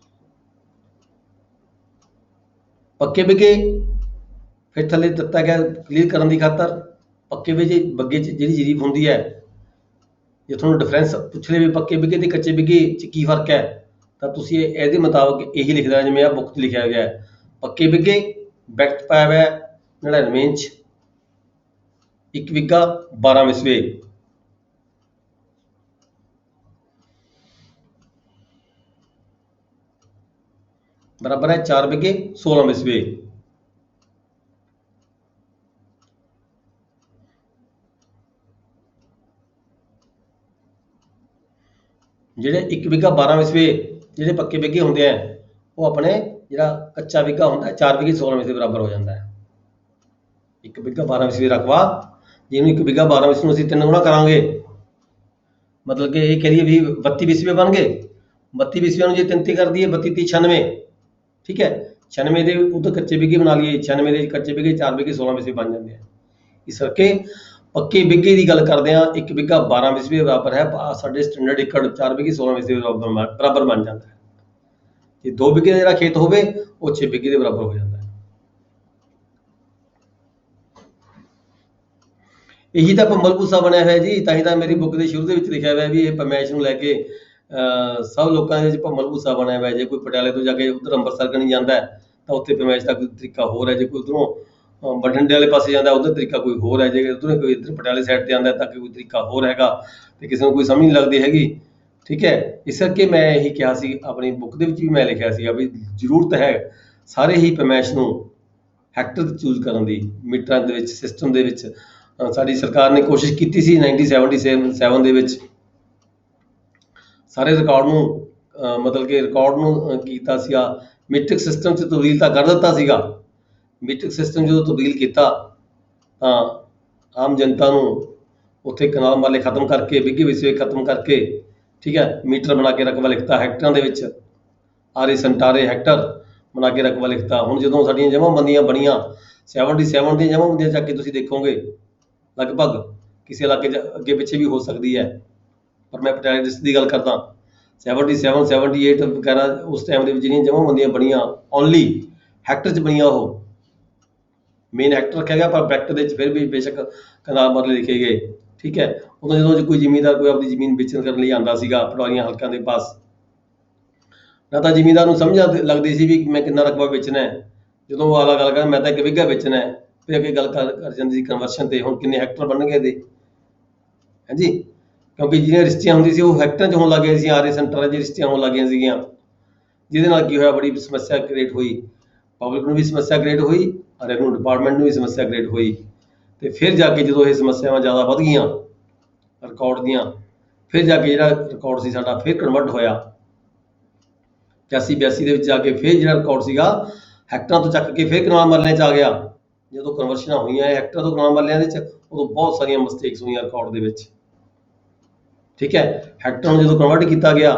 ਪੱਕੇ ਬਿੱਗੇ ਫਿਰ ਥੱਲੇ ਦਿੱਤਾ ਗਿਆ ਕਲੀਅਰ ਕਰਨ ਦੀ ਖਾਤਰ, ਪੱਕੇ ਬੱਗੇ 'ਚ ਜਿਹੜੀ ਜਰੀਬ ਹੁੰਦੀ ਹੈ, ਜੇ ਤੁਹਾਨੂੰ ਡਿਫਰੈਂਸ ਪੁੱਛ ਲਏ ਵੀ ਪੱਕੇ ਬਿੱਗੇ ਤੇ ਕੱਚੇ ਬਿੱਗੇ 'ਚ ਕੀ ਫਰਕ ਹੈ, ਤਾਂ ਤੁਸੀਂ ਇਹਦੇ ਮੁਤਾਬਕ ਇਹੀ ਲਿਖ ਦੇਣਾ ਜਿਵੇਂ ਆਹ ਬੁੱਕ 'ਚ ਲਿਖਿਆ ਗਿਆ ਹੈ। ਪੱਕੇ ਬਿੱਗੇ ਬੈਕਟ ਪਾਇਆ ਹੋਇਆ 99 ਇੰਚ 1 ਬਿੱਗਾ 12 ਵਿਸਵੇ। ਬਰਾਬਰ ਹੈ 4 ਬਿੱਗੇ 16 ਵਿਸਵੇ। ਜਿਹੜੇ 1 ਬਿੱਗਾ 12 ਵਿਸਵੇ ਜਿਹੜੇ ਪੱਕੇ ਬਿੱਗੇ ਹੁੰਦੇ ਆ, ਉਹ ਆਪਣੇ ਜਿਹੜਾ ਕੱਚਾ ਬਿੱਗਾ ਹੁੰਦਾ 4 ਬਿੱਗੇ 16 ਵਿਸਵੇ ਬਰਾਬਰ ਹੋ ਜਾਂਦਾ ਹੈ। 1 ਬਿੱਗਾ 12 ਵਿਸਵੇ ਰਕਬਾ, ਜਿਹਨੂੰ 1 ਬਿੱਗਾ 12 ਵਿਸਵੇ ਨੂੰ ਅਸੀਂ 3 ਗੁਣਾ ਕਰਾਂਗੇ, ਮਤਲਬ ਕਿ ਇਹ ਕਰੀਏ ਵੀ 32 ਵਿਸਵੇ ਬਣ ਗਏ। 32 ਵਿਸਵੇ ਨੂੰ ਜੇ 33 ਕਰ ਦਈਏ 32 30 96, ਠੀਕ ਹੈ। 96 ਦੇ ਉਧਰ ਕੱਚੇ ਬਿੱਗੇ ਬਣਾ ਲਈਏ, 96 ਦੇ ਕੱਚੇ ਬਿੱਗੇ 4 ਬਿੱਗੇ 16 ਵਿਸਵੇ ਬਣ ਜਾਂਦੇ ਆ। ਇਸ ਕਰਕੇ ਪੱਕੇ ਬਿੱਗੇ ਦੀ ਗੱਲ ਕਰਦੇ ਆ, 1 ਬਿੱਗਾ 12 ਵਿਸਵੇ ਬਰਾਬਰ ਹੈ ਸਾਡੇ ਸਟੈਂਡਰਡ ਏਕੜ 4 ਬਿੱਗੇ 16 ਵਿਸਵੇ ਬਰਾਬਰ ਬਣ ਜਾਂਦਾ ਹੈ। ਜੇ 2 ਬਿੱਗੇ ਦਾ ਜਿਹੜਾ ਖੇਤ ਹੋਵੇ ਉਹ 6 ਬਿੱਗੇ ਦੇ ਬਰਾਬਰ ਹੋ ਜਾਂਦਾ ਹੈ। ਇਹੀ ਤਾਂ ਭੰਬਲ ਭੂਸਾ ਬਣਿਆ ਹੋਇਆ ਜੀ। ਤਾਂ ਹੀ ਤਾਂ ਮੇਰੀ ਬੁੱਕ ਦੇ ਸ਼ੁਰੂ ਦੇ ਵਿੱਚ ਲਿਖਿਆ ਹੋਇਆ ਵੀ ਇਹ ਪਰਮੇਸ਼ ਨੂੰ ਲੈ ਕੇ ਸਭ ਲੋਕਾਂ ਦੇ ਵਿੱਚ ਭੰਬਲ ਭੂਸਾ ਬਣਿਆ ਹੋਇਆ। ਜੇ ਕੋਈ ਪਟਿਆਲੇ ਤੋਂ ਜਾ ਕੇ ਉੱਧਰ ਅੰਮ੍ਰਿਤਸਰ ਕਨੀ ਜਾਂਦਾ ਹੈ ਤਾਂ ਉੱਥੇ ਪਰਮੇਸ਼ ਦਾ ਕੋਈ ਤਰੀਕਾ ਹੋਰ ਹੈ, ਜੇ ਕੋਈ ਉੱਧਰੋਂ ਬਠਿੰਡੇ ਵਾਲੇ ਪਾਸੇ ਜਾਂਦਾ ਉੱਧਰ ਤਰੀਕਾ ਕੋਈ ਹੋਰ ਹੈ, ਜੇ ਉੱਧਰੋਂ ਕੋਈ ਇੱਧਰ ਪਟਿਆਲੇ ਸਾਈਡ ਤੇ ਆਉਂਦਾ ਤਾਂ ਕੋਈ ਤਰੀਕਾ ਹੋਰ ਹੈਗਾ, ਤੇ ਕਿਸੇ ਨੂੰ ਕੋਈ ਸਮਝ ਨਹੀਂ ਲੱਗਦੀ ਹੈਗੀ, ਠੀਕ ਹੈ। ਇਸ ਕਰਕੇ ਮੈਂ ਇਹੀ ਕਿਹਾ ਸੀ, ਆਪਣੀ ਬੁੱਕ ਦੇ ਵਿੱਚ ਵੀ ਮੈਂ ਲਿਖਿਆ ਸੀਗਾ ਵੀ ਜ਼ਰੂਰਤ ਹੈ ਸਾਰੇ ਹੀ ਪਰਮੇਸ਼ ਨੂੰ ਹੈਕਟਰ ਚੂਜ਼ ਕਰਨ ਦੀ, ਮੀਟਰਾਂ ਦੇ ਵਿੱਚ ਸਿਸਟਮ ਦੇ ਵਿੱਚ। ਸਾਡੀ ਸਰਕਾਰ ਨੇ ਕੋਸ਼ਿਸ਼ ਕੀਤੀ ਸੀ 1977 ਦੇ ਵਿੱਚ ਸਾਰੇ ਰਿਕਾਰਡ ਨੂੰ ਮਤਲਬ ਕਿ ਰਿਕਾਰਡ ਨੂੰ ਕੀਤਾ ਸੀਗਾ, ਮੀਟ੍ਰਿਕ ਸਿਸਟਮ 'ਚ ਤਬਦੀਲ ਤਾਂ ਕਰ ਦਿੱਤਾ ਸੀਗਾ। ਮੀਟ੍ਰਿਕ ਸਿਸਟਮ ਜਦੋਂ ਤਬਦੀਲ ਕੀਤਾ ਤਾਂ ਆਮ ਜਨਤਾ ਨੂੰ ਉੱਥੇ ਕਨਾਲ ਵਾਲੇ ਖਤਮ ਕਰਕੇ, ਬਿੱਗੇ ਵਿਸਵੇ ਖਤਮ ਕਰਕੇ, ਠੀਕ ਹੈ, ਮੀਟਰ ਬਣਾ ਕੇ ਰਕਬਾ ਲਿਖਤਾ ਹੈਕਟਰਾਂ ਦੇ ਵਿੱਚ, ਆਰੇ ਸੰਟਾਰੇ ਹੈਕਟਰ ਬਣਾ ਕੇ ਰਕਬਾ ਲਿਖਤਾ। ਹੁਣ ਜਦੋਂ ਸਾਡੀਆਂ ਜਮ੍ਹਾਂਬੰਦੀਆਂ ਬਣੀਆਂ 77 ਦੀਆਂ ਜਮ੍ਹਾਂਬੰਦੀਆਂ ਚੱਕ ਕੇ ਤੁਸੀਂ ਦੇਖੋਗੇ ਲਗਭਗ ਕਿਸੇ ਇਲਾਕੇ 'ਚ ਅੱਗੇ ਪਿੱਛੇ ਵੀ ਹੋ ਸਕਦੀ ਹੈ, ਪਰ ਮੈਂ ਪਟਿਆਲੇ ਡਿਸਟ੍ਰਿਕਟ ਦੀ ਗੱਲ ਕਰਦਾ। 77 78 ਵਗੈਰਾ ਉਸ ਟਾਈਮ ਦੇ ਵਿੱਚ ਜਿਹੜੀਆਂ ਜਮ੍ਹਾਂਬੰਦੀਆਂ ਬਣੀਆਂ ਓਨਲੀ ਹੈਕਟਰ 'ਚ ਬਣੀਆਂ, ਉਹ ਮੇਨ ਹੈਕਟਰ ਰੱਖਿਆ ਗਿਆ ਪਰ ਬ੍ਰੈਕਟ ਦੇ ਵਿੱਚ ਫਿਰ ਵੀ ਬੇਸ਼ੱਕ ਕਨਾਲ ਮਰਲੇ ਲਿਖੇ ਗਏ, ਠੀਕ ਹੈ। ਉਦੋਂ ਜਦੋਂ ਕੋਈ ਜ਼ਿਮੀਂਦਾਰ ਕੋਈ ਆਪਣੀ ਜ਼ਮੀਨ ਵੇਚਣ ਕਰਨ ਲਈ ਆਉਂਦਾ ਸੀਗਾ ਪਟਵਾਰੀਆਂ ਹਲਕਿਆਂ ਦੇ ਪਾਸ, ਨਾ ਤਾਂ ਜ਼ਿਮੀਂਦਾਰ ਨੂੰ ਸਮਝ ਲੱਗਦੀ ਸੀ ਵੀ ਮੈਂ ਕਿੰਨਾ ਰਕਬਾ ਵੇਚਣਾ ਹੈ। ਜਦੋਂ ਉਹ ਆਲਾ ਗੱਲ ਕਹਿੰਦਾ ਮੈਂ ਤਾਂ 1 ਬਿੱਗਾ ਵੇਚਣਾ ਹੈ, ਫਿਰ ਅੱਗੇ ਗੱਲ ਕਰ ਜਾਂਦੀ ਸੀ ਕਨਵਰਸ਼ਨ ਤੇ, ਹੁਣ ਕਿੰਨੇ ਹੈਕਟਰ ਬਣਨਗੇ ਇਹਦੇ, ਹਾਂਜੀ। ਕਿਉਂਕਿ ਜਿਹੜੀਆਂ ਰਜਿਸਟਰੀਆਂ ਹੁੰਦੀ ਸੀ ਉਹ ਹੈਕਟਰਾਂ 'ਚ ਹੋਣ ਲੱਗ ਗਈਆਂ ਸੀ, ਆਰੇ ਸੈਂਟਰਾਂ 'ਚ ਰਜਿਸਟਰੀਆਂ ਹੋਣ ਲੱਗ ਗਈਆਂ ਸੀਗੀਆਂ, ਜਿਹਦੇ ਨਾਲ ਕੀ ਹੋਇਆ ਬੜੀ ਸਮੱਸਿਆ ਕ੍ਰੀਏਟ ਹੋਈ, ਪਬਲਿਕ ਨੂੰ ਵੀ ਸਮੱਸਿਆ ਕ੍ਰੀਏਟ ਹੋਈ, ਰੈਵਨਿਊ ਡਿਪਾਰਟਮੈਂਟ ਨੂੰ ਵੀ ਸਮੱਸਿਆ ਕ੍ਰੀਏਟ ਹੋਈ। ਤੇ ਫਿਰ ਜਾ ਕੇ ਜਦੋਂ ਇਹ ਸਮੱਸਿਆਵਾਂ ਜ਼ਿਆਦਾ ਵੱਧ ਗਈਆਂ ਰਿਕਾਰਡ ਦੀਆਂ, ਫਿਰ ਜਾ ਕੇ ਜਿਹੜਾ ਰਿਕਾਰਡ ਸੀ ਸਾਡਾ ਫਿਰ ਕਨਵਰਟ ਹੋਇਆ 81 82 ਦੇ ਵਿੱਚ ਜਾ ਕੇ, ਫਿਰ ਜਿਹੜਾ ਰਿਕਾਰਡ ਸੀਗਾ ਹੈਕਟਰਾਂ ਤੋਂ ਚੱਕ ਕੇ ਫਿਰ ਕਨਾਲ ਮਰਲਿਆਂ 'ਚ ਆ ਗਿਆ। ਜਦੋਂ ਕਨਵਰਸ਼ਨਾਂ ਹੋਈਆਂ ਹੈਕਟਰਾਂ ਤੋਂ ਕਨਾਲ ਮਰਲਿਆਂ ਦੇ ਵਿੱਚ, ਉਦੋਂ ਬਹੁਤ ਸਾਰੀਆਂ ਮਿਸਟੇਕਸ ਹੋਈਆਂ ਰਿਕਾਰਡ ਦੇ ਵਿੱਚ, ਠੀਕ ਹੈ। ਹੈਕਟਰ ਨੂੰ ਜਦੋਂ ਕਨਵਰਟ ਕੀਤਾ ਗਿਆ,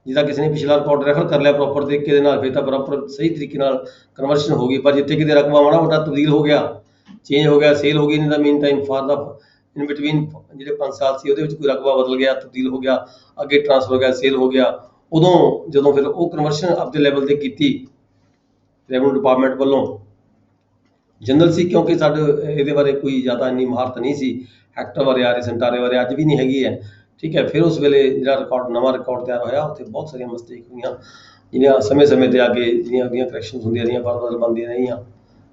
ਜਿਹਦਾ ਕਿਸੇ ਨੇ ਪਿਛਲਾ ਰਿਕਾਰਡ ਰੈਫਰ ਕਰ ਲਿਆ ਪ੍ਰੋਪਰ ਤਰੀਕੇ ਦੇ ਨਾਲ, ਫਿਰ ਤਾਂ ਪ੍ਰੋਪਰ ਸਹੀ ਤਰੀਕੇ ਨਾਲ ਕਨਵਰਸ਼ਨ ਹੋ ਗਈ। ਪਰ ਜਿੱਥੇ ਕਿਤੇ ਰਕਬਾ ਮਾੜਾ ਮੋਟਾ ਤਬਦੀਲ ਹੋ ਗਿਆ, ਚੇਂਜ ਹੋ ਗਿਆ, ਸੇਲ ਹੋ ਗਈ, ਨਹੀਂ ਤਾਂ mean time for the in between ਜਿਹੜੇ 5 ਸਾਲ ਸੀ ਉਹਦੇ ਵਿੱਚ ਕੋਈ ਰਕਬਾ ਬਦਲ ਗਿਆ, ਤਬਦੀਲ ਹੋ ਗਿਆ, ਅੱਗੇ ਟ੍ਰਾਂਸਫਰ ਹੋ ਗਿਆ, ਸੇਲ ਹੋ ਗਿਆ, ਉਦੋਂ ਜਦੋਂ ਫਿਰ ਉਹ ਕਨਵਰਸ਼ਨ ਆਪਦੇ ਲੈਵਲ ਤੇ ਕੀਤੀ ਰੈਵਨਿਊ ਡਿਪਾਰਟਮੈਂਟ ਵੱਲੋਂ, ਜਨਰਲ ਸੀ ਕਿਉਂਕਿ ਸਾਡੇ ਇਹਦੇ ਬਾਰੇ ਕੋਈ ਜ਼ਿਆਦਾ ਇੰਨੀ ਮਹਾਰਤ ਨਹੀਂ ਸੀ ਹੈਕਟਰ ਬਾਰੇ, ਆਰੇ ਸੰਟਾਰੇ ਬਾਰੇ, ਅੱਜ ਵੀ ਨਹੀਂ ਹੈਗੀ ਹੈ, ਠੀਕ ਹੈ। ਫਿਰ ਉਸ ਵੇਲੇ ਜਿਹੜਾ ਰਿਕਾਰਡ ਨਵਾਂ ਰਿਕਾਰਡ ਤਿਆਰ ਹੋਇਆ ਉੱਥੇ ਬਹੁਤ ਸਾਰੀਆਂ ਮਿਸਟੇਕ ਹੋਈਆਂ, ਜਿਹੜੀਆਂ ਸਮੇਂ ਤੇ ਆ ਕੇ ਜਿਹੜੀਆਂ ਉਹਦੀਆਂ ਕਰੈਕਸ਼ਨਸ ਹੁੰਦੀਆਂ ਰਹੀਆਂ, ਫਰਦਰ ਬਣਦੀਆਂ ਰਹੀਆਂ,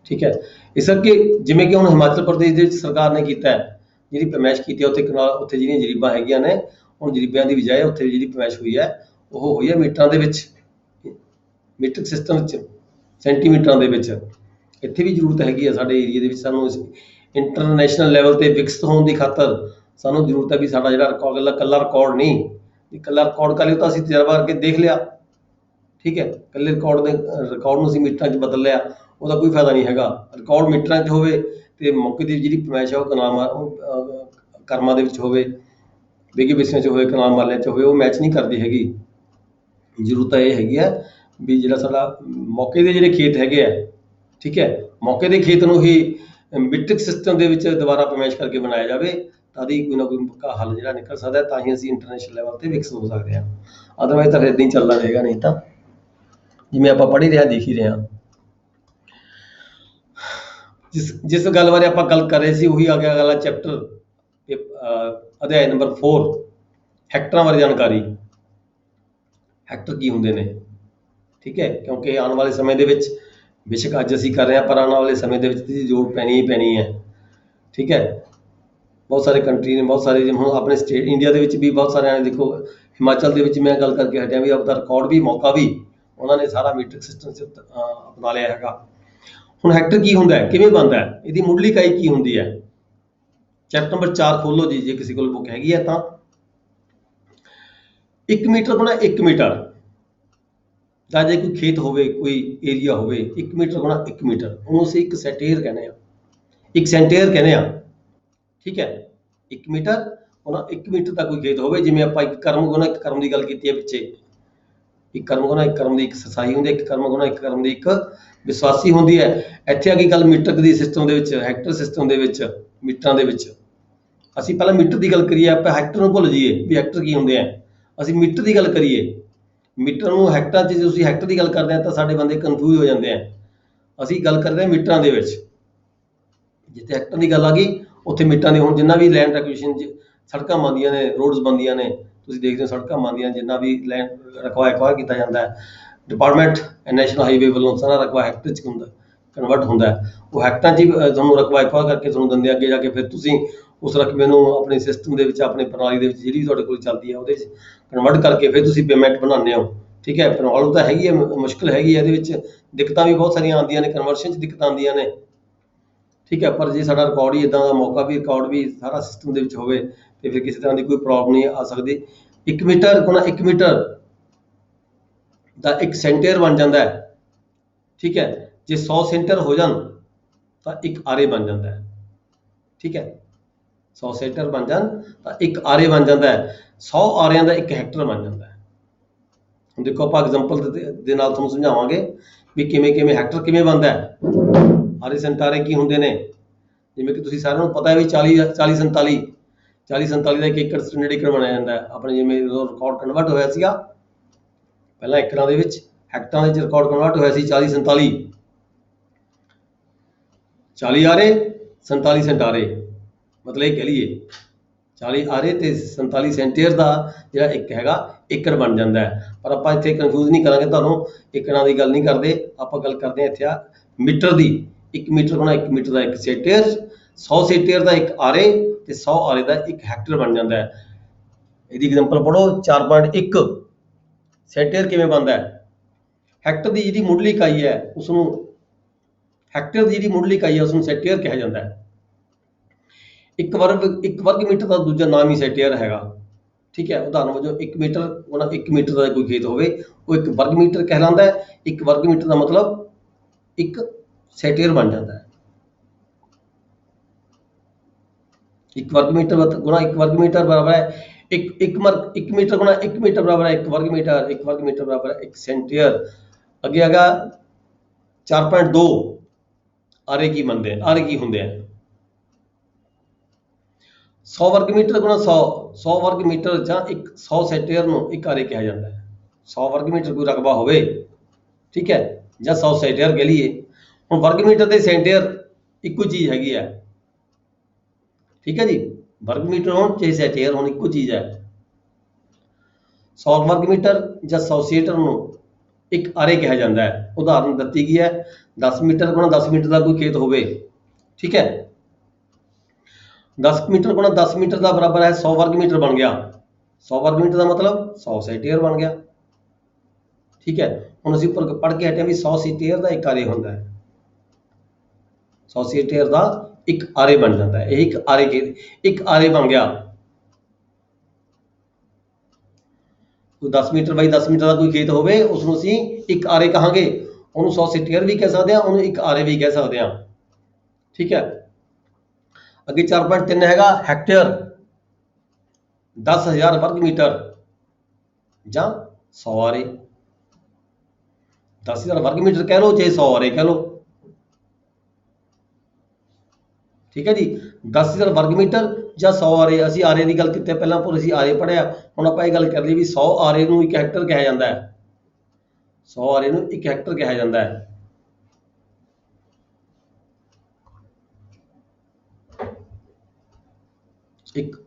ਠੀਕ ਹੈ। ਇਸ ਕਰਕੇ ਜਿਵੇਂ ਕਿ ਹੁਣ ਹਿਮਾਚਲ ਪ੍ਰਦੇਸ਼ ਦੇ ਵਿੱਚ ਸਰਕਾਰ ਨੇ ਕੀਤਾ ਹੈ, ਜਿਹੜੀ ਪਰਮੈਸ਼ ਕੀਤੀ ਹੈ ਉੱਥੇ ਕਨਾਲ, ਉੱਥੇ ਜਿਹੜੀਆਂ ਜਰੀਬਾਂ ਹੈਗੀਆਂ ਨੇ, ਹੁਣ ਜਰੀਬਾਂ ਦੀ ਬਜਾਏ ਉੱਥੇ ਜਿਹੜੀ ਪਰਮੈਸ਼ ਹੋਈ ਹੈ ਉਹ ਹੋਈ ਹੈ ਮੀਟਰਾਂ ਦੇ ਵਿੱਚ, ਮੀਟਰਿਕ ਸਿਸਟਮ ਵਿੱਚ, ਸੈਂਟੀਮੀਟਰਾਂ ਦੇ ਵਿੱਚ। ਇੱਥੇ ਵੀ ਜ਼ਰੂਰਤ ਹੈਗੀ ਹੈ ਸਾਡੇ ਏਰੀਏ ਦੇ ਵਿੱਚ, ਸਾਨੂੰ ਇੰਟਰਨੈਸ਼ਨਲ ਲੈਵਲ ਤੇ ਵਿਕਸਿਤ ਹੋਣ ਦੀ ਖਾਤਰ ਸਾਨੂੰ ਜ਼ਰੂਰਤ ਹੈ ਵੀ ਸਾਡਾ ਜਿਹੜਾ ਰਿਕਾਰਡ ਇਕੱਲਾ ਰਿਕਾਰਡ ਨਹੀਂ, ਇਕੱਲਾ ਰਿਕਾਰਡ ਕਰ ਲਿਓ ਤਾਂ ਅਸੀਂ ਤਜਰਬਾ ਕਰਕੇ ਦੇਖ ਲਿਆ, ਠੀਕ ਹੈ। ਇਕੱਲੇ ਰਿਕਾਰਡ ਨੂੰ ਅਸੀਂ ਮੀਟਰਾਂ 'ਚ ਬਦਲ ਲਿਆ, ਉਹਦਾ ਕੋਈ ਫਾਇਦਾ ਨਹੀਂ ਹੈਗਾ। ਰਿਕਾਰਡ ਮੀਟਰਾਂ 'ਚ ਹੋਵੇ ਤੇ ਮੌਕੇ ਦੀ ਜਿਹੜੀ ਪਰਮੈਸ਼ ਹੈ ਉਹ ਕਰਮਾਂ ਦੇ ਵਿੱਚ ਹੋਵੇ, ਬਿੱਗੇ ਵਿਸਵਿਆਂ 'ਚ ਹੋਵੇ, ਕਨਾਲ ਮਾਲਿਆਂ 'ਚ ਹੋਵੇ, ਉਹ ਮੈਚ ਨਹੀਂ ਕਰਦੀ ਹੈਗੀ। ਜ਼ਰੂਰਤ ਤਾਂ ਇਹ ਹੈਗੀ ਹੈ ਵੀ ਜਿਹੜਾ ਸਾਡਾ ਮੌਕੇ ਦੇ ਜਿਹੜੇ ਖੇਤ ਹੈਗੇ ਆ, ਠੀਕ ਹੈ, ਮੌਕੇ ਦੇ ਖੇਤ ਨੂੰ ਹੀ ਮੀਟ੍ਰਿਕ ਸਿਸਟਮ ਦੇ ਵਿੱਚ ਦੁਬਾਰਾ ਪਰਮੇਸ਼ ਕਰਕੇ ਬਣਾਇਆ ਜਾਵੇ, ਤਦ ਹੀ ਕੋਈ ਨਾ ਕੋਈ ਪੱਕਾ ਹੱਲ ਜਿਹੜਾ ਨਿਕਲ ਸਕਦਾ, ਤਾਂ ਹੀ ਅਸੀਂ ਇੰਟਰਨੈਸ਼ਨਲ ਲੈਵਲ ਤੇ ਵਿਕਸਿਤ ਹੋ ਸਕਦੇ ਹਾਂ। ਅਦਰਵਾਈਜ਼ ਤਾਂ ਇੱਦਾਂ ਹੀ ਚੱਲਦਾ ਰਹੇਗਾ, ਨਹੀਂ ਤਾਂ ਜਿਵੇਂ ਆਪਾਂ ਪੜ੍ਹ ਹੀ ਰਹੇ ਹਾਂ, ਦੇਖ ਹੀ ਰਹੇ ਹਾਂ। ਜਿਸ ਗੱਲ ਬਾਰੇ ਆਪਾਂ ਗੱਲ ਕਰ ਰਹੇ ਸੀ ਉਹੀ ਆ ਗਿਆ ਅਗਲਾ ਚੈਪਟਰ, ਅਧਿਆਇ ਨੰਬਰ 4, ਹੈਕਟਰਾਂ ਬਾਰੇ ਜਾਣਕਾਰੀ। ਹੈਕਟਰ ਕੀ ਹੁੰਦੇ ਨੇ, ਠੀਕ ਹੈ, ਕਿਉਂਕਿ ਆਉਣ ਵਾਲੇ ਸਮੇਂ ਦੇ ਵਿੱਚ ਬੇਸ਼ੱਕ ਅੱਜ ਅਸੀਂ ਕਰ ਰਹੇ ਹਾਂ ਪਰ ਆਉਣ ਵਾਲੇ ਸਮੇਂ ਦੇ ਵਿੱਚ ਇਹਦੀ ਜ਼ਰੂਰਤ ਪੈਣੀ ਹੀ ਪੈਣੀ ਹੈ, ਠੀਕ ਹੈ। ਬਹੁਤ ਸਾਰੇ ਕੰਟਰੀ ਨੇ, ਬਹੁਤ ਸਾਰੇ ਹੁਣ ਆਪਣੇ ਸਟੇਟ ਇੰਡੀਆ ਦੇ ਵਿੱਚ ਵੀ ਬਹੁਤ ਸਾਰਿਆਂ ਨੇ, ਦੇਖੋ ਹਿਮਾਚਲ ਦੇ ਵਿੱਚ ਮੈਂ ਗੱਲ ਕਰਕੇ ਹਟਿਆ ਵੀ ਆਪਦਾ ਰਿਕਾਰਡ ਵੀ ਮੌਕਾ ਵੀ ਉਹਨਾਂ ਨੇ ਸਾਰਾ ਮੀਟ੍ਰਿਕ ਸਿਸਟਮ 'ਚ ਅਪਣਾ ਲਿਆ ਹੈਗਾ। ਹੁਣ ਹੈਕਟਰ ਕੀ ਹੁੰਦਾ ਹੈ, ਕਿਵੇਂ ਬਣਦਾ ਹੈ, ਇਹਦੀ ਮੁੱਢਲੀ ਇਕਾਈ ਕੀ ਹੁੰਦੀ ਹੈ। ਚੈਪਟਰ ਨੰਬਰ 4 ਖੋਲੋ ਜੀ, ਜੇ ਕਿਸੇ ਕੋਲ ਬੁੱਕ ਹੈਗੀ ਹੈ ਤਾਂ। 1 ਮੀਟਰ ਗੁਣਾ 1 ਮੀਟਰ, ਜਾਂ ਜੇ ਕੋਈ ਖੇਤ ਹੋਵੇ, ਕੋਈ ਏਰੀਆ ਹੋਵੇ, 1 ਮੀਟਰ ਗੁਣਾ 1 ਮੀਟਰ, ਉਹਨੂੰ ਅਸੀਂ ਇੱਕ ਸੈਟੇਰ ਕਹਿੰਦੇ ਹਾਂ। ਇੱਕ ਸੈਂਟੀਅਰ ਕਹਿੰਦੇ ਆ, ਠੀਕ ਹੈ। 1 ਮੀਟਰ ਗੁਣਾ 1 ਮੀਟਰ ਦਾ ਕੋਈ ਖੇਤ ਹੋਵੇ, ਜਿਵੇਂ ਆਪਾਂ ਇੱਕ ਕਰਮ ਗੁਣਾ ਇੱਕ ਕਰਮ ਦੀ ਗੱਲ ਕੀਤੀ ਹੈ ਪਿੱਛੇ, ਇੱਕ ਕਰਮ ਗੁਣਾ ਇੱਕ ਕਰਮ ਦੀ ਇੱਕ ਸਸਾਈ ਹੁੰਦੀ ਹੈ, ਇੱਕ ਕਰਮ ਗੁਣਾ ਇੱਕ ਕਰਮ ਦੀ ਇੱਕ ਵਿਸਵਾਸੀ ਹੁੰਦੀ ਹੈ। ਇੱਥੇ ਆ ਗਈ ਗੱਲ ਮੀਟਰ ਦੀ ਸਿਸਟਮ ਦੇ ਵਿੱਚ, ਹੈਕਟਰ ਸਿਸਟਮ ਦੇ ਵਿੱਚ, ਮੀਟਰਾਂ ਦੇ ਵਿੱਚ। ਅਸੀਂ ਪਹਿਲਾਂ ਮੀਟਰ ਦੀ ਗੱਲ ਕਰੀਏ, ਆਪਾਂ ਹੈਕਟਰ ਨੂੰ ਭੁੱਲ ਜਾਈਏ ਵੀ ਹੈਕਟਰ ਕੀ ਹੁੰਦੇ ਆ, ਅਸੀਂ ਮੀਟਰ ਦੀ ਗੱਲ ਕਰੀਏ। ਮੀਟਰ ਨੂੰ ਹੈਕਟਰਾਂ 'ਚ, ਜੇ ਤੁਸੀਂ ਹੈਕਟਰ ਦੀ ਗੱਲ ਕਰਦੇ ਆ ਤਾਂ ਸਾਡੇ ਬੰਦੇ ਕਨਫਿਊਜ਼ ਹੋ ਜਾਂਦੇ ਆ। ਅਸੀਂ ਗੱਲ ਕਰਦੇ ਹਾਂ ਮੀਟਰਾਂ ਦੇ ਵਿੱਚ, ਜਿੱਥੇ ਹੈਕਟਰ ਦੀ ਗੱਲ ਆ ਗਈ ਉੱਥੇ ਮੀਟਰਾਂ ਦੀ। ਹੁਣ ਜਿੰਨਾ ਵੀ ਲੈਂਡ ਐਕੁਇਜ਼ੀਸ਼ਨ 'ਚ ਸੜਕਾਂ ਬਣਦੀਆਂ ਨੇ, ਰੋਡਸ ਬਣਦੀਆਂ ਨੇ, ਤੁਸੀਂ ਦੇਖਦੇ ਹੋ ਸੜਕਾਂ ਬਣਦੀਆਂ, ਜਿੰਨਾ ਵੀ ਲੈਂਡ ਰਕਬਾ ਐਕਵਾਇਰ ਕੀਤਾ ਜਾਂਦਾ ਹੈ, ਡਿਪਾਰਟਮੈਂਟ ਨੈਸ਼ਨਲ ਹਾਈਵੇ ਵੱਲੋਂ ਸਾਰਾ ਰਕਬਾ ਹੈਕਟਰ 'ਚ ਹੁੰਦਾ, ਕਨਵਰਟ ਹੁੰਦਾ ਹੈ। ਉਹ ਹੈਕਟਰਾਂ 'ਚ ਹੀ ਤੁਹਾਨੂੰ ਰਕਬਾ ਐਕਵਾਇਰ ਕਰਕੇ ਤੁਹਾਨੂੰ ਦਿੰਦੇ, ਅੱਗੇ ਜਾ ਕੇ ਫਿਰ ਤੁਸੀਂ ਉਸ ਰਕਬੇ ਨੂੰ ਆਪਣੇ ਸਿਸਟਮ ਦੇ ਵਿੱਚ, ਆਪਣੇ ਪ੍ਰਣਾਲੀ ਦੇ ਵਿੱਚ ਜਿਹੜੀ ਤੁਹਾਡੇ ਕੋਲ ਚੱਲਦੀ ਹੈ ਉਹਦੇ 'ਚ ਕਨਵਰਟ ਕਰਕੇ ਫਿਰ ਤੁਸੀਂ ਪੇਮੈਂਟ ਬਣਾਉਂਦੇ ਹੋ, ਠੀਕ ਹੈ। ਪ੍ਰੋਬਲਮ ਤਾਂ ਹੈਗੀ ਹੈ, ਮੁਸ਼ਕਿਲ ਹੈਗੀ ਹੈ, ਇਹਦੇ ਵਿੱਚ ਦਿੱਕਤਾਂ ਵੀ ਬਹੁਤ ਸਾਰੀਆਂ ਆਉਂਦੀਆਂ ਨੇ, ਕਨਵਰਸ਼ਨ 'ਚ ਦਿੱਕਤਾਂ ਆਉਂਦੀਆਂ ਨੇ, ਠੀਕ ਹੈ। ਪਰ ਜੇ ਸਾਡਾ ਰਿਕਾਰਡ ਹੀ ਇੱਦਾਂ ਦਾ, ਮੌਕਾ ਵੀ ਰਿਕਾਰਡ ਵੀ ਸਾਰਾ ਸਿਸਟਮ ਦੇ ਵਿੱਚ ਹੋਵੇ ਤੇ ਫਿਰ ਕਿਸੇ ਤਰ੍ਹਾਂ ਦੀ ਕੋਈ ਪ੍ਰੋਬਲਮ ਨਹੀਂ ਆ ਸਕਦੀ। 1 ਮੀਟਰ ਗੁਣਾ 1 ਮੀਟਰ ਦਾ ਇੱਕ ਸੈਂਟੀਅਰ ਬਣ ਜਾਂਦਾ ਹੈ, ਠੀਕ ਹੈ। ਜੇ 100 ਸੈਂਟੀਅਰ ਹੋ ਜਾਣ ਤਾਂ ਇੱਕ ਆਰੇ ਬਣ ਜਾਂਦਾ ਹੈ, ਠੀਕ ਹੈ। 100 ਸੈਂਟੀਅਰ ਬਣ ਜਾਣ ਤਾਂ ਇੱਕ ਆਰੇ ਬਣ ਜਾਂਦਾ ਹੈ, 100 ਆਰਿਆਂ ਦਾ ਇੱਕ ਹੈਕਟਰ ਬਣ ਜਾਂਦਾ ਹੈ। ਹੁਣ ਦੇਖੋ ਆਪਾਂ ਐਗਜ਼ਾਮਪਲ ਦੇ ਨਾਲ ਤੁਹਾਨੂੰ ਸਮਝਾਵਾਂਗੇ ਵੀ ਕਿਵੇਂ ਕਿਵੇਂ ਹੈਕਟਰ ਕਿਵੇਂ ਬਣਦਾ ਹੈ, ਆਰੇ ਸੰਤਾਰੇ ਕੀ ਹੁੰਦੇ ਨੇ। ਜਿਵੇਂ ਕਿ ਤੁਸੀਂ ਸਾਰਿਆਂ ਨੂੰ ਪਤਾ ਹੈ ਵੀ 40 47 ਦਾ 1 ਏਕੜ ਸਟੈਂਡਰਡ ਏਕੜ ਬਣਾਇਆ ਜਾਂਦਾ ਹੈ। ਆਪਣੇ ਜਿਵੇਂ ਰਿਕਾਰਡ ਕਨਵਰਟ ਹੋਇਆ ਸੀਗਾ ਪਹਿਲਾਂ ਏਕੜਾਂ ਦੇ ਵਿੱਚ, ਹੈਕਟਰਾਂ ਦੇ ਵਿੱਚ ਰਿਕਾਰਡ ਕਨਵਰਟ ਹੋਇਆ ਸੀ 40 47, 40 ਆਰੇ 47 ਸੈਂਟਾਰੇ, ਮਤਲਬ ਇਹ ਕਹਿ ਲਈਏ 40 ਆਰੇ ਤੇ 47 ਸੈਂਟੀਅਰ ਦਾ ਜਿਹੜਾ ਇੱਕ ਹੈਗਾ ਏਕੜ ਬਣ ਜਾਂਦਾ ਹੈ। ਪਰ ਆਪਾਂ ਇੱਥੇ ਕਨਫਿਊਜ਼ ਨਹੀਂ ਕਰਾਂਗੇ ਤੁਹਾਨੂੰ, ਏਕੜਾਂ ਦੀ ਗੱਲ ਨਹੀਂ ਕਰਦੇ, ਆਪਾਂ ਗੱਲ ਕਰਦੇ ਹਾਂ ਇੱਥੇ ਆ ਮੀਟਰ ਦੀ। 1 ਮੀਟਰ ਗੁਣਾ 1 ਮੀਟਰ ਦਾ ਇੱਕ ਸੈਂਟੀਅਰ, 100 ਸੈਂਟੀਅਰ ਦਾ ਇੱਕ ਆਰੇ ਤੇ 100 ਆਰੇ ਦਾ ਇੱਕ ਹੈਕਟਰ ਬਣ ਜਾਂਦਾ ਹੈ। ਇਹਦੀ ਐਗਜ਼ਾਮਪਲ ਪੜੋ, 4.1 ਸੈਂਟੀਅਰ ਕਿਵੇਂ ਬਣਦਾ ਹੈ। ਹੈਕਟਰ ਦੀ ਜਿਹੜੀ ਮੁੱਢਲੀ ਇਕਾਈ ਹੈ ਉਸਨੂੰ, ਹੈਕਟਰ ਦੀ ਜਿਹੜੀ ਮੁੱਢਲੀ ਇਕਾਈ ਹੈ ਉਸਨੂੰ ਸੈਂਟੀਅਰ ਕਿਹਾ ਜਾਂਦਾ ਹੈ। ਇੱਕ ਵਰਗ ਮੀਟਰ ਦਾ ਦੂਜਾ ਨਾਮ ਹੀ ਸੈਂਟੀਅਰ ਹੈਗਾ, ਠੀਕ ਹੈ। ਉਦਾਹਰਨ ਵਜੋਂ 1 ਮੀਟਰ ਗੁਣਾ 1 ਮੀਟਰ ਦਾ ਕੋਈ ਖੇਤ ਹੋਵੇ, ਉਹ ਇੱਕ ਵਰਗ ਮੀਟਰ ਕਹਿਲਾਉਂਦਾ ਹੈ। ਇੱਕ ਵਰਗ ਮੀਟਰ ਦਾ ਮਤਲਬ ਇੱਕ ਸੈਂਟੀਅਰ ਬਣ ਜਾਂਦਾ ਹੈ। 1 ਵਰਗ ਮੀਟਰ ਗੁਣਾ 1 ਵਰਗ ਮੀਟਰ ਬਰਾਬਰ ਹੈ 1 ਮੀਟਰ ਗੁਣਾ 1 ਮੀਟਰ ਬਰਾਬਰ ਹੈ 1 ਵਰਗ ਮੀਟਰ, 1 ਵਰਗ ਮੀਟਰ ਬਰਾਬਰ ਹੈ 1 ਸੈਂਟੀਅਰ। ਅੱਗੇ ਹੈਗਾ 4.2 ਆਰੇ ਕੀ ਬਣਦੇ ਆ, ਆਰੇ ਕੀ ਹੁੰਦੇ ਆ। 100 ਵਰਗ ਮੀਟਰ ਗੁਣਾ 100 ਵਰਗ ਮੀਟਰ ਜਾਂ 100 ਸੈਂਟੀਅਰ ਨੂੰ ਇੱਕ ਆਰੇ ਕਿਹਾ ਜਾਂਦਾ ਹੈ। 100 ਵਰਗ ਮੀਟਰ ਕੋਈ ਰਕਬਾ ਹੋਵੇ, ਠੀਕ ਹੈ, ਜਾਂ 100 ਸੈਂਟੀਅਰ ਕਹਿ ਲਈਏ। ਹੁਣ ਵਰਗ ਮੀਟਰ ਤੇ ਸੈਂਟੀਅਰ ਇੱਕੋ ਚੀਜ਼ ਹੈਗੀ ਹੈ, ਠੀਕ ਹੈ ਜੀ। ਵਰਗ ਮੀਟਰ ਹੋਣ ਚਾਹੇ ਸੈਂਟੀਅਰ ਹੋਣ, ਇੱਕੋ ਚੀਜ਼ ਹੈ। 100 ਵਰਗ ਮੀਟਰ ਜਾਂ 100 ਸੈਂਟੀਅਰ ਨੂੰ ਇੱਕ ਆਰੇ ਕਿਹਾ ਜਾਂਦਾ ਹੈ। ਉਦਾਹਰਨ ਦਿੱਤੀ ਗਈ ਹੈ 10 ਮੀਟਰ ਗੁਣਾ 10 ਮੀਟਰ ਦਾ ਕੋਈ ਖੇਤ ਹੋਵੇ, ਠੀਕ ਹੈ। 10 ਮੀਟਰ ਗੁਣਾ 10 ਮੀਟਰ ਦਾ ਬਰਾਬਰ ਹੈ 100 ਵਰਗ ਮੀਟਰ ਬਣ ਗਿਆ। 100 ਵਰਗ ਮੀਟਰ ਦਾ ਮਤਲਬ 100 ਸੈਂਟੀਅਰ ਬਣ ਗਿਆ, ਠੀਕ ਹੈ। ਹੁਣ ਅਸੀਂ ਉੱਪਰ ਪੜ੍ਹ ਕੇ ਹਟੇ ਵੀ 100 ਸੈਂਟੀਅਰ ਦਾ ਇੱਕ ਆਰੇ ਹੁੰਦਾ ਹੈ, 100 ਸੈਂਟੀਅਰ ਦਾ ਇੱਕ ਆਰੇ ਬਣ ਜਾਂਦਾ ਹੈ। ਇਹ ਇੱਕ ਆਰੇ ਬਣ ਗਿਆ। ਕੋਈ 10 ਮੀਟਰ ਬਾਈ 10 ਮੀਟਰ ਦਾ ਕੋਈ ਖੇਤ ਹੋਵੇ, ਉਸਨੂੰ ਅਸੀਂ ਇੱਕ ਆਰੇ ਕਹਾਂਗੇ। ਉਹਨੂੰ 100 ਸੈਂਟੀਅਰ ਵੀ ਕਹਿ ਸਕਦੇ ਹਾਂ, ਉਹਨੂੰ ਇੱਕ ਆਰੇ ਵੀ ਕਹਿ ਸਕਦੇ ਹਾਂ, ਠੀਕ ਹੈ। ਅੱਗੇ 4.3 ਹੈਗਾ ਹੈਕਟੇਅਰ, 10,000 ਵਰਗ ਮੀਟਰ ਜਾਂ 100 ਆਰੇ। 10,000 ਵਰਗ ਮੀਟਰ ਕਹਿ ਲਓ ਚਾਹੇ 100 ਆਰੇ ਕਹਿ ਲਓ, ਠੀਕ ਹੈ ਜੀ। 10,000 ਵਰਗ ਮੀਟਰ ਜਾਂ 100 ਆਰੇ। ਅਸੀਂ ਆਰੇ ਦੀ ਗੱਲ ਕੀਤੀ ਪਹਿਲਾਂ, ਪਰ ਅਸੀਂ ਆਰੇ ਪੜ੍ਹਿਆ, ਹੁਣ ਆਪਾਂ ਇਹ ਗੱਲ ਕਰ ਲਈ ਵੀ 100 ਆਰੇ ਨੂੰ ਇੱਕ ਹੈਕਟਰ ਕਿਹਾ ਜਾਂਦਾ ਹੈ। 100 ਆਰੇ ਨੂੰ ਇੱਕ ਹੈਕਟਰ ਕਿਹਾ ਜਾਂਦਾ ਹੈ।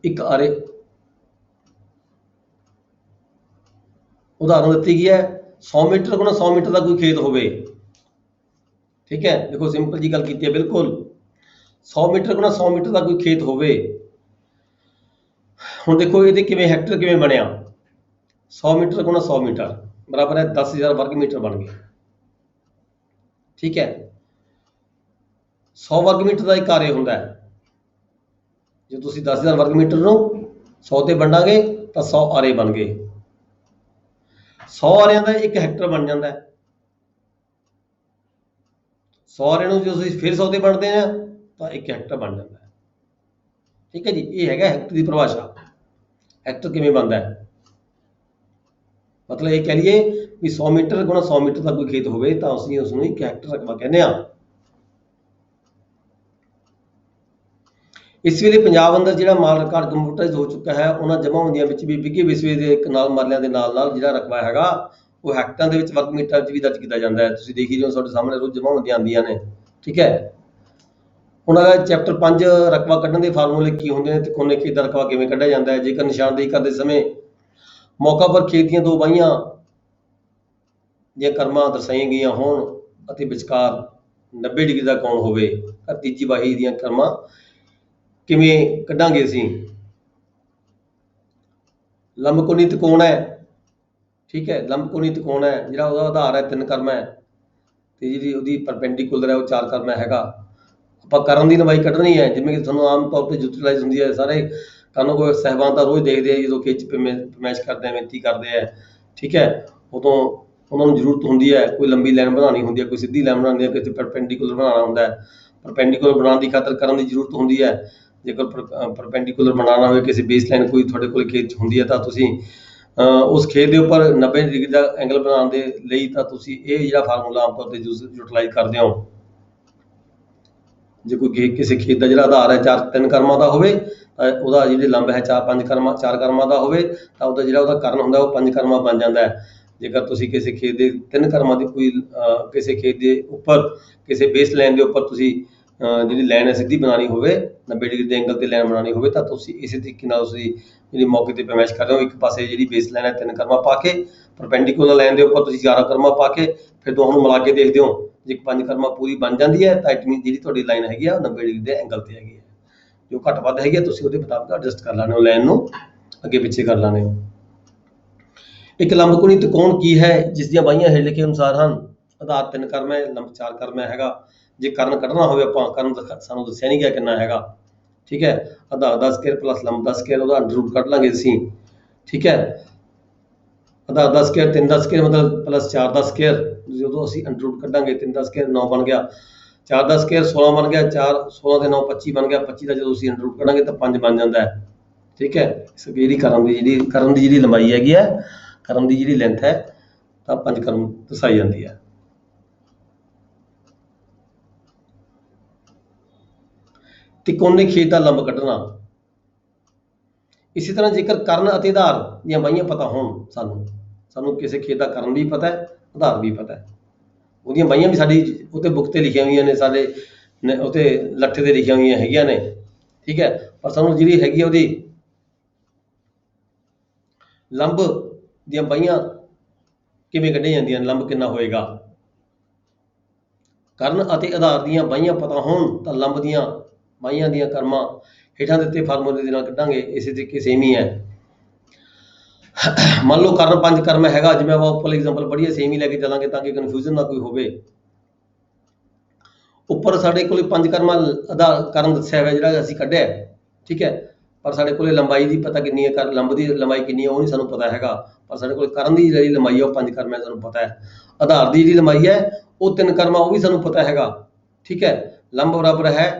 ਇੱਕ ਆਰੇ, ਉਦਾਹਰਨ ਦਿੱਤੀ ਗਈ ਹੈ 100 ਮੀਟਰ ਗੁਣਾ 100 ਮੀਟਰ ਦਾ ਕੋਈ ਖੇਤ ਹੋਵੇ, ਠੀਕ ਹੈ। ਦੇਖੋ ਸਿੰਪਲ ਜੀ ਗੱਲ ਕੀਤੀ ਹੈ ਬਿਲਕੁਲ। 100 ਮੀਟਰ ਗੁਣਾ 100 ਮੀਟਰ ਦਾ ਕੋਈ ਖੇਤ ਹੋਵੇ। ਹੁਣ ਦੇਖੋ ਇਹਦੇ ਕਿਵੇਂ ਹੈਕਟਰ ਕਿਵੇਂ ਬਣਿਆ। 100 ਮੀਟਰ ਗੁਣਾ 100 ਮੀਟਰ ਬਰਾਬਰ ਹੈ 10,000 ਵਰਗ ਮੀਟਰ ਬਣ ਗਏ, ਠੀਕ ਹੈ। 100 ਵਰਗ ਮੀਟਰ ਦਾ ਇੱਕ ਆਰੇ ਹੁੰਦਾ ਹੈ। ਜੇ ਤੁਸੀਂ 10,000 ਵਰਗ ਮੀਟਰ ਨੂੰ 100 ਤੇ ਵੰਡਾਂਗੇ ਤਾਂ 100 ਆਰੇ ਬਣ ਗਏ। 100 ਆਰਿਆਂ ਦਾ ਇੱਕ ਹੈਕਟਰ ਬਣ ਜਾਂਦਾ ਹੈ। 100 ਆਰਿਆਂ ਨੂੰ ਜੇ ਤੁਸੀਂ ਫਿਰ 100 ਤੇ ਵੰਡਦੇ ਆ ਤਾਂ 1 ਹੈਕਟਰ ਬਣ ਜਾਂਦਾ ਹੈ। ਠੀਕ ਹੈ ਜੀ, ਇਹ ਹੈਗਾ ਹੈਕਟਰ ਦੀ ਪਰਿਭਾਸ਼ਾ। ਹੈਕਟਰ ਕਿਵੇਂ ਬਣਦਾ ਹੈ, ਮਤਲਬ ਇਹ ਕਹਿ ਲਈਏ ਵੀ 100 ਮੀਟਰ ਗੁਣਾ 100 ਮੀਟਰ ਦਾ ਕੋਈ ਖੇਤ ਹੋਵੇ ਤਾਂ ਅਸੀਂ ਉਸ ਨੂੰ 1 ਹੈਕਟਰ ਰਕਬਾ ਕਹਿੰਦੇ ਹਾਂ। ਇਸ ਵੇਲੇ ਪੰਜਾਬ ਅੰਦਰ ਜਿਹੜਾ ਮਾਲ ਰਿਕਾਰਡ ਕੰਪਿਊਟਰਾਈਜ਼ ਹੋ ਚੁੱਕਾ ਹੈ, ਉਹਨਾਂ ਜਮ੍ਹਾਂਬੰਦੀਆਂ ਵਿੱਚ ਵੀ ਵਿਗੇ ਵਿਸਵੇ ਦੇ ਕਨਾਲ ਮਰਲਿਆਂ ਦੇ ਨਾਲ ਨਾਲ ਜਿਹੜਾ ਰਕਬਾ ਹੈਗਾ ਉਹ ਹੈਕਟਰਾਂ ਦੇ ਵਿੱਚ ਵਰਗ ਮੀਟਰ 'ਚ ਵੀ ਦਰਜ ਕੀਤਾ ਜਾਂਦਾ ਹੈ। ਤੁਸੀਂ ਦੇਖੀ ਜਾਓ, ਤੁਹਾਡੇ ਸਾਹਮਣੇ ਰੋਜ਼ ਜਮ੍ਹਾਂਬੰਦੀਆਂ ਆਉਂਦੀਆਂ ਨੇ। ਠੀਕ ਹੈ, ਹੁਣ ਅਗਰ ਚੈਪਟਰ 5 ਰਕਬਾ ਕੱਢਣ ਦੇ ਫਾਰਮੂਲੇ ਕੀ ਹੁੰਦੇ ਨੇ ਤੇ ਕੋਨੇ ਖੇਤ ਦਾ ਰਕਬਾ ਕਿਵੇਂ ਕੱਢਿਆ ਜਾਂਦਾ ਹੈ। ਜੇਕਰ ਨਿਸ਼ਾਨਦੇਹੀ ਕਰਦੇ ਸਮੇਂ ਮੌਕਾ ਪਰ ਖੇਤ ਦੀਆਂ 2 ਬਾਹੀਆਂ ਦੀਆਂ ਕਰਮਾਂ ਦਰਸਾਈਆਂ ਗਈਆਂ ਹੋਣ ਅਤੇ ਵਿਚਕਾਰ 90 ਡਿਗਰੀ ਦਾ ਕੋਣ ਹੋਵੇ ਤਾਂ ਤੀਜੀ ਬਾਹੀ ਦੀਆਂ ਕਰਮਾਂ ਕਿਵੇਂ ਕੱਢਾਂਗੇ ਅਸੀਂ। ਲੰਬਕੋਣੀ ਤਿਕੋਣ ਹੈ। ਠੀਕ ਹੈ, ਲੰਬਕੋਣੀ ਤਿਕੋਣ ਹੈ, ਜਿਹੜਾ ਉਹਦਾ ਆਧਾਰ ਹੈ 3 ਕਰਮਾ ਹੈ ਤੇ ਜਿਹੜੀ ਉਹਦੀ ਪਰਪੈਂਡੀਕੂਲਰ ਹੈ ਉਹ 4 ਕਰਮਾ ਹੈਗਾ। ਆਪਾਂ ਕਰਨ ਦੀ ਲੰਬਾਈ ਕੱਢਣੀ ਹੈ, ਜਿਵੇਂ ਕਿ ਤੁਹਾਨੂੰ ਆਮ ਤੌਰ ਤੇ ਯੂਟੀਲਾਈਜ਼ ਹੁੰਦੀ ਹੈ। ਸਾਰੇ ਕਾਨੂੰਗੋ ਸਾਹਿਬਾਨ ਤਾਂ ਰੋਜ਼ ਦੇਖਦੇ ਆ ਜਦੋਂ ਖੇਤ 'ਚ ਪਰਮੈਸ਼ ਕਰਦੇ ਆ, ਮਿਹਨਤੀ ਕਰਦੇ ਆ। ਠੀਕ ਹੈ, ਉਦੋਂ ਉਹਨਾਂ ਨੂੰ ਜ਼ਰੂਰਤ ਹੁੰਦੀ ਹੈ, ਕੋਈ ਲੰਬੀ ਲਾਈਨ ਬਣਾਉਣੀ ਹੁੰਦੀ ਹੈ, ਕੋਈ ਸਿੱਧੀ ਲਾਈਨ ਬਣਾਉਣੀ ਹੈ, ਕਿਸੇ ਪਰਪੈਂਡੀਕੂਲਰ ਬਣਾਉਣਾ ਹੁੰਦਾ ਹੈ। ਪਰਪੈਂਡੀਕੂਲਰ ਬਣਾਉਣ ਦੀ ਖਾਤਰ ਕਰਨ ਦੀ ਜ਼ਰੂਰਤ ਹੁੰਦੀ ਹੈ। ਜੇਕਰ ਪਰਪੈਂਡੀਕੂਲਰ ਬਣਾਉਣਾ ਹੋਵੇ, ਕਿਸੇ ਬੇਸ ਲਾਈਨ ਕੋਈ ਤੁਹਾਡੇ ਕੋਲ ਖੇਤ 'ਚ ਹੁੰਦੀ ਹੈ ਤਾਂ ਤੁਸੀਂ ਉਸ ਖੇਤ ਦੇ ਉੱਪਰ 90 ਡਿਗਰੀ ਦਾ ਐਂਗਲ ਬਣਾਉਣ ਦੇ ਲਈ ਤਾਂ ਤੁਸੀਂ ਇਹ ਜਿਹੜਾ ਫਾਰਮੂਲਾ ਆਮ ਤੌਰ ਤੇ ਯੂਟੀਲਾਈਜ਼ ਕਰਦੇ ਹੋ। ਜੇ ਕੋਈ ਕਿਸੇ ਖੇਤ ਦਾ ਜਿਹੜਾ ਆਧਾਰ ਹੈ 3 ਕਰਮਾਂ ਦਾ ਹੋਵੇ ਤਾਂ ਉਹਦਾ ਜਿਹੜੇ ਲੰਬ ਹੈ 4 ਕਰਮਾਂ ਦਾ ਹੋਵੇ ਤਾਂ ਉਹਦਾ ਜਿਹੜਾ ਉਹਦਾ ਕਰਨ ਹੁੰਦਾ ਉਹ 5 ਕਰਮਾਂ ਬਣ ਜਾਂਦਾ ਹੈ। ਜੇਕਰ ਤੁਸੀਂ ਕਿਸੇ ਖੇਤ ਦੇ 3 ਕਰਮਾਂ ਦੀ ਕੋਈ ਕਿਸੇ ਖੇਤ ਦੇ ਉੱਪਰ ਕਿਸੇ ਬੇਸ ਲਾਈਨ ਦੇ ਉੱਪਰ ਤੁਸੀਂ ਜਿਹੜੀ ਲਾਈਨ ਹੈ ਸਿੱਧੀ ਬਣਾਉਣੀ ਹੋਵੇ, 90 ਡਿਗਰੀ ਦੇ ਐਂਗਲ ਤੇ ਲਾਈਨ ਬਣਾਉਣੀ ਹੋਵੇ ਤਾਂ ਤੁਸੀਂ ਇਸੇ ਤਰੀਕੇ ਨਾਲ ਤੁਸੀਂ ਜਿਹੜੀ ਮੌਕੇ ਤੇ ਪਰਮੈਸ਼ ਕਰਦੇ ਹੋ। ਇੱਕ ਪਾਸੇ ਜਿਹੜੀ ਬੇਸ ਲਾਈਨ ਹੈ 3 ਕਰਮਾਂ ਪਾ ਕੇ, ਪਰਪੈਂਡੀਕੂਲਰ ਲਾਈਨ ਦੇ ਉੱਪਰ ਤੁਸੀਂ 11 ਕਰਮਾਂ ਪਾ ਕੇ ਫਿਰ ਦੋਹਾਂ ਨੂੰ ਮਿਲਾ ਕੇ ਦੇਖਦੇ ਹੋ। ਜੇ 5 ਕਰਮਾਂ ਪੂਰੀ ਬਣ ਜਾਂਦੀ ਹੈ ਤਾਂ ਇਟ ਮੀਨ ਜਿਹੜੀ ਤੁਹਾਡੀ ਲਾਈਨ ਹੈਗੀ ਆ ਉਹ 90 ਡਿਗਰੀ ਦੇ ਐਂਗਲ ਤੇ ਹੈਗੀ ਹੈ। ਜੋ ਘੱਟ ਵੱਧ ਹੈਗੀ ਆ ਤੁਸੀਂ ਉਹਦੇ ਮੁਤਾਬਕ ਐਡਜਸਟ ਕਰ ਲੈਣੇ ਹੋ, ਲਾਈਨ ਨੂੰ ਅੱਗੇ ਪਿੱਛੇ ਕਰ ਲੈਣੇ ਹੋ। ਇੱਕ ਲੰਬਕੋਣੀ ਤਿਕੋਣ ਕੀ ਹੈ, ਜਿਸ ਦੀਆਂ ਬਾਹੀਆਂ ਹੇਠ ਲਿਖੇ ਅਨੁਸਾਰ ਹਨ। ਆਧਾਰ 3 ਕਰਮਾ ਹੈ, ਲੰਬ 4 ਕਰਮਾ ਹੈਗਾ। ਜੇ ਕਰਨ ਕੱਢਣਾ ਹੋਵੇ ਆਪਾਂ, ਕਰਨ ਸਾਨੂੰ ਦੱਸਿਆ ਨਹੀਂ ਗਿਆ ਕਿੰਨਾ ਹੈਗਾ। ਠੀਕ ਹੈ, ਆਧਾਰ 10 ਸਕੁਅਰ ਪਲੱਸ ਲੰਬ 10 ਸਕੁਅਰ, ਉਹਦਾ ਅੰਡਰ ਰੂਟ ਕੱਢ ਲਾਂਗੇ ਅਸੀਂ। ਠੀਕ ਹੈ, ਆਧਾਰ 10 ਸਕੁਅਰ 3 10 ਸਕੁਅਰ ਮਤਲਬ ਪਲੱਸ 4 10 ਸਕੁਅਰ, ਜਦੋਂ ਅਸੀਂ ਅੰਡਰ ਰੂਟ ਕੱਢਾਂਗੇ 3 10 ਸਕੁਅਰ 9 ਬਣ ਗਿਆ, 4 10 ਸਕੁਅਰ 16 ਬਣ ਗਿਆ, 4 16 ਤੇ 9 25 ਬਣ ਗਿਆ। 25 ਦਾ ਜਦੋਂ ਅਸੀਂ ਅੰਡਰ ਰੂਟ ਕੱਢਾਂਗੇ ਤਾਂ 5 ਬਣ ਜਾਂਦਾ ਹੈ। ਠੀਕ ਹੈ, ਇਸ ਜਿਹੜੀ ਕਰਨ ਦੀ ਜਿਹੜੀ ਲੰਬਾਈ ਹੈਗੀ ਹੈ, ਕਰਨ ਦੀ ਜਿਹੜੀ ਲੈਂਥ ਹੈ ਤਾਂ 5 ਕਰਮ ਦਰਸਾਈ ਜਾਂਦੀ ਹੈ। ਤਿਕੋਣੇ ਖੇਤ ਦਾ ਲੰਬ ਕੱਢਣਾ। ਇਸੇ ਤਰ੍ਹਾਂ ਜੇਕਰ ਕਰਨ ਅਤੇ ਆਧਾਰ ਦੀਆਂ ਬਾਹੀਆਂ ਪਤਾ ਹੋਣ, ਸਾਨੂੰ ਕਿਸੇ ਖੇਤ ਦਾ ਕਰਨ ਵੀ ਪਤਾ ਹੈ, ਆਧਾਰ ਵੀ ਪਤਾ ਹੈ, ਉਹਦੀਆਂ ਬਾਹੀਆਂ ਵੀ ਸਾਡੀ ਉੱਤੇ ਬੁੱਕ ਤੇ ਲਿਖੀਆਂ ਹੋਈਆਂ ਨੇ, ਸਾਡੇ ਉੱਤੇ ਲੱਠੇ ਤੇ ਲਿਖੀਆਂ ਹੋਈਆਂ ਹੈਗੀਆਂ ਨੇ। ਠੀਕ ਹੈ, ਪਰ ਸਾਨੂੰ ਜਿਹੜੀ ਹੈਗੀ ਉਹਦੀ ਲੰਬ ਦੀਆਂ ਬਾਹੀਆਂ ਕਿਵੇਂ ਕੱਢੀਆਂ ਜਾਂਦੀਆਂ ਨੇ, ਲੰਬ ਕਿੰਨਾ ਹੋਏਗਾ। ਕਰਨ ਅਤੇ ਆਧਾਰ ਦੀਆਂ ਬਾਹੀਆਂ ਪਤਾ ਹੋਣ ਤਾਂ ਲੰਬ ਦੀਆਂ ਬਾਹੀਆਂ ਦੀਆਂ ਕਰਮਾਂ ਹੇਠਾਂ ਦਿੱਤੇ ਫਾਰਮੂਲੇ ਦੇ ਨਾਲ ਕੱਢਾਂਗੇ। ਇਸੇ ਤਰੀਕੇ ਸੇਮ ਹੀ ਹੈ। ਮੰਨ ਲਓ ਕਰਨ 5 ਕਰਮ ਹੈਗਾ, ਜਿਵੇਂ ਆਪਾਂ ਉੱਪਰ ਐਗਜ਼ਾਮਪਲ ਪੜ੍ਹੀਏ ਸੇਮ ਹੀ ਲੈ ਕੇ ਚੱਲਾਂਗੇ ਤਾਂ ਕਿ ਕਨਫਿਊਜ਼ਨ ਨਾ ਕੋਈ ਹੋਵੇ। ਉੱਪਰ ਸਾਡੇ ਕੋਲ 5 ਕਰਮਾਂ ਆਧਾਰ ਕਰਨ ਦੱਸਿਆ ਹੋਇਆ ਜਿਹੜਾ ਅਸੀਂ ਕੱਢਿਆ। ਠੀਕ ਹੈ, ਪਰ ਸਾਡੇ ਕੋਲ ਲੰਬਾਈ ਦੀ ਪਤਾ ਕਿੰਨੀ ਹੈ, ਲੰਬ ਦੀ ਲੰਬਾਈ ਕਿੰਨੀ ਹੈ ਉਹ ਨਹੀਂ ਸਾਨੂੰ ਪਤਾ ਹੈਗਾ। ਪਰ ਸਾਡੇ ਕੋਲ ਕਰਨ ਦੀ ਜਿਹੜੀ ਲੰਬਾਈ ਹੈ ਉਹ 5 ਕਰਮ ਹੈ, ਸਾਨੂੰ ਪਤਾ ਹੈ। ਆਧਾਰ ਦੀ ਜਿਹੜੀ ਲੰਬਾਈ ਹੈ ਉਹ 3 ਕਰਮਾਂ, ਉਹ ਵੀ ਸਾਨੂੰ ਪਤਾ ਹੈਗਾ। ਠੀਕ ਹੈ, ਲੰਬ ਬਰਾਬਰ ਹੈ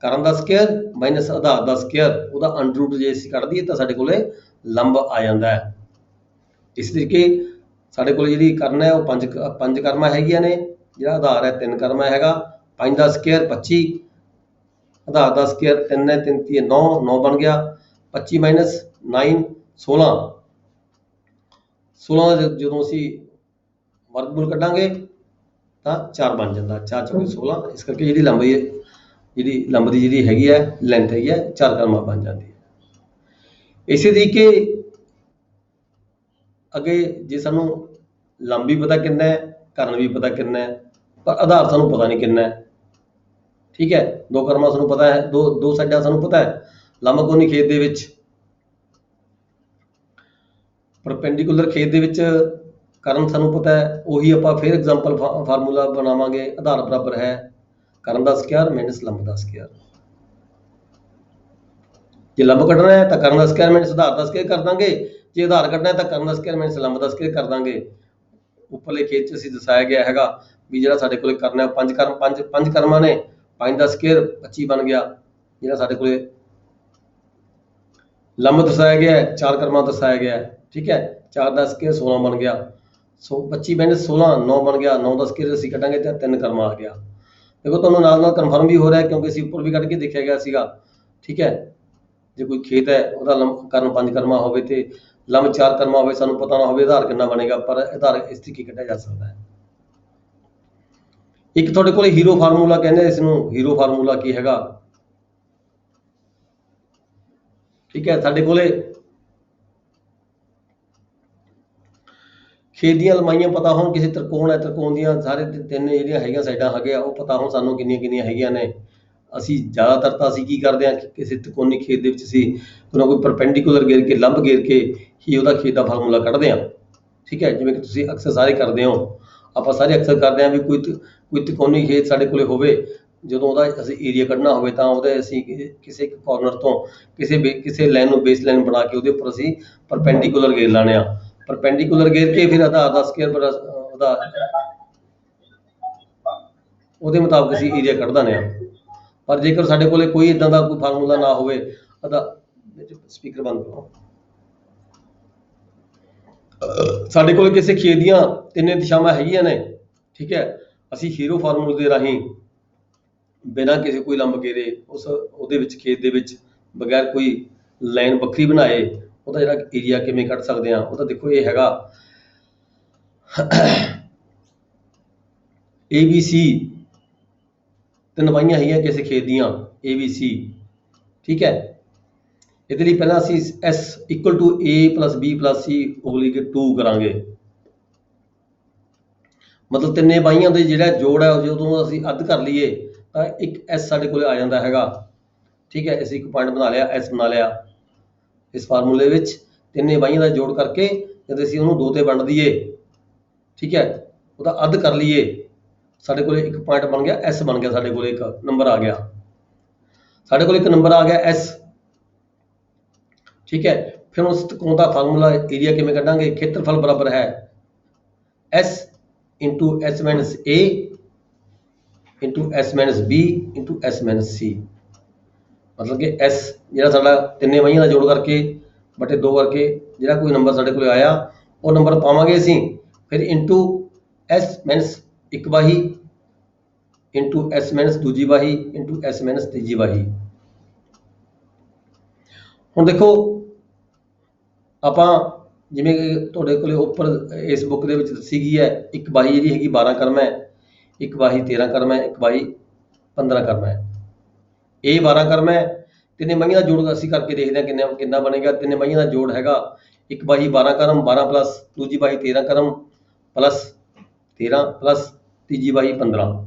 ਕਰਨ ਦਾ ਸਕੁਅਰ ਮਾਈਨਸ ਆਧਾਰ ਦਾ ਸਕੁਅਰ, ਉਹਦਾ ਅੰਡਰ ਰੂਟ ਜੇ ਅਸੀਂ ਕੱਢ ਦਈਏ ਤਾਂ ਸਾਡੇ ਕੋਲੇ ਲੰਬ ਆ ਜਾਂਦਾ ਹੈ। ਇਸ ਤਰੀਕੇ ਸਾਡੇ ਕੋਲ ਜਿਹੜੀ ਕਰਨ ਹੈ ਉਹ 5 ਕਰਮਾਂ ਹੈਗੀਆਂ ਨੇ, ਜਿਹੜਾ ਆਧਾਰ ਹੈ 3 ਕਰਮਾਂ ਹੈਗਾ। 5 ਦਾ ਸਕੁਅਰ 25, ਆਧਾਰ ਦਾ ਸਕੁਅਰ 3 ਹੈ, 3 3 9 9 ਬਣ ਗਿਆ। 25 ਮਾਈਨਸ 9 16, 16 ਦਾ ਜਦੋਂ ਅਸੀਂ ਵਰਗਮੂਲ ਕੱਢਾਂਗੇ ਤਾਂ 4 ਬਣ ਜਾਂਦਾ, 4 ਚੌਕੇ 16। ਇਸ ਕਰਕੇ ਜਿਹੜੀ ਲੰਬ ਦੀ ਜਿਹੜੀ ਹੈਗੀ ਹੈ ਲੈਂਥ ਹੈਗੀ ਹੈ 4 ਕਰਮਾਂ ਬਣ ਜਾਂਦੀ ਹੈ। ਇਸੇ ਤਰੀਕੇ ਅੱਗੇ ਜੇ ਸਾਨੂੰ ਲੰਬ ਵੀ ਪਤਾ ਕਿੰਨਾ ਹੈ, ਕਰਨ ਵੀ ਪਤਾ ਕਿੰਨਾ ਹੈ, ਪਰ ਆਧਾਰ ਸਾਨੂੰ ਪਤਾ ਨਹੀਂ ਕਿੰਨਾ ਹੈ। ਠੀਕ ਹੈ, 2 ਕਰਮਾਂ ਸਾਨੂੰ ਪਤਾ ਹੈ, ਦੋ ਸਾਈਡਾਂ ਸਾਨੂੰ ਪਤਾ ਹੈ। ਲੰਬਕੋਣੀ ਖੇਤ ਦੇ ਵਿੱਚ, ਪਰਪੈਂਡੀਕੂਲਰ ਖੇਤ ਦੇ ਵਿੱਚ ਕਰਨ ਸਾਨੂੰ ਪਤਾ ਹੈ, ਉਹੀ ਆਪਾਂ ਫਿਰ ਐਗਜ਼ਾਮਪਲ ਫਾਰਮੂਲਾ ਬਣਾਵਾਂਗੇ। ਆਧਾਰ ਬਰਾਬਰ ਹੈ ਕਰਨ ਦਾ ਸਕੁਅਰ ਮਾਈਨਸ ਲੰਬ ਦਾ ਸਕੁਅਰ। ਜੇ ਲੰਬ ਕੱਢਣਾ ਹੈ ਤਾਂ ਕਰਨ ਦਾ ਸਕੁਅਰ ਮਾਈਨਸ ਆਧਾਰ ਦਾ ਸਕੁਅਰ ਕਰ ਦਾਂਗੇ, ਜੇ ਆਧਾਰ ਕੱਢਣਾ ਹੈ ਤਾਂ ਕਰਨ ਦਾ ਸਕੁਅਰ ਮਾਈਨਸ ਲੰਬ ਦਾ ਸਕੁਅਰ ਕਰ ਦਾਂਗੇ। ਉੱਪਰਲੇ ਖੇਤ 'ਚ ਅਸੀਂ ਦਰਸਾਇਆ ਗਿਆ ਹੈਗਾ ਵੀ ਜਿਹੜਾ ਸਾਡੇ ਕੋਲ ਕਰਨਾ 5 ਕਰਮਾਂ ਨੇ, 5 ਦਾ ਸਕੁਅਰ 25 ਬਣ ਗਿਆ, ਜਿਹੜਾ ਸਾਡੇ ਕੋਲੇ ਲੰਬ ਦਰਸਾਇਆ ਗਿਆ ਹੈ, 4 ਕਰਮਾਂ ਦਰਸਾਇਆ ਗਿਆ ਹੈ। ਠੀਕ ਹੈ, 4 ਦਾ ਸਕੁਅਰ 16 ਬਣ ਗਿਆ, 25 - 16 9 ਬਣ ਗਿਆ, 9 ਦਾ ਸਕੁਅਰ ਅਸੀਂ ਕੱਢਾਂਗੇ ਤਾਂ 3 ਕਰਮਾਂ ਆ ਗਿਆ। ਦੇਖੋ ਤੁਹਾਨੂੰ ਨਾਲ ਨਾਲ ਕਨਫਰਮ ਵੀ ਹੋ ਰਿਹਾ ਕਿਉਂਕਿ ਅਸੀਂ ਉੱਪਰ ਵੀ ਕੱਢ ਕੇ ਦੇਖਿਆ ਗਿਆ ਸੀਗਾ। ਠੀਕ ਹੈ, ਜੇ ਕੋਈ ਖੇਤ ਹੈ ਉਹਦਾ ਕਰਮ 5 ਕਰਮਾ ਹੋਵੇ ਤੇ ਲੰਬ 4 ਕਰਮਾ ਹੋਵੇ, ਸਾਨੂੰ ਪਤਾ ਨਾ ਹੋਵੇ ਆਧਾਰ ਕਿੰਨਾ ਬਣੇਗਾ, ਪਰ ਆਧਾਰ ਇਸ ਤਰੀਕੇ ਕੱਢਿਆ ਜਾ ਸਕਦਾ ਹੈ। ਇੱਕ ਤੁਹਾਡੇ ਕੋਲ ਹੀਰੋ ਫਾਰਮੂਲਾ ਕਹਿੰਦੇ ਇਸ ਨੂੰ। ਹੀਰੋ ਫਾਰਮੂਲਾ ਕੀ ਹੈਗਾ? ਠੀਕ ਹੈ, ਸਾਡੇ ਕੋਲੇ ਖੇਤ ਦੀਆਂ ਲੰਬਾਈਆਂ ਪਤਾ ਹੋਣ, ਕਿਸੇ ਤ੍ਰਿਕੋਣ ਹੈ, ਤ੍ਰਿਕੋਣ ਦੀਆਂ ਸਾਰੇ ਤਿੰਨ ਜਿਹੜੀਆਂ ਹੈਗੀਆਂ ਸਾਈਡਾਂ ਹੈਗੇ ਆ ਉਹ ਪਤਾ ਹੋਣ ਸਾਨੂੰ ਕਿੰਨੀਆਂ ਕਿੰਨੀਆਂ ਹੈਗੀਆਂ ਨੇ। ਅਸੀਂ ਜ਼ਿਆਦਾਤਰ ਤਾਂ ਅਸੀਂ ਕੀ ਕਰਦੇ ਹਾਂ, ਕਿਸੇ ਤ੍ਰਿਕੋਣੀ ਖੇਤ ਦੇ ਵਿੱਚ ਅਸੀਂ ਕੋਈ ਪਰਪੈਂਡੀਕੂਲਰ ਗੇਰ ਕੇ, ਲੰਬ ਗੇਰ ਕੇ ਹੀ ਉਹਦਾ ਖੇਤ ਦਾ ਫਾਰਮੂਲਾ ਕੱਢਦੇ ਹਾਂ। ਠੀਕ ਹੈ, ਜਿਵੇਂ ਕਿ ਤੁਸੀਂ ਅਕਸਰ ਸਾਰੇ ਕਰਦੇ ਹੋ, ਆਪਾਂ ਸਾਰੇ ਅਕਸਰ ਕਰਦੇ ਹਾਂ ਵੀ ਕੋਈ ਤ੍ਰਿਕੋਣੀ ਖੇਤ ਸਾਡੇ ਕੋਲੇ ਹੋਵੇ, ਜਦੋਂ ਉਹਦਾ ਅਸੀਂ ਏਰੀਆ ਕੱਢਣਾ ਹੋਵੇ ਤਾਂ ਉਹਦੇ ਅਸੀਂ ਕਿਸੇ ਇੱਕ ਕਾਰਨਰ ਤੋਂ ਕਿਸੇ ਲਾਈਨ ਨੂੰ ਬੇਸ ਲਾਈਨ ਬਣਾ ਕੇ ਉਹਦੇ ਉੱਪਰ ਅਸੀਂ ਪਰਪੈਂਡੀਕੂਲਰ ਗੇਰ ਲਾਣੇ ਆ। ਪਰਪੈਂਡੀਕੂਲਰ ਗੇਰ ਕੇ ਫਿਰ ਆਧਾਰ ਦਾ ਸਕੁਅਰ ਉਹਦਾ ਉਹਦੇ ਮੁਤਾਬਕ ਅਸੀਂ ਏਰੀਆ ਕੱਢ ਦਿੰਦੇ ਆ। ਪਰ ਜੇਕਰ ਸਾਡੇ ਕੋਲੇ ਕੋਈ ਇਦਾਂ ਦਾ ਕੋਈ ਫਾਰਮੂਲਾ ਨਾ ਹੋਵੇ, ਸਪੀਕਰ ਬੰਦ ਕਰੋ, ਸਾਡੇ ਕੋਲ ਕਿਸੇ ਖੇਤ ਦੀਆਂ ਤਿੰਨੇ ਦਿਸ਼ਾਵਾਂ ਹੈਗੀਆਂ ਨੇ। ਠੀਕ ਹੈ, ਅਸੀਂ ਹੀਰੋ ਫਾਰਮੂਲੇ ਦੇ ਰਾਹੀਂ ਬਿਨਾਂ ਕਿਸੇ ਕੋਈ ਲੰਬ ਗੇਰੇ ਉਹਦੇ ਵਿੱਚ ਖੇਤ ਦੇ ਵਿੱਚ ਬਗੈਰ ਕੋਈ ਲਾਈਨ ਵੱਖਰੀ ਬਣਾਏ ਉਹਦਾ ਜਿਹੜਾ ਏਰੀਆ ਕਿਵੇਂ ਕੱਢ ਸਕਦੇ ਆ। ਉਹਦਾ ਦੇਖੋ ਇਹ ਹੈਗਾ ABC, ਤਿੰਨ ਬਾਹੀਆਂ ਹੈਗੀਆਂ ਕਿਸੇ ਖੇਤ ਦੀਆਂ ABC। ਠੀਕ ਹੈ, ਇਹਦੇ ਲਈ ਪਹਿਲਾਂ ਅਸੀਂ S = A + B + C = 2 ਕਰਾਂਗੇ। ਮਤਲਬ ਤਿੰਨੇ ਬਾਹੀਆਂ ਦੇ ਜਿਹੜਾ ਜੋੜ ਹੈ ਜਦੋਂ ਅਸੀਂ ਅੱਧ ਕਰ ਲਈਏ ਤਾਂ ਇੱਕ S ਸਾਡੇ ਕੋਲ ਆ ਜਾਂਦਾ ਹੈਗਾ। ਠੀਕ ਹੈ, ਅਸੀਂ ਇੱਕ ਪੁਆਇੰਟ ਬਣਾ ਲਿਆ, S ਬਣਾ ਲਿਆ। ਇਸ ਫਾਰਮੂਲੇ ਵਿੱਚ ਤਿੰਨੇ ਬਾਹੀਆਂ ਦਾ ਜੋੜ ਕਰਕੇ ਜਦ ਅਸੀਂ ਉਹਨੂੰ 2 ਤੇ ਵੰਡ ਦਈਏ, ਠੀਕ ਹੈ, ਉਹਦਾ ਅੱਧ ਕਰ ਲਈਏ, ਸਾਡੇ ਕੋਲ ਇੱਕ ਪੁਆਇੰਟ ਬਣ ਗਿਆ, S ਬਣ ਗਿਆ, ਸਾਡੇ ਕੋਲ ਇੱਕ ਨੰਬਰ ਆ ਗਿਆ, ਸਾਡੇ ਕੋਲ ਇੱਕ ਨੰਬਰ ਆ ਗਿਆ S। ਠੀਕ ਹੈ, ਫਿਰ ਉਸ ਤ੍ਰਿਕੋਣ ਦਾ ਫਾਰਮੂਲਾ ਏਰੀਆ ਕਿਵੇਂ ਕੱਢਾਂਗੇ? ਖੇਤਰਫਲ ਬਰਾਬਰ ਹੈ S × S - A × S - B × S - C। ਮਤਲਬ ਕਿ S ਜਿਹੜਾ ਸਾਡਾ ਤਿੰਨੇ ਬਾਹੀਆਂ ਦਾ ਜੋੜ ਕਰਕੇ ਬਟੇ 2 ਕਰਕੇ ਜਿਹੜਾ ਕੋਈ ਨੰਬਰ ਸਾਡੇ ਕੋਲ ਆਇਆ ਉਹ ਨੰਬਰ ਪਾਵਾਂਗੇ ਅਸੀਂ, ਫਿਰ ਇੰਟੂ S - ਇੱਕ ਬਾਹੀ ਇੰਟੂ S - ਦੂਜੀ ਬਾਹੀ ਇੰਟੂ S - ਤੀਜੀ ਬਾਹੀ। ਹੁਣ ਦੇਖੋ ਆਪਾਂ ਜਿਵੇਂ ਕਿ ਤੁਹਾਡੇ ਕੋਲੇ ਉੱਪਰ ਇਸ ਬੁੱਕ ਦੇ ਵਿੱਚ ਦੱਸੀ ਗਈ ਹੈ, ਇੱਕ ਬਾਹੀ ਜਿਹੜੀ ਹੈਗੀ 12 ਕਰਮ ਹੈ, ਇੱਕ ਬਾਹੀ 13 ਕਰਮ ਹੈ, ਇੱਕ ਬਾਹੀ 15 ਕਰਮ ਹੈ। ਇਹ 12 ਕਰਮ ਹੈ। ਤਿੰਨੇ ਬਾਹੀਆਂ ਦਾ ਜੋੜ ਅਸੀਂ ਕਰਕੇ ਦੇਖਦੇ ਹਾਂ ਕਿੰਨਾ ਬਣੇਗਾ। ਤਿੰਨੇ ਬਾਹੀਆਂ ਦਾ ਜੋੜ ਹੈਗਾ ਇੱਕ ਬਾਹੀ 12 ਕਰਮ 12 ਪਲੱਸ ਦੂਜੀ ਬਾਹੀ 13 ਕਰਮ ਪਲੱਸ 13 ਪਲੱਸ ਤੀਜੀ ਬਾਹੀ 15।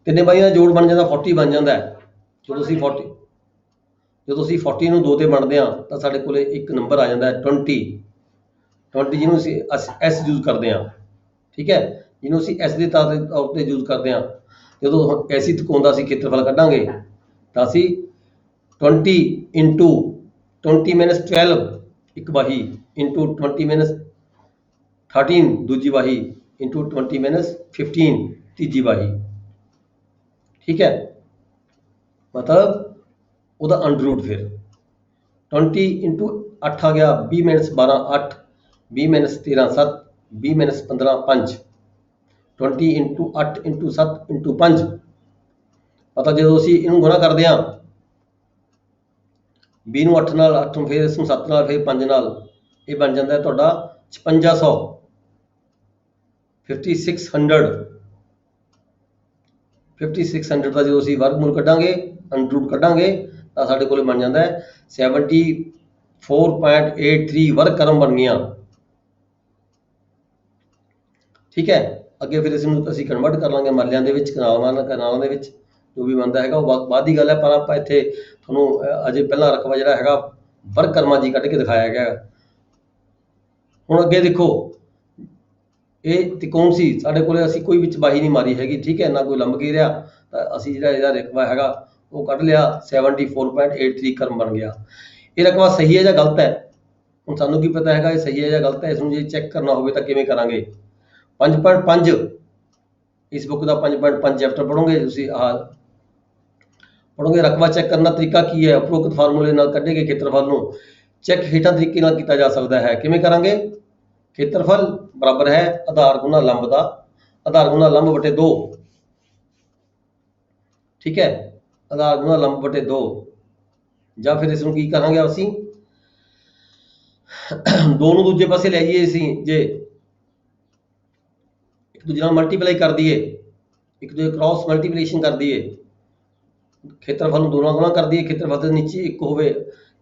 ਤਿੰਨੇ ਬਾਹੀਆਂ ਦਾ ਜੋੜ ਬਣ ਜਾਂਦਾ 40 ਬਣ ਜਾਂਦਾ ਹੈ। ਜਦੋਂ ਅਸੀਂ 40 ਨੂੰ 2 ਤੇ ਵੰਡਦੇ ਹਾਂ ਤਾਂ ਸਾਡੇ ਕੋਲੇ ਇੱਕ ਨੰਬਰ ਆ ਜਾਂਦਾ ਹੈ 20 ਜਿਹਨੂੰ ਅਸੀਂ S ਯੂਜ਼ ਕਰਦੇ ਹਾਂ। ਠੀਕ ਹੈ, ਜਿਹਨੂੰ ਅਸੀਂ S ਦੇ ਤੌਰ ਤੇ ਯੂਜ਼ ਕਰਦੇ ਹਾਂ। ਜਦੋਂ ਐਸੀ ਤ੍ਰਿਕੋਣ ਦਾ ਅਸੀਂ ਖੇਤਰਫਲ ਕੱਢਾਂਗੇ ਤਾਂ ਅਸੀਂ 20 × 20 - 12 ਇੱਕ ਬਾਹੀ ਇੰਟੂ 20 - 13 ਦੂਜੀ ਬਾਹੀ ਇੰਟੂ 20 - 15 ਤੀਜੀ ਬਾਹੀ। ਠੀਕ ਹੈ, ਮਤਲਬ ਉਹਦਾ ਅੰਡਰਰੂਟ ਫਿਰ 20 × 8 ਆ ਗਿਆ, 20 - 12 8, 20 - 13 7, 20 - 15 5, 20 × 8 × 7 × 5। ਪਤਾ ਜਦੋਂ ਅਸੀਂ ਇਹਨੂੰ ਗੁਣਾ ਕਰਦੇ ਹਾਂ 20 ਨੂੰ 8 ਨਾਲ 8 ਫਿਰ ਇਸ ਨੂੰ 7 ਨਾਲ ਫਿਰ 5 ਨਾਲ, ਇਹ ਬਣ ਜਾਂਦਾ ਤੁਹਾਡਾ 5600 5600 ਦਾ ਜਦੋਂ ਅਸੀਂ ਵਰਗਮੂਲ ਕੱਢਾਂਗੇ, ਅੰਡਰਰੂਟ ਕੱਢਾਂਗੇ ਤਾਂ ਸਾਡੇ ਕੋਲ ਬਣ ਜਾਂਦਾ ਹੈ 74.83 ਵਰਗ ਕਰਮ ਬਣ ਗਈਆਂ। ਠੀਕ ਹੈ, ਅੱਗੇ ਫਿਰ ਇਸ ਨੂੰ ਅਸੀਂ ਕਨਵਰਟ ਕਰ ਲਾਂਗੇ ਮਰਲਿਆਂ ਦੇ ਵਿੱਚ, ਕਨਾਲਾਂ ਦੇ ਵਿੱਚ, ਜੋ ਵੀ ਬਣਦਾ ਹੈਗਾ ਉਹ ਬਾਅਦ ਦੀ ਗੱਲ ਹੈ। ਪਰ ਆਪਾਂ ਇੱਥੇ ਤੁਹਾਨੂੰ ਅਜੇ ਪਹਿਲਾਂ ਰਕਬਾ ਜਿਹੜਾ ਹੈਗਾ ਵਰਗ ਕਰਮਾਂ ਜੀ ਕੱਢ ਕੇ ਦਿਖਾਇਆ ਗਿਆ। ਹੁਣ ਅੱਗੇ ਦੇਖੋ, ਇਹ ਤ੍ਰਿਕੋਣ ਸੀ ਸਾਡੇ ਕੋਲੇ, ਅਸੀਂ ਕੋਈ ਵਿੱਚ ਬਾਹੀ ਨਹੀਂ ਮਾਰੀ ਹੈਗੀ। ਠੀਕ ਹੈ, ਨਾ ਕੋਈ ਲੰਬ ਘੇਰਿਆ, ਤਾਂ ਅਸੀਂ ਜਿਹੜਾ ਇਹਦਾ ਰਕਬਾ ਹੈਗਾ ਉਹ ਕੱਢ ਲਿਆ 74.83 ਕਰਮ ਬਣ ਗਿਆ। ਇਹ ਰਕਬਾ ਸਹੀ ਹੈ ਜਾਂ ਗਲਤ ਹੈ? ਹੁਣ ਸਾਨੂੰ ਕੀ ਪਤਾ ਹੈਗਾ ਇਹ ਸਹੀ ਹੈ ਜਾਂ ਗਲਤ ਹੈ? ਇਸ ਨੂੰ ਜੇ ਚੈੱਕ ਕਰਨਾ ਹੋਵੇ ਤਾਂ ਕਿਵੇਂ ਕਰਾਂਗੇ? 5.5 इस बुक का 5.5 चैप्टर पढ़ोगे ਤੁਸੀਂ पढ़ोगे। रकबा चेक करना तरीका की है, उपरोक्त फार्मूले ਨਾਲ ਕੱਢੇ ਗਏ ਖੇਤਰਫਲ ਨੂੰ ਚੈੱਕ ਹੇਠਾਂ ਤਰੀਕੇ ਨਾਲ ਕੀਤਾ ਜਾ ਸਕਦਾ ਹੈ। ਕਿਵੇਂ ਕਰਾਂਗੇ? ਖੇਤਰਫਲ ਬਰਾਬਰ ਹੈ ਆਧਾਰ ਗੁਣਾ ਲੰਬ ਦਾ, ਆਧਾਰ ਗੁਣਾ ਲੰਬ ਬਟੇ 2, ਠੀਕ ਹੈ, ਆਧਾਰ ਗੁਣਾ ਲੰਬ ਬਟੇ 2। ਜਾਂ ਫਿਰ ਇਸ ਨੂੰ ਕੀ ਕਰਾਂਗੇ ਅਸੀਂ, 2 ਨੂੰ ਦੂਜੇ ਪਾਸੇ ਲੈ ਜਾਈਏ ਅਸੀਂ, ਜੇ ਇੱਕ ਦੂਜੇ ਨਾਲ ਮਲਟੀਪਲਾਈ ਕਰ ਦਈਏ, ਇੱਕ ਦੂਜੇ ਕ੍ਰਾਸ ਮਲਟੀਪਲੀਕੇਸ਼ਨ ਕਰ ਦਈਏ, ਖੇਤਰਫਲ ਨੂੰ 2 ਨਾਲ ਗੁਣਾ ਕਰ ਦਈਏ, ਖੇਤਰਫਲ ਦੇ ਨੀਚੇ 1 ਹੋਵੇ,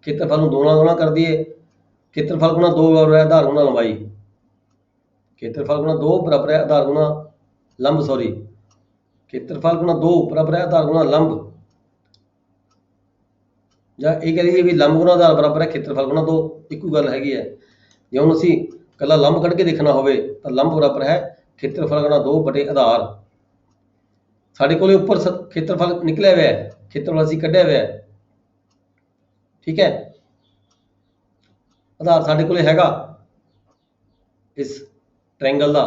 ਖੇਤਰਫਲ ਨੂੰ 2 ਨਾਲ ਗੁਣਾ ਕਰ ਦਈਏ, ਖੇਤਰਫਲ ਗੁਣਾ 2 ਬਰਾਬਰ ਹੈ ਆਧਾਰ ਗੁਣਾ ਲੰਬਾਈ, ਖੇਤਰਫਲ ਗੁਣਾ 2 ਬਰਾਬਰ ਹੈ ਆਧਾਰ ਗੁਣਾ ਲੰਬ, ਸੌਰੀ, ਖੇਤਰਫਲ ਗੁਣਾ 2 ਬਰਾਬਰ ਹੈ ਆਧਾਰ ਗੁਣਾ ਲੰਬ। ਜਾਂ ਇਹ ਕਹਿ ਲਈਏ ਵੀ ਲੰਬ ਗੁਣਾ ਆਧਾਰ ਬਰਾਬਰ ਹੈ ਖੇਤਰਫਲ ਗੁਣਾ 2, ਇੱਕੋ ਗੱਲ ਹੈਗੀ ਹੈ। ਜੇ ਹੁਣ ਅਸੀਂ ਇਕੱਲਾ ਲੰਬ ਕੱਢ ਕੇ ਦੇਖਣਾ ਹੋਵੇ ਤਾਂ ਲੰਬ ਬਰਾਬਰ ਹੈ ਖੇਤਰਫਲ ਗੁਣਾ 2 ਬਟੇ ਆਧਾਰ। ਸਾਡੇ ਕੋਲੇ ਉੱਪਰ ਖੇਤਰਫਲ ਨਿਕਲਿਆ ਹੋਇਆ ਹੈ, ਖੇਤਰਫਲ ਅਸੀਂ ਕੱਢਿਆ ਹੋਇਆ ਹੈ, ਠੀਕ ਹੈ। ਆਧਾਰ ਸਾਡੇ ਕੋਲੇ ਹੈਗਾ ਇਸ ਟ੍ਰਾਇੰਗਲ ਦਾ,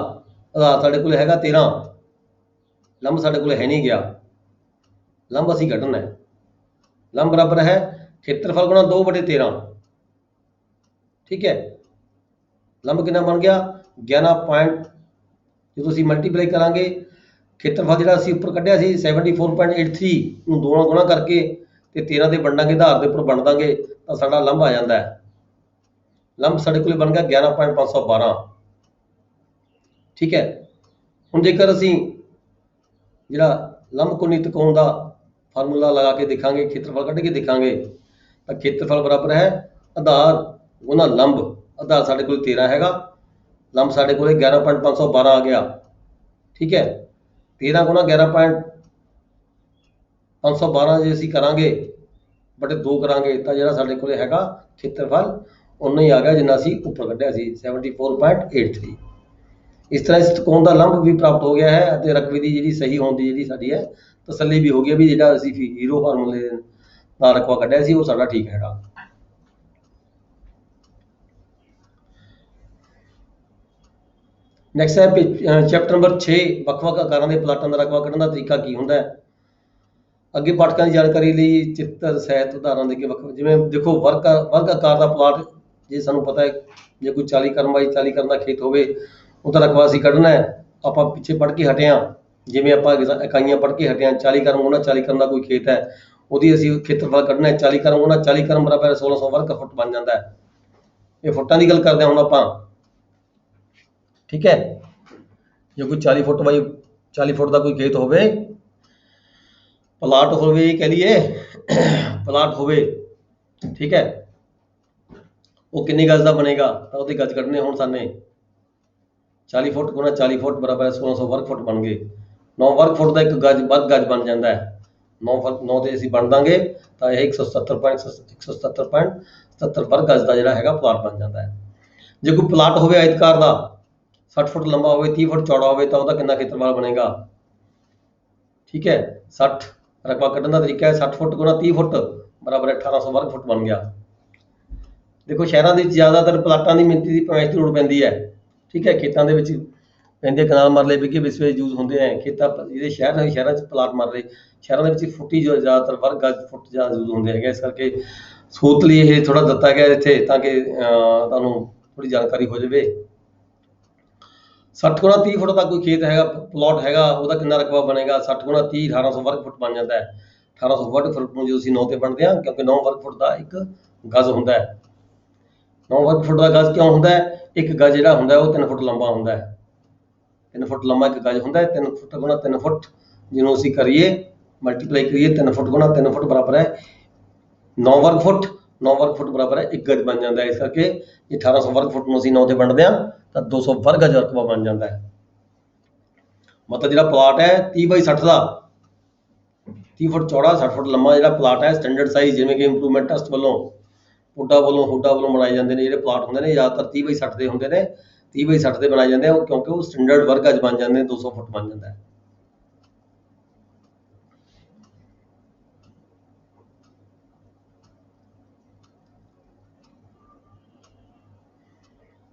ਆਧਾਰ ਸਾਡੇ ਕੋਲੇ ਹੈਗਾ 13, ਲੰਬ ਸਾਡੇ ਕੋਲੇ ਹੈ ਨਹੀਂ ਗਿਆ, ਲੰਬ ਅਸੀਂ ਕੱਢਣਾ ਹੈ। ਲੰਬ ਬਰਾਬਰ ਹੈ ਖੇਤਰਫਲ ਗੁਣਾ 2 ਬਟੇ 13, ਠੀਕ ਹੈ। ਲੰਬ ਕਿੰਨਾ ਬਣ ਗਿਆ? 11 ਪੁਆਇੰਟ, ਜਦੋਂ ਅਸੀਂ ਮਲਟੀਪਲਾਈ ਕਰਾਂਗੇ ਖੇਤਰਫਲ ਜਿਹੜਾ ਅਸੀਂ ਉੱਪਰ ਕੱਢਿਆ ਸੀ 74.83 ਨੂੰ 2 ਨਾਲ ਗੁਣਾ ਕਰਕੇ ਤੇ 13 ਦੇ ਵੰਡਾਂਗੇ, ਆਧਾਰ ਦੇ ਉੱਪਰ ਵੰਡ ਦਾਂਗੇ ਤਾਂ ਸਾਡਾ ਲੰਬ ਆ ਜਾਂਦਾ ਹੈ। ਲੰਬ ਸਾਡੇ ਕੋਲੇ ਬਣ ਗਿਆ 11.512, ਠੀਕ ਹੈ। ਹੁਣ ਜੇਕਰ ਅਸੀਂ ਜਿਹੜਾ ਲੰਬ ਕੋਣੀ ਤਿਕੋਣ ਦਾ ਫਾਰਮੂਲਾ ਲਗਾ ਕੇ ਦੇਖਾਂਗੇ, ਖੇਤਰਫਲ ਕੱਢ ਕੇ ਦੇਖਾਂਗੇ ਤਾਂ ਖੇਤਰਫਲ ਬਰਾਬਰ ਹੈ ਆਧਾਰ ਗੁਣਾ ਲੰਬ। ਆਧਾਰ ਸਾਡੇ ਕੋਲ 13 ਹੈਗਾ, ਲੰਬ ਸਾਡੇ ਕੋਲ 11.512 ਆ ਗਿਆ, ਠੀਕ ਹੈ। 13 ਗੁਣਾ 11.512 ਜੇ ਅਸੀਂ ਕਰਾਂਗੇ ਬਟੇ 2 ਕਰਾਂਗੇ ਤਾਂ ਜਿਹੜਾ ਸਾਡੇ ਕੋਲ ਹੈਗਾ ਖੇਤਰਫਲ ਉਨਾ ਹੀ ਆ ਗਿਆ ਜਿੰਨਾ ਅਸੀਂ ਉੱਪਰ ਕੱਢਿਆ ਸੀ 74.83। ਇਸ ਤਰ੍ਹਾਂ ਇਸ ਤਿਕੋਣ ਦਾ ਲੰਬ ਵੀ ਪ੍ਰਾਪਤ ਹੋ ਗਿਆ ਹੈ ਅਤੇ ਰਕਬੇ ਦੀ ਜਿਹੜੀ ਸਹੀ ਹੋਣ ਦੀ ਜਿਹੜੀ ਸਾਡੀ ਹੈ ਤਸੱਲੀ ਵੀ ਹੋ ਗਈ ਵੀ ਜਿਹੜਾ ਅਸੀਂ ਹੀਰੋ ਫਾਰਮੂਲੇ ਨਾਲ ਰਕਬਾ ਕੱਢਿਆ ਸੀ ਉਹ ਸਾਡਾ ਠੀਕ ਹੈਗਾ। ਨੈਕਸਟ ਹੈ ਚੈਪਟਰ ਨੰਬਰ 6, ਵੱਖ-ਵੱਖ ਆਕਾਰਾਂ ਦੇ ਪਲਾਟਾਂ ਦਾ ਰਕਬਾ ਕੱਢਣ ਦਾ ਤਰੀਕਾ ਕੀ ਹੁੰਦਾ ਹੈ। ਅੱਗੇ ਪਾਠਕਾਂ ਦੀ ਜਾਣਕਾਰੀ ਲਈ ਚਿੱਤਰ ਸਹਿਤ ਉਦਾਹਰਨ ਦੇ ਕੇ ਵੱਖ, ਜਿਵੇਂ ਦੇਖੋ ਵਰਗ ਆਕਾਰ ਦਾ ਪਲਾਟ, ਜੇ ਸਾਨੂੰ ਪਤਾ ਹੈ ਜੇ ਕੋਈ 40 ਕਰਮ ਬਾਈ 40 ਕਰਮ ਦਾ ਖੇਤ ਹੋਵੇ ਉਹਦਾ ਰਕਬਾ ਅਸੀਂ ਕੱਢਣਾ ਹੈ। ਆਪਾਂ ਪਿੱਛੇ ਪੜ੍ਹ ਕੇ ਹਟੇ ਹਾਂ, ਜਿਵੇਂ ਆਪਾਂ ਇਕਾਈਆਂ ਪੜ੍ਹ ਕੇ ਹਟੇ ਹਾਂ, 40 ਕਰਮ ਗੁਣਾ 40 ਕਰਮ ਦਾ ਕੋਈ ਖੇਤ ਹੈ, ਉਹਦੀ ਅਸੀਂ ਖੇਤਰਫਲ ਕੱਢਣਾ ਹੈ। 40 ਕਰਮ ਗੁਣਾ 40 ਕਰਮ ਬਰਾਬਰ 1600 ਵਰਗ ਫੁੱਟ ਬਣ ਜਾਂਦਾ ਹੈ। ਇਹ ਫੁੱਟਾਂ ਦੀ ਗੱਲ ਕਰਦੇ ਹਾਂ ਹੁਣ ਆਪਾਂ, ਠੀਕ ਹੈ। ਜੇ ਕੋਈ 40 ਫੁੱਟ ਬਾਈ 40 ਫੁੱਟ ਦਾ ਕੋਈ ਖੇਤ ਹੋਵੇ, ਪਲਾਟ ਹੋਵੇ, ਕਹਿ ਲਈਏ ਪਲਾਟ ਹੋਵੇ, ਠੀਕ ਹੈ, ਉਹ ਕਿੰਨੇ ਗਜ਼ ਦਾ ਬਣੇਗਾ ਤਾਂ ਉਹਦੇ ਗਜ਼ ਕੱਢਣੇ ਹੁਣ ਸਾਨੇ। 40 ਫੁੱਟ ਗੁਣਾ 40 ਫੁੱਟ ਬਰਾਬਰ 1600 ਵਰਗ ਫੁੱਟ ਬਣ ਗਏ। 9 ਵਰਗ ਫੁੱਟ ਦਾ ਇੱਕ ਗਜ਼ ਵੱਧ ਗਜ਼ ਬਣ ਜਾਂਦਾ ਹੈ। 9 ਤੇ ਅਸੀਂ ਬਣ ਦਾਂਗੇ ਤਾਂ ਇਹ 177.77 ਵਰਗ ਗਜ਼ ਦਾ ਜਿਹੜਾ ਹੈਗਾ ਪਲਾਟ ਬਣ ਜਾਂਦਾ ਹੈ। ਜੇ ਕੋਈ ਪਲਾਟ ਹੋਵੇ ਆਇਤਕਾਰ ਦਾ 60 ਫੁੱਟ ਲੰਬਾ ਹੋਵੇ 30 ਫੁੱਟ ਚੌੜਾ ਹੋਵੇ ਤਾਂ ਉਹਦਾ ਕਿੰਨਾ ਖੇਤਰਫਲ ਬਣੇਗਾ, ਠੀਕ ਹੈ। 60 ਰਕਬਾ ਕੱਢਣ ਦਾ ਤਰੀਕਾ ਹੈ 60 ਫੁੱਟ ਗੁਣਾ 30 ਫੁੱਟ ਬਰਾਬਰ 1800 ਵਰਗ ਫੁੱਟ ਬਣ ਗਿਆ। ਦੇਖੋ ਸ਼ਹਿਰਾਂ ਦੇ ਵਿੱਚ ਜ਼ਿਆਦਾਤਰ ਪਲਾਟਾਂ ਦੀ ਮਿਣਤੀ ਦੀ ਪੈਮਾਇਸ਼ ਦੀ ਲੋੜ ਪੈਂਦੀ ਹੈ, ਠੀਕ ਹੈ। ਖੇਤਾਂ ਦੇ ਵਿੱਚ ਪੈਂਦੇ ਕਨਾਲ ਮਰਲੇ ਵਿਗੇ ਵਿਸਵੇ ਯੂਜ਼ ਹੁੰਦੇ ਹੈ। ਖੇਤਾਂ ਜਿਹੜੇ ਸ਼ਹਿਰਾਂ 'ਚ ਪਲਾਟ ਮਰਲੇ, ਸ਼ਹਿਰਾਂ ਦੇ ਵਿੱਚ ਫੁੱਟੀ ਜੋ ਜ਼ਿਆਦਾਤਰ ਵਰਗ ਗਜ਼ ਫੁੱਟ ਜ਼ਿਆਦਾ ਯੂਜ਼ ਹੁੰਦੇ ਹੈਗੇ। ਇਸ ਕਰਕੇ ਸਹੂਲਤ ਲਈ ਇਹ ਥੋੜ੍ਹਾ ਦਿੱਤਾ ਗਿਆ ਇੱਥੇ ਤਾਂ ਕਿ ਤੁਹਾਨੂੰ ਥੋੜ੍ਹੀ ਜਾਣਕਾਰੀ ਹੋ ਜਾਵੇ। 60 ਗੁਣਾ 30 ਫੁੱਟ ਦਾ ਕੋਈ ਖੇਤ ਹੈਗਾ, ਪਲਾਟ ਹੈਗਾ, ਉਹਦਾ ਕਿੰਨਾ ਰਕਬਾ ਬਣੇਗਾ? 60 ਗੁਣਾ 30 1800 ਵਰਗ ਫੁੱਟ ਬਣ ਜਾਂਦਾ ਹੈ। 1800 ਵਰਗ ਫੁੱਟ ਨੂੰ ਜਦੋਂ ਅਸੀਂ 9 ਤੇ ਵੰਡਦੇ ਹਾਂ, ਕਿਉਂਕਿ 9 ਵਰਗ ਫੁੱਟ ਦਾ ਇੱਕ ਗਜ਼ ਹੁੰਦਾ ਹੈ। 9 ਵਰਗ ਫੁੱਟ ਦਾ ਗਜ਼ ਕਿਉਂ ਹੁੰਦਾ ਹੈ? ਇੱਕ ਗਜ਼ ਜਿਹੜਾ ਹੁੰਦਾ ਉਹ 3 ਫੁੱਟ ਲੰਬਾ ਹੁੰਦਾ ਹੈ। 3 ਫੁੱਟ ਲੰਬਾ ਇੱਕ ਗਜ਼ ਹੁੰਦਾ ਹੈ। 3 ਫੁੱਟ ਗੁਣਾ 3 ਫੁੱਟ ਜਿਹਨੂੰ ਅਸੀਂ ਕਰੀਏ ਮਲਟੀਪਲਾਈ ਕਰੀਏ 3 ਫੁੱਟ ਗੁਣਾ 3 ਫੁੱਟ ਬਰਾਬਰ ਹੈ 9 ਵਰਗ ਫੁੱਟ। 9 ਵਰਗ ਫੁੱਟ ਬਰਾਬਰ ਹੈ ਇੱਕ ਗਜ਼ ਬਣ ਜਾਂਦਾ ਹੈ। ਇਸ ਕਰਕੇ 1800 ਵਰਗ ਫੁੱਟ ਨੂੰ ਅਸੀਂ 9 ਤੇ ਵੰਡਦੇ ਹਾਂ ਤਾਂ 200 ਵਰਗ ਗਜ਼ ਰਕਬਾ ਬਣ ਜਾਂਦਾ ਹੈ। ਮਤਲਬ ਜਿਹੜਾ ਪਲਾਟ ਹੈ 30/60 ਦਾ, 30 ਫੁੱਟ ਚੌੜਾ 60 ਫੁੱਟ ਲੰਮਾ ਜਿਹੜਾ ਪਲਾਟ ਹੈ ਸਟੈਂਡਰਡ ਸਾਈਜ਼, ਜਿਵੇਂ ਕਿ ਇੰਪਰੂਵਮੈਂਟ ਟਰਸਟ ਵੱਲੋਂ ਹੁੱਡਾ ਵੱਲੋਂ ਬਣਾਏ ਜਾਂਦੇ ਨੇ ਜਿਹੜੇ ਪਲਾਟ ਹੁੰਦੇ ਨੇ ਜ਼ਿਆਦਾਤਰ 30/60 ਦੇ ਹੁੰਦੇ ਨੇ। 30/60 ਦੇ ਬਣਾਏ ਜਾਂਦੇ ਆ ਕਿਉਂਕਿ ਉਹ ਸਟੈਂਡਰਡ ਵਰਗ ਗਜ਼ ਬਣ ਜਾਂਦੇ ਨੇ, 200 ਫੁੱਟ ਬਣ ਜਾਂਦਾ ਹੈ।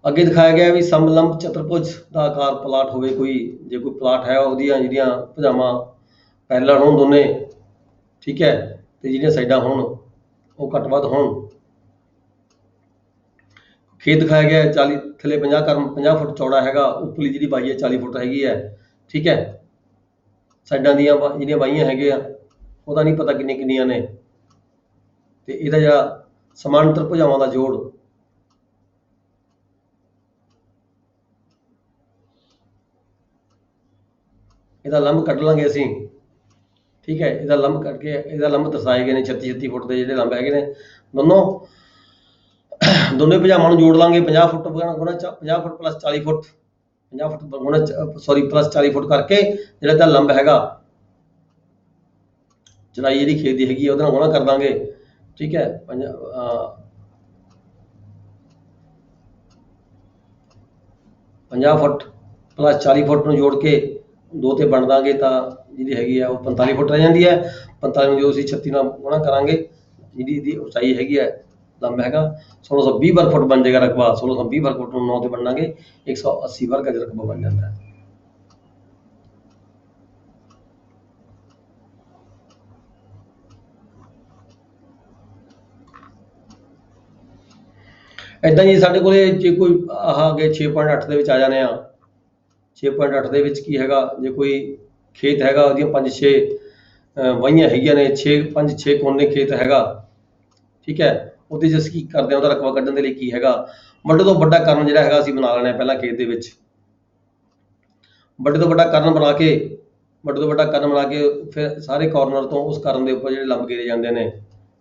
ਅੱਗੇ ਦਿਖਾਇਆ ਗਿਆ ਵੀ ਸਮਲੰਬ ਚਤੁਰਭੁਜ ਦਾ ਆਕਾਰ ਪਲਾਟ ਹੋਵੇ ਕੋਈ, ਜੇ ਕੋਈ ਪਲਾਟ ਹੈ ਉਹਦੀਆਂ ਜਿਹੜੀਆਂ ਭੁਜਾਵਾਂ ਪੈਰਲਲ ਹੋਣ ਦੋਨੇ, ਠੀਕ ਹੈ, ਤੇ ਜਿਹੜੀਆਂ ਸਾਈਡਾਂ ਹੋਣ ਉਹ ਘੱਟ ਵੱਧ ਹੋਣ। ਖੇਤ ਦਿਖਾਇਆ ਗਿਆ 40 ਥੱਲੇ 50 ਫੁੱਟ ਚੌੜਾ ਹੈਗਾ, ਉੱਪਰਲੀ ਜਿਹੜੀ ਬਾਈ ਹੈ 40 ਫੁੱਟ ਹੈਗੀ ਹੈ, ਠੀਕ ਹੈ। ਸਾਈਡਾਂ ਦੀਆਂ ਜਿਹੜੀਆਂ ਬਾਈਆਂ ਹੈਗੇ ਆ ਉਹਦਾ ਨਹੀਂ ਪਤਾ ਕਿੰਨੀਆਂ ਨੇ, ਤੇ ਇਹਦਾ ਜਿਹੜਾ ਸਮਾਂਤਰ ਭੁਜਾਵਾਂ ਦਾ ਜੋੜ, ਇਹਦਾ ਲੰਬ ਕੱਢ ਲਾਂਗੇ ਅਸੀਂ, ਠੀਕ ਹੈ। ਇਹਦਾ ਲੰਬ ਕੱਢ ਕੇ ਇਹਦਾ ਲੰਬ ਦਰਸਾਏ ਗਏ ਨੇ 36 ਫੁੱਟ ਦੇ ਜਿਹੜੇ ਲੰਬ ਹੈਗੇ ਨੇ ਦੋਨੇ ਭੁਜਾਵਾਂ ਨੂੰ ਜੋੜ ਲਾਂਗੇ। 50 ਫੁੱਟ ਗੁਣਾ 50 ਫੁੱਟ ਪਲੱਸ 40 ਫੁੱਟ 50 ਫੁੱਟ ਗੁਣਾ ਪਲੱਸ 40 ਫੁੱਟ ਕਰਕੇ ਜਿਹੜਾ ਇਹਦਾ ਲੰਬ ਹੈਗਾ, ਚੜਾਈ ਜਿਹੜੀ ਖੇਤ ਦੀ ਹੈਗੀ ਉਹਦੇ ਨਾਲ ਗੁਣਾ ਕਰ ਦਾਂਗੇ, ਠੀਕ ਹੈ। 50 ਫੁੱਟ ਪਲੱਸ 40 ਫੁੱਟ ਨੂੰ ਜੋੜ ਕੇ 2 ਤੇ ਬਣ ਦਾਂਗੇ ਤਾਂ ਜਿਹੜੀ ਹੈਗੀ ਆ ਉਹ 45 ਫੁੱਟ ਰਹਿ ਜਾਂਦੀ ਹੈ। 45 ਨੂੰ ਜੋ ਅਸੀਂ 36 ਨਾਲ ਗੁਣਾ ਕਰਾਂਗੇ, ਜਿਹੜੀ ਇਹਦੀ ਉਚਾਈ ਹੈਗੀ ਹੈ, ਲੰਬ ਹੈਗਾ 1620 ਵਰਗ ਫੁੱਟ ਬਣ ਜਾਏਗਾ ਰਕਬਾ। 1620 ਵਰਗ ਫੁੱਟ ਨੂੰ 9 ਤੇ ਬਣਾਂਗੇ 180 ਵਰਗ ਗਜ ਰਕਬਾ ਬਣ ਜਾਂਦਾ ਹੈ। ਏਦਾਂ ਹੀ ਸਾਡੇ ਕੋਲੇ ਜੇ ਕੋਈ ਆਹ ਅੱਗੇ 6.8 ਦੇ ਵਿੱਚ ਆ ਜਾਣੇ ਆ। 6.8 ਦੇ ਵਿੱਚ ਕੀ ਹੈਗਾ, ਜੇ ਕੋਈ ਖੇਤ ਹੈਗਾ ਉਹਦੀਆਂ 5-6 ਵਾਹੀਆਂ ਹੈਗੀਆਂ ਨੇ, 5-6 ਕੋਨੇ ਖੇਤ ਹੈਗਾ, ਠੀਕ ਹੈ। ਉਹਦੇ 'ਚ ਅਸੀਂ ਕੀ ਕਰਦੇ ਹਾਂ, ਉਹਦਾ ਰਕਬਾ ਕੱਢਣ ਦੇ ਲਈ ਕੀ ਹੈਗਾ, ਵੱਡੇ ਤੋਂ ਵੱਡਾ ਕਰਨ ਜਿਹੜਾ ਹੈਗਾ ਅਸੀਂ ਬਣਾ ਲੈਣਾ ਪਹਿਲਾਂ ਖੇਤ ਦੇ ਵਿੱਚ। ਵੱਡੇ ਤੋਂ ਵੱਡਾ ਕਰਨ ਬਣਾ ਕੇ ਫਿਰ ਸਾਰੇ ਕਾਰਨਰ ਤੋਂ ਉਸ ਕਰਨ ਦੇ ਉੱਪਰ ਜਿਹੜੇ ਲੰਬ ਗੇਰੇ ਜਾਂਦੇ ਨੇ,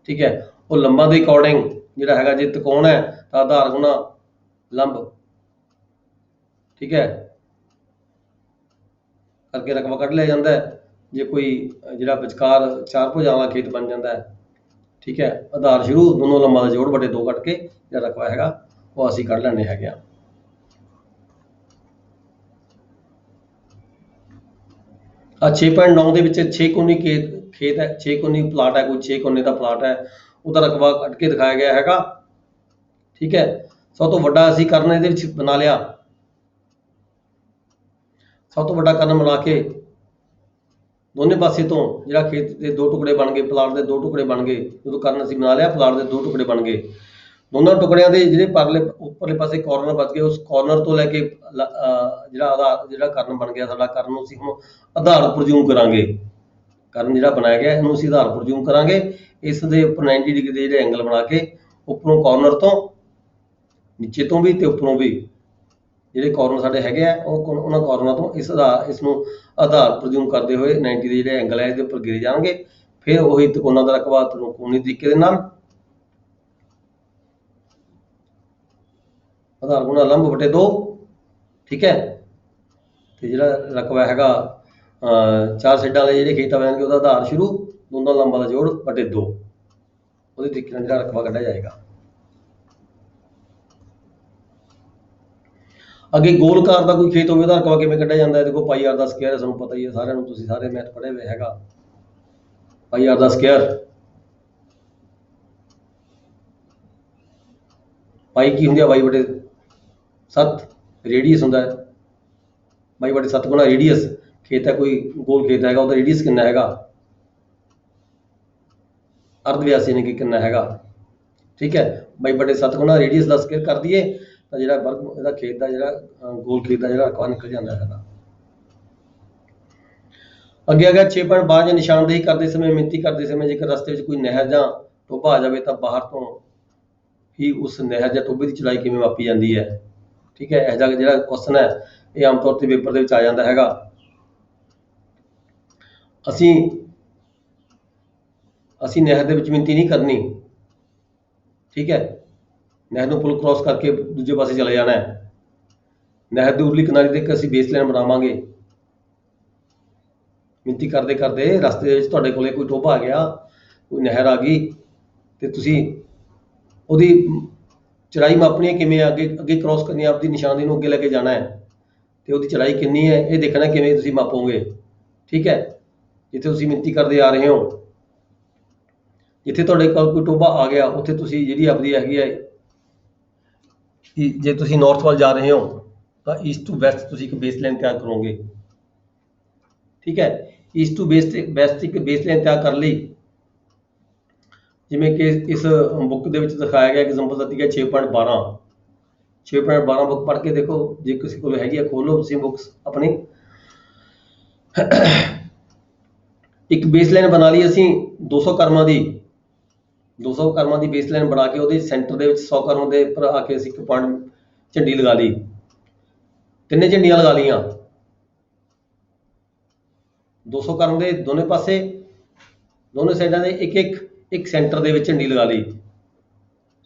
ਠੀਕ ਹੈ। ਉਹ ਲੰਬਾਂ ਦੇ ਅਕੋਰਡਿੰਗ ਜਿਹੜਾ ਹੈਗਾ, ਜੇ ਤਿਕੋਣ ਹੈ ਤਾਂ ਆਧਾਰ ਗੁਣਾ ਲੰਬ, ਠੀਕ ਹੈ, ਕਰਕੇ ਰਕਬਾ ਕੱਢ ਲਿਆ ਜਾਂਦਾ ਹੈ। ਜੇ ਕੋਈ ਜਿਹੜਾ ਵਿਚਕਾਰ 4 ਭੁਜਾਵਾਂ ਵਾਲਾ ਖੇਤ ਬਣ ਜਾਂਦਾ ਹੈ, ਠੀਕ ਹੈ, ਆਧਾਰ ਸ਼ੁਰੂ ਦੋਨੋਂ ਲੰਬਾਂ ਦਾ ਜੋੜ ਵੱਡੇ 2 ਕੱਢ ਕੇ ਜਿਹੜਾ ਰਕਬਾ ਹੈਗਾ ਉਹ ਅਸੀਂ ਕੱਢ ਲੈਣੇ ਹੈਗੇ ਆ। ਆ 6.9 ਦੇ ਵਿੱਚ 6 ਕੋਨੀ ਖੇਤ ਹੈ, 6 ਕੋਨੀ ਪਲਾਟ ਹੈ, ਕੋਈ 6 ਕੋਨੇ ਦਾ ਪਲਾਟ ਹੈ, ਉਹਦਾ ਰਕਬਾ ਕੱਢ ਕੇ ਦਿਖਾਇਆ ਗਿਆ ਹੈਗਾ, ਠੀਕ ਹੈ। ਸਭ ਤੋਂ ਵੱਡਾ ਅਸੀਂ ਕਰਨ ਇਹਦੇ ਵਿੱਚ ਬਣਾ ਲਿਆ। ਸਭ ਤੋਂ ਵੱਡਾ ਕਰਨ ਬਣਾ ਕੇ ਦੋਨੇ ਪਾਸੇ ਤੋਂ ਜਿਹੜਾ ਖੇਤ ਦੇ 2 ਟੁਕੜੇ ਬਣ ਗਏ, ਪਲਾਟ ਦੇ 2 ਟੁਕੜੇ ਬਣ ਗਏ। ਜਦੋਂ ਕਰਨ ਅਸੀਂ ਬਣਾ ਲਿਆ, ਪਲਾਟ ਦੇ 2 ਟੁਕੜੇ ਬਣ ਗਏ। ਦੋਨਾਂ ਟੁਕੜਿਆਂ ਦੇ ਜਿਹੜੇ ਉੱਪਰਲੇ ਪਾਸੇ ਕਾਰਨਰ ਬਚ ਗਏ, ਉਸ ਕਾਰਨਰ ਤੋਂ ਲੈ ਕੇ ਜਿਹੜਾ ਕਰਨ ਬਣ ਗਿਆ ਸਾਡਾ, ਕਰਨ ਨੂੰ ਅਸੀਂ ਹੁਣ ਆਧਾਰ ਉੱਪਰ ਜ਼ੂਮ ਕਰਾਂਗੇ। ਕਰਨ ਜਿਹੜਾ ਬਣਾਇਆ ਗਿਆ ਇਹਨੂੰ ਅਸੀਂ ਆਧਾਰ ਉੱਪਰ ਜ਼ੂਮ ਕਰਾਂਗੇ। ਇਸ ਦੇ ਉੱਪਰ 90 ਡਿਗਰੀ ਦੇ ਜਿਹੜੇ ਐਂਗਲ ਬਣਾ ਕੇ ਉੱਪਰੋਂ ਕਾਰਨਰ ਤੋਂ, ਨੀਚੇ ਤੋਂ ਵੀ ਤੇ ਉੱਪਰੋਂ ਵੀ ਜਿਹੜੇ ਕਾਰਨਰ ਸਾਡੇ ਹੈਗੇ ਆ, ਉਹਨਾਂ ਕਾਰਨਰਾਂ ਤੋਂ ਇਸ ਨੂੰ ਆਧਾਰ ਉੱਪਰ ਜ਼ੂਮ ਕਰਦੇ ਹੋਏ 90 ਦੇ ਜਿਹੜੇ ਐਂਗਲ ਹੈ ਇਹਦੇ ਉੱਪਰ ਗਿਰੇ ਜਾਣਗੇ। ਫਿਰ ਉਹੀ ਤਿਕੋਣਾਂ ਦਾ ਰਕਬਾ ਤਿਕੋਣੀ ਤਰੀਕੇ ਦੇ ਨਾਲ ਆਧਾਰ ਗੁਣਾ ਲੰਬ ਵਟੇ 2, ਠੀਕ ਹੈ। ਤੇ ਜਿਹੜਾ ਰਕਬਾ ਹੈਗਾ 4 ਸਾਈਡਾਂ ਵਾਲੇ ਜਿਹੜੇ ਖੇਤ ਆ ਜਾਣਗੇ, ਉਹਦਾ ਆਧਾਰ ਸ਼ੁਰੂ ਦੋਨਾਂ ਲੰਬਾਂ ਦਾ ਜੋੜ ਵਟੇ 2, ਉਹਦੇ ਤਰੀਕੇ ਨਾਲ ਜਿਹੜਾ ਰਕਬਾ ਕੱਢਿਆ ਜਾਏਗਾ। ਅੱਗੇ ਗੋਲਕਾਰ ਦਾ ਕੋਈ ਖੇਤ ਹੋਵੇ, ਉਹਦਾ ਰਕਬਾ ਕਿਵੇਂ ਕੱਢਿਆ ਜਾਂਦਾ ਹੈ? ਦੇਖੋ ਪਾਈ ਆਰ ਦਾ ਸਕੁਅਰ ਹੈ, ਤੁਹਾਨੂੰ ਪਤਾ ਹੀ ਹੈ ਸਾਰਿਆਂ ਨੂੰ, ਤੁਸੀਂ ਸਾਰੇ ਮੈਥ ਪੜ੍ਹੇ ਹੋਏ ਹੈਗਾ। ਪਾਈ ਆਰ ਦਾ ਸਕੁਅਰ, ਪਾਈ ਕੀ ਹੁੰਦੀ ਹੈ? 22/7 ਰੇਡੀਅਸ ਹੁੰਦਾ ਹੈ। 22/7 ਗੁਣਾ ਰੇਡੀਅਸ। ਖੇਤ ਹੈ ਕੋਈ ਗੋਲ ਖੇਤ ਹੈਗਾ, ਉਹਦਾ ਰੇਡੀਅਸ ਕਿੰਨਾ ਹੈਗਾ, ਅਰਧ ਵਿਆਸ ਯਾਨੀ ਕਿ ਕਿੰਨਾ ਹੈਗਾ, ਠੀਕ ਹੈ। 22/7 ਗੁਣਾ ਰੇਡੀਅਸ ਦਾ ਸਕੁਅਰ ਕਰ ਦਈਏ ਤਾਂ ਜਿਹੜਾ ਵਰਗ ਇਹਦਾ ਖੇਤ ਦਾ ਜਿਹੜਾ ਗੋਲ ਖੇਤ ਦਾ ਜਿਹੜਾ ਰਕਬਾ ਨਿਕਲ ਜਾਂਦਾ ਹੈਗਾ। ਅੱਗੇ ਹੈਗਾ 6.12 ਜਾਂ ਨਿਸ਼ਾਨਦੇਹੀ ਕਰਦੇ ਸਮੇਂ, ਮਿਣਤੀ ਕਰਦੇ ਸਮੇਂ ਜੇਕਰ ਰਸਤੇ ਵਿੱਚ ਕੋਈ ਨਹਿਰ ਜਾਂ ਟੋਭਾ ਆ ਜਾਵੇ ਤਾਂ ਬਾਹਰ ਤੋਂ ਹੀ ਉਸ ਨਹਿਰ ਜਾਂ ਟੋਭੇ ਦੀ ਚੜਾਈ ਕਿਵੇਂ ਮਾਪੀ ਜਾਂਦੀ ਹੈ, ਠੀਕ ਹੈ। ਇਹ ਜਿਹੜਾ ਕੁਐਸਚਨ ਹੈ ਇਹ ਆਮ ਤੌਰ ਤੇ ਪੇਪਰ ਦੇ ਵਿੱਚ ਆ ਜਾਂਦਾ ਹੈਗਾ। ਅਸੀਂ ਨਹਿਰ ਦੇ ਵਿੱਚ ਮਿਣਤੀ ਨਹੀਂ ਕਰਨੀ, ਠੀਕ ਹੈ। ਨਹਿਰ ਨੂੰ ਪੁਲ ਕ੍ਰੋਸ ਕਰਕੇ ਦੂਜੇ ਪਾਸੇ ਚਲੇ ਜਾਣਾ ਹੈ। ਨਹਿਰ ਦੀ ਉਰਲੀ ਕਿਨਾਰੇ ਤੇ ਅਸੀਂ ਬੇਸ ਲਾਈਨ ਬਣਾਵਾਂਗੇ। ਮਿਣਤੀ ਕਰਦੇ ਕਰਦੇ ਰਸਤੇ ਦੇ ਵਿੱਚ ਤੁਹਾਡੇ ਕੋਲੇ ਕੋਈ ਟੋਭਾ ਆ ਗਿਆ, ਕੋਈ ਨਹਿਰ ਆ ਗਈ, ਤੇ ਤੁਸੀਂ ਉਹਦੀ ਚੜਾਈ ਮਾਪਣੀ ਹੈ ਕਿਵੇਂ, ਅੱਗੇ ਕ੍ਰੋਸ ਕਰਨੀ, ਆਪਦੀ ਨਿਸ਼ਾਨਦੇਹੀ ਨੂੰ ਅੱਗੇ ਲੈ ਕੇ ਜਾਣਾ ਹੈ, ਤੇ ਉਹਦੀ ਚੜਾਈ ਕਿੰਨੀ ਹੈ ਇਹ ਦੇਖਣਾ ਕਿਵੇਂ ਤੁਸੀਂ ਮਾਪੋਗੇ, ਠੀਕ ਹੈ। ਜਿੱਥੇ ਤੁਸੀਂ ਮਿਣਤੀ ਕਰਦੇ ਆ ਰਹੇ ਹੋ, ਜਿੱਥੇ ਤੁਹਾਡੇ ਕੋਲ ਕੋਈ ਟੋਭਾ ਆ ਗਿਆ, ਉੱਥੇ ਤੁਸੀਂ ਜਿਹੜੀ ਆਪਦੀ ਹੈਗੀ ਹੈ ਜੇ ਤੁਸੀਂ ਨਾਰਥ ਵੱਲ ਜਾ ਰਹੇ ਹੋ ਤਾਂ ਈਸਟ ਟੂ ਵੈਸਟ ਤੁਸੀਂ ਇੱਕ ਬੇਸਲਾਈਨ ਤਿਆਰ ਕਰੋਗੇ। ਠੀਕ ਹੈ, ਈਸਟ ਟੂ ਵੈਸਟ ਇੱਕ ਬੇਸਲਾਈਨ ਤਿਆਰ ਕਰ ਲਈ। ਜਿਵੇਂ ਕਿ ਇਸ ਬੁੱਕ ਦੇ ਵਿੱਚ ਦਿਖਾਇਆ ਗਿਆ ਐਗਜ਼ਾਮਪਲ ਦਿੱਤੀ ਹੈ 6.12 6.12 ਬੁੱਕ ਪੜ੍ਹ ਕੇ ਦੇਖੋ, ਜੇ ਕਿਸੇ ਕੋਲ ਹੈਗੀ ਹੈ ਖੋਲੋ ਤੁਸੀਂ ਬੁੱਕਸ ਆਪਣੀ। ਇੱਕ ਬੇਸਲਾਈਨ ਬਣਾ ਲਈ ਅਸੀਂ 200 ਕਰਮਾਂ ਦੀ, 200 ਕਰਮਾਂ ਦੀ ਬੇਸਲਾਈਨ ਬਣਾ ਕੇ ਉਹਦੇ ਸੈਂਟਰ ਦੇ ਵਿੱਚ 100 ਕਰਮ ਦੇ ਉੱਪਰ ਆ ਕੇ ਅਸੀਂ ਇੱਕ ਪੁਆਇੰਟ ਝੰਡੀ ਲਗਾ ਲਈ, ਤਿੰਨੇ ਝੰਡੀਆਂ ਲਗਾ ਲਈਆਂ 200 ਕਰਮ ਦੇ ਦੋਨੇ ਪਾਸੇ, ਦੋਨੇ ਸਾਈਡਾਂ ਦੇ ਇੱਕ ਸੈਂਟਰ ਦੇ ਵਿੱਚ ਝੰਡੀ ਲਗਾ ਲਈ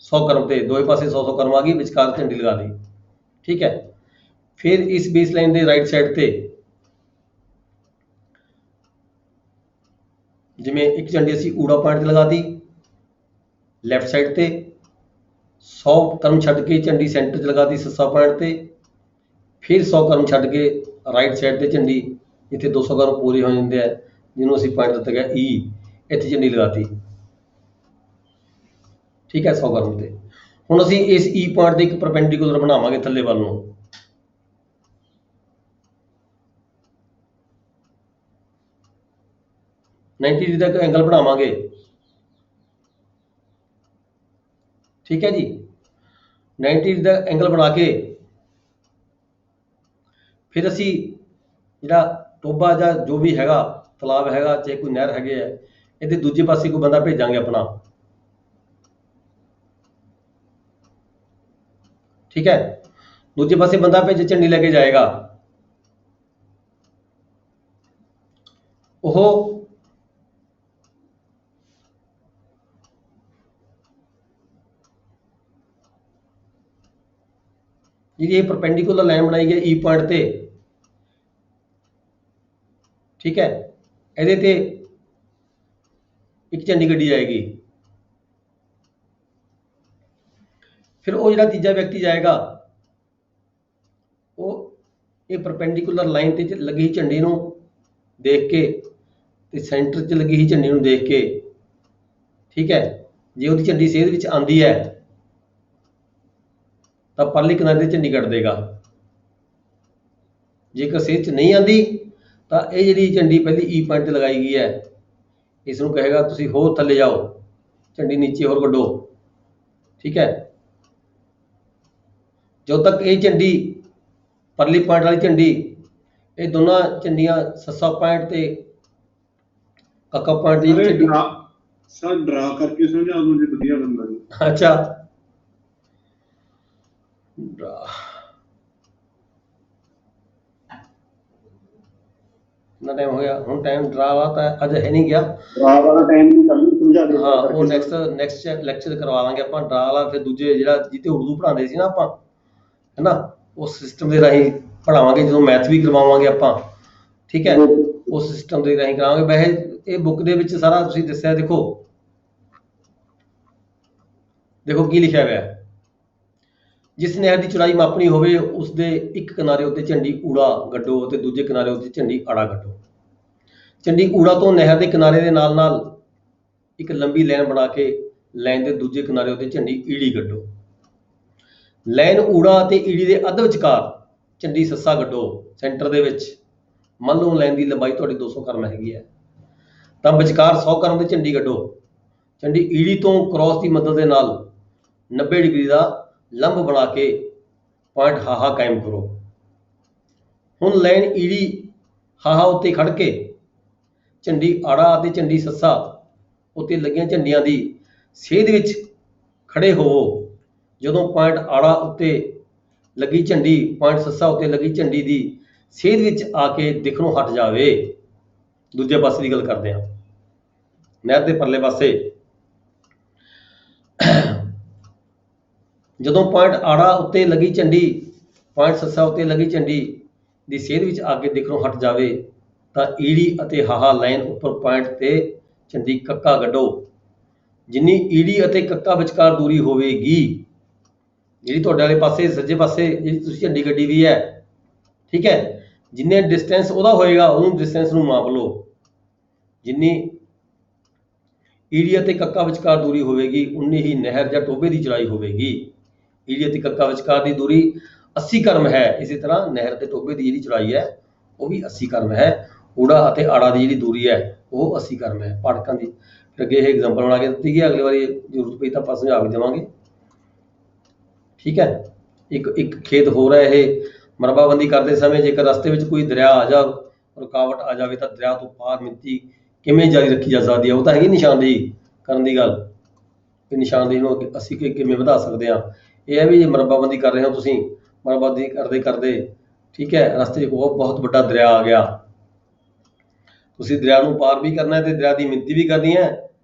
100 ਕਰਮ ਤੇ, ਦੋਵੇਂ ਪਾਸੇ 100 ਕਰਮ ਆ ਗਈ, ਵਿਚਕਾਰ ਝੰਡੀ ਲਗਾ ਲਈ। ਠੀਕ ਹੈ, ਫਿਰ ਇਸ ਬੇਸਲਾਈਨ ਦੇ ਰਾਈਟ ਸਾਈਡ ਤੇ ਜਿਵੇਂ ਇੱਕ ਝੰਡੀ ਅਸੀਂ ਊੜਾ ਪੁਆਇੰਟ ਤੇ ਲਗਾਤੀ, ਲੈਫਟ ਸਾਈਡ ਤੇ 100 ਕਰਮ ਛੱਡ ਕੇ ਝੰਡੀ ਸੈਂਟਰ 'ਚ ਲਗਾਤੀ ਸੱਸਾ ਪੁਆਇੰਟ ਤੇ, ਫਿਰ 100 ਕਰਮ ਛੱਡ ਕੇ ਰਾਈਟ ਸਾਈਡ ਤੇ ਝੰਡੀ ਜਿੱਥੇ 200 ਕਰਮ ਪੂਰੇ ਹੋ ਜਾਂਦੇ ਆ, ਜਿਹਨੂੰ ਅਸੀਂ ਪੁਆਇੰਟ ਦਿੱਤਾ ਗਿਆ ਈ, ਇੱਥੇ ਝੰਡੀ ਲਗਾਤੀ। ਠੀਕ ਹੈ, 100 ਕਰਮ ਤੇ। ਹੁਣ ਅਸੀਂ ਇਸ ਈ ਪੁਆਇੰਟ ਦੇ ਇੱਕ ਪਰਪੈਂਡੀਕੂਲਰ ਬਣਾਵਾਂਗੇ ਥੱਲੇ ਵੱਲ ਨੂੰ, $90 ਦਾ ਐਂਗਲ ਬਣਾਵਾਂਗੇ। ਠੀਕ ਹੈ ਜੀ, 90 ਦਾ ਐਂਗਲ ਬਣਾ ਕੇ ਫਿਰ ਅਸੀਂ ਜਿਹੜਾ ਟੋਬਾ ਜਾਂ ਜੋ ਵੀ ਹੈਗਾ ਤਲਾਬ ਹੈਗਾ, ਚਾਹੇ ਕੋਈ ਨਹਿਰ ਹੈਗੇ ਆ, ਇਹਦੇ ਦੂਜੇ ਪਾਸੇ ਕੋਈ ਬੰਦਾ ਭੇਜਾਂਗੇ ਆਪਣਾ। ਠੀਕ ਹੈ, ਦੂਜੇ ਪਾਸੇ ਬੰਦਾ ਭੇਜ ਝੰਡੀ ਲੈ ਕੇ ਜਾਏਗਾ। ਉਹ ਜਿਹੜੀ ਇਹ ਪਰਪੈਂਡੀਕੂਲਰ ਲਾਈਨ ਬਣਾਈ ਗਈ ਈ ਪੁਆਇੰਟ ਤੇ, ਠੀਕ ਹੈ, ਇਹਦੇ ਤੇ ਇੱਕ ਝੰਡੀ ਗੱਡੀ ਜਾਏਗੀ। ਫਿਰ ਉਹ ਜਿਹੜਾ ਤੀਜਾ ਵਿਅਕਤੀ ਜਾਏਗਾ, ਉਹ ਇਹ ਪਰਪੈਂਡੀਕੂਲਰ ਲਾਈਨ ਤੇ ਲੱਗੀ ਝੰਡੀ ਨੂੰ ਦੇਖ ਕੇ ਤੇ ਸੈਂਟਰ 'ਚ ਲੱਗੀ ਹੀ ਝੰਡੀ ਨੂੰ ਦੇਖ ਕੇ, ਠੀਕ ਹੈ, ਜੇ ਉਹਦੀ ਝੰਡੀ ਸੇਧ ਵਿੱਚ ਆਉਂਦੀ ਹੈ ਤਾਂ ਪਰਲੇ ਕਿਨਾਰੇ ਤੇ ਝੰਡੀ ਕੱਢ ਦੇਗਾ। ਜੇਕਰ ਸੇਧ 'ਚ ਨਹੀਂ ਆਉਂਦੀ ਤਾਂ ਇਹ ਜਿਹੜੀ ਝੰਡੀ ਪਹਿਲੀ ਈ ਪੁਆਇੰਟ ਤੇ ਲਗਾਈ ਗਈ ਹੈ, ਇਸ ਨੂੰ ਕਹੇਗਾ ਤੁਸੀਂ ਹੋਰ ਥੱਲੇ ਜਾਓ, ਝੰਡੀ ਨੀਚੇ ਹੋਰ ਕੱਢੋ। ਠੀਕ ਹੈ, ਜਦੋਂ ਤੱਕ ਇਹ ਝੰਡੀ ਪਰਲੀ ਪੁਆਇੰਟ ਵਾਲੀ ਝੰਡੀ, ਇਹ ਦੋਨਾਂ ਝੰਡੀਆਂ ਸੱਸਾ ਪੁਆਇੰਟ ਤੇ ਕੱਕਾ ਪੁਆਇੰਟ ਦੀ ਝੰਡੀ। ਸਰ ਡਰਾ ਕਰਕੇ ਸਮਝਾ ਦੋ ਜੀ, ਵਧੀਆ ਬੰਦਾ ਜੀ। ਅੱਛਾ, ਕਿੰਨਾ ਟਾਈਮ ਹੋ ਗਿਆ ਹੁਣ? ਟਾਈਮ ਡਰਾ ਵਾਲਾ ਤਾਂ ਅੱਜ ਹੈ ਨਹੀਂ ਗਿਆ, ਡਰਾ ਵਾਲਾ ਟਾਈਮ ਵੀ ਕੱਲ ਨੂੰ ਸਮਝਾ ਦਿਓ। ਹਾਂ, ਉਹ ਨੈਕਸਟ ਲੈਕਚਰ ਕਰਵਾ ਲਾਂਗੇ ਆਪਾਂ ਡਰਾ ਵਾਲਾ। ਫਿਰ ਦੂਜੇ ਜਿਹੜਾ ਜਿੱਤੇ ਉਰਦੂ ਪੜ੍ਹਾਉਂਦੇ ਸੀ ਨਾ ਆਪਾਂ, ਹੈ ਨਾ, ਉਸ ਸਿਸਟਮ ਦੇ ਰਾਹੀਂ ਪੜ੍ਹਾਵਾਂਗੇ, ਜਦੋਂ ਮੈਥ ਵੀ ਕਰਵਾਵਾਂਗੇ ਆਪਾਂ। ਠੀਕ ਹੈ, ਉਸ ਸਿਸਟਮ ਦੇ ਰਾਹੀਂ ਕਰਾਵਾਂਗੇ। ਵੈਸੇ ਇਹ ਬੁੱਕ ਦੇ ਵਿੱਚ ਸਾਰਾ ਤੁਸੀਂ ਦੱਸਿਆ, ਦੇਖੋ ਕੀ ਲਿਖਿਆ ਹੋਇਆ ਹੈ। ਜਿਸ ਨਹਿਰ ਦੀ ਚੌੜਾਈ ਮਾਪਣੀ ਹੋਵੇ ਉਸ ਦੇ ਇੱਕ ਕਿਨਾਰੇ ਉੱਤੇ ਝੰਡੀ ਊੜਾ ਗੱਡੋ ਅਤੇ ਦੂਜੇ ਕਿਨਾਰੇ ਉੱਤੇ ਝੰਡੀ ਆੜਾ ਗੱਡੋ। ਝੰਡੀ ਊੜਾ ਤੋਂ ਨਹਿਰ ਦੇ ਕਿਨਾਰੇ ਦੇ ਨਾਲ ਨਾਲ ਇੱਕ ਲੰਬੀ ਲਾਈਨ ਬਣਾ ਕੇ ਲਾਈਨ ਦੇ ਦੂਜੇ ਕਿਨਾਰੇ ਉੱਤੇ ਝੰਡੀ ਈੜੀ ਗੱਡੋ। ਲਾਈਨ ਊੜਾ ਅਤੇ ਈੜੀ ਦੇ ਅੱਧ ਵਿਚਕਾਰ ਝੰਡੀ ਸੱਸਾ ਗੱਡੋ ਸੈਂਟਰ ਦੇ ਵਿੱਚ। ਮੰਨ ਲਓ ਲਾਈਨ ਦੀ ਲੰਬਾਈ ਤੁਹਾਡੀ 200 ਕਰਮ ਹੈਗੀ ਹੈ, ਤਾਂ ਵਿਚਕਾਰ 100 ਕਰਮ ਦੀ ਝੰਡੀ ਗੱਡੋ। ਝੰਡੀ ਈੜੀ ਤੋਂ ਕ੍ਰੋਸ ਦੀ ਮਦਦ ਦੇ ਨਾਲ 90 ਡਿਗਰੀ ਦਾ ਲੰਬ ਬਣਾ ਕੇ ਪੁਆਇੰਟ ਹਾਹਾ ਕਾਇਮ ਕਰੋ। ਹੁਣ ਲਾਈਨ ਈੜੀ ਹਾਹਾ ਉੱਤੇ ਖੜ ਕੇ ਝੰਡੀ ਆੜਾ ਅਤੇ ਝੰਡੀ ਸੱਸਾ ਉੱਤੇ ਲੱਗੀਆਂ ਝੰਡੀਆਂ ਦੀ ਸੇਧ ਵਿੱਚ ਖੜੇ ਹੋਵੋ। ਜਦੋਂ ਪੁਆਇੰਟ ਆੜਾ ਉੱਤੇ ਲੱਗੀ ਝੰਡੀ ਪੁਆਇੰਟ ਸੱਸਾ ਉੱਤੇ ਲੱਗੀ ਝੰਡੀ ਦੀ ਸੇਧ ਵਿੱਚ ਆ ਕੇ ਦਿਖਣੋਂ ਹਟ ਜਾਵੇ। ਦੂਜੇ ਪਾਸੇ ਦੀ ਗੱਲ ਕਰਦੇ ਹਾਂ, ਨਹਿਰ ਦੇ ਪਰਲੇ ਪਾਸੇ। ਜਦੋਂ ਪੁਆਇੰਟ ਆੜਾ ਉੱਤੇ ਲੱਗੀ ਝੰਡੀ ਪੁਆਇੰਟ ਸੱਸਾ ਉੱਤੇ ਲੱਗੀ ਝੰਡੀ ਦੀ ਸੇਧ ਵਿੱਚ ਆ ਕੇ ਦਿਖਣੋਂ ਹਟ ਜਾਵੇ ਤਾਂ ਈੜੀ ਅਤੇ ਹਾਹਾ ਲਾਈਨ ਉੱਪਰ ਪੁਆਇੰਟ ਤੇ ਝੰਡੀ ਕੱਕਾ ਗੱਡੋ। ਜਿੰਨੀ ਈੜੀ ਅਤੇ ਕੱਕਾ ਵਿਚਕਾਰ ਦੂਰੀ ਹੋਵੇਗੀ, ਜਿਹੜੀ ਤੁਹਾਡੇ ਵਾਲੇ ਪਾਸੇ ਸੱਜੇ ਪਾਸੇ ਜਿਹੜੀ ਤੁਸੀਂ ਝੰਡੀ ਗੱਡੀ ਵੀ ਹੈ, ਠੀਕ ਹੈ, ਜਿੰਨੇ ਡਿਸਟੈਂਸ ਉਹਦਾ ਹੋਏਗਾ ਉਹਨੂੰ ਡਿਸਟੈਂਸ ਨੂੰ ਮਾਪ ਲਓ। ਜਿੰਨੀ ਈੜੀ ਅਤੇ ਕੱਕਾ ਵਿਚਕਾਰ ਦੂਰੀ ਹੋਵੇਗੀ ਉਨੀ ਹੀ ਨਹਿਰ ਜਾਂ ਟੋਭੇ ਦੀ ਚੌੜਾਈ ਹੋਵੇਗੀ। ਈੜੀ ਅਤੇ ਕੱਕਾ ਵਿਚਕਾਰ ਦੀ ਦੂਰੀ 80 ਕਰਮ ਹੈ। ਇਸੇ ਤਰ੍ਹਾਂ ਨਹਿਰ ਤੇ ਟੋਭੇ ਦੀ ਜਿਹੜੀ ਚੌੜਾਈ ਹੈ ਉਹ ਵੀ 80 ਕਰਮ ਹੈ। ਊੜਾ ਅਤੇ ਆੜਾ ਦੀ ਜਿਹੜੀ ਦੂਰੀ ਹੈ ਉਹ 80 ਕਰਮ ਹੈ। ਪਾਠਕਾਂ ਦੀ ਫਿਰ ਅੱਗੇ ਇਹ ਐਗਜ਼ਾਮਪਲ ਬਣਾ ਕੇ ਦਿੱਤੀ ਗਈ, ਅਗਲੀ ਵਾਰੀ ਜ਼ਰੂਰਤ ਪਈ ਤਾਂ ਆਪਾਂ ਸਮਝਾ ਵੀ ਦੇਵਾਂਗੇ। ਠੀਕ ਹੈ, ਇੱਕ ਖੇਤ ਹੋਰ ਹੈ। ਇਹ ਮਰਬਾਬੰਦੀ ਕਰਦੇ ਸਮੇਂ ਜੇਕਰ ਰਸਤੇ ਵਿੱਚ ਕੋਈ ਦਰਿਆ ਆ ਜਾ ਰੁਕਾਵਟ ਆ ਜਾਵੇ ਤਾਂ ਦਰਿਆ ਤੋਂ ਪਾਰ ਮਿਣਤੀ ਕਿਵੇਂ ਜਾਰੀ ਰੱਖੀ ਜਾ ਸਕਦੀ ਹੈ। ਉਹ ਤਾਂ ਹੈਗੀ ਨਿਸ਼ਾਨਦੇਹੀ ਕਰਨ ਦੀ ਗੱਲ, ਕਿ ਨਿਸ਼ਾਨਦੇਹੀ ਨੂੰ ਅਸੀਂ ਕਿਵੇਂ ਵਧਾ ਸਕਦੇ ਹਾਂ। ਇਹ ਹੈ ਵੀ ਜੇ ਮਰਬਾਬੰਦੀ ਕਰ ਰਹੇ ਹੋ ਤੁਸੀਂ, ਮਰਬਾਬੰਦੀ ਕਰਦੇ ਕਰਦੇ ਠੀਕ ਹੈ ਰਸਤੇ 'ਚ ਬਹੁਤ ਵੱਡਾ ਦਰਿਆ ਆ ਗਿਆ, ਤੁਸੀਂ ਦਰਿਆ ਨੂੰ ਪਾਰ ਵੀ ਕਰਨਾ ਤੇ ਦਰਿਆ ਦੀ ਮਿਣਤੀ ਵੀ ਕਰਨੀ ਹੈ।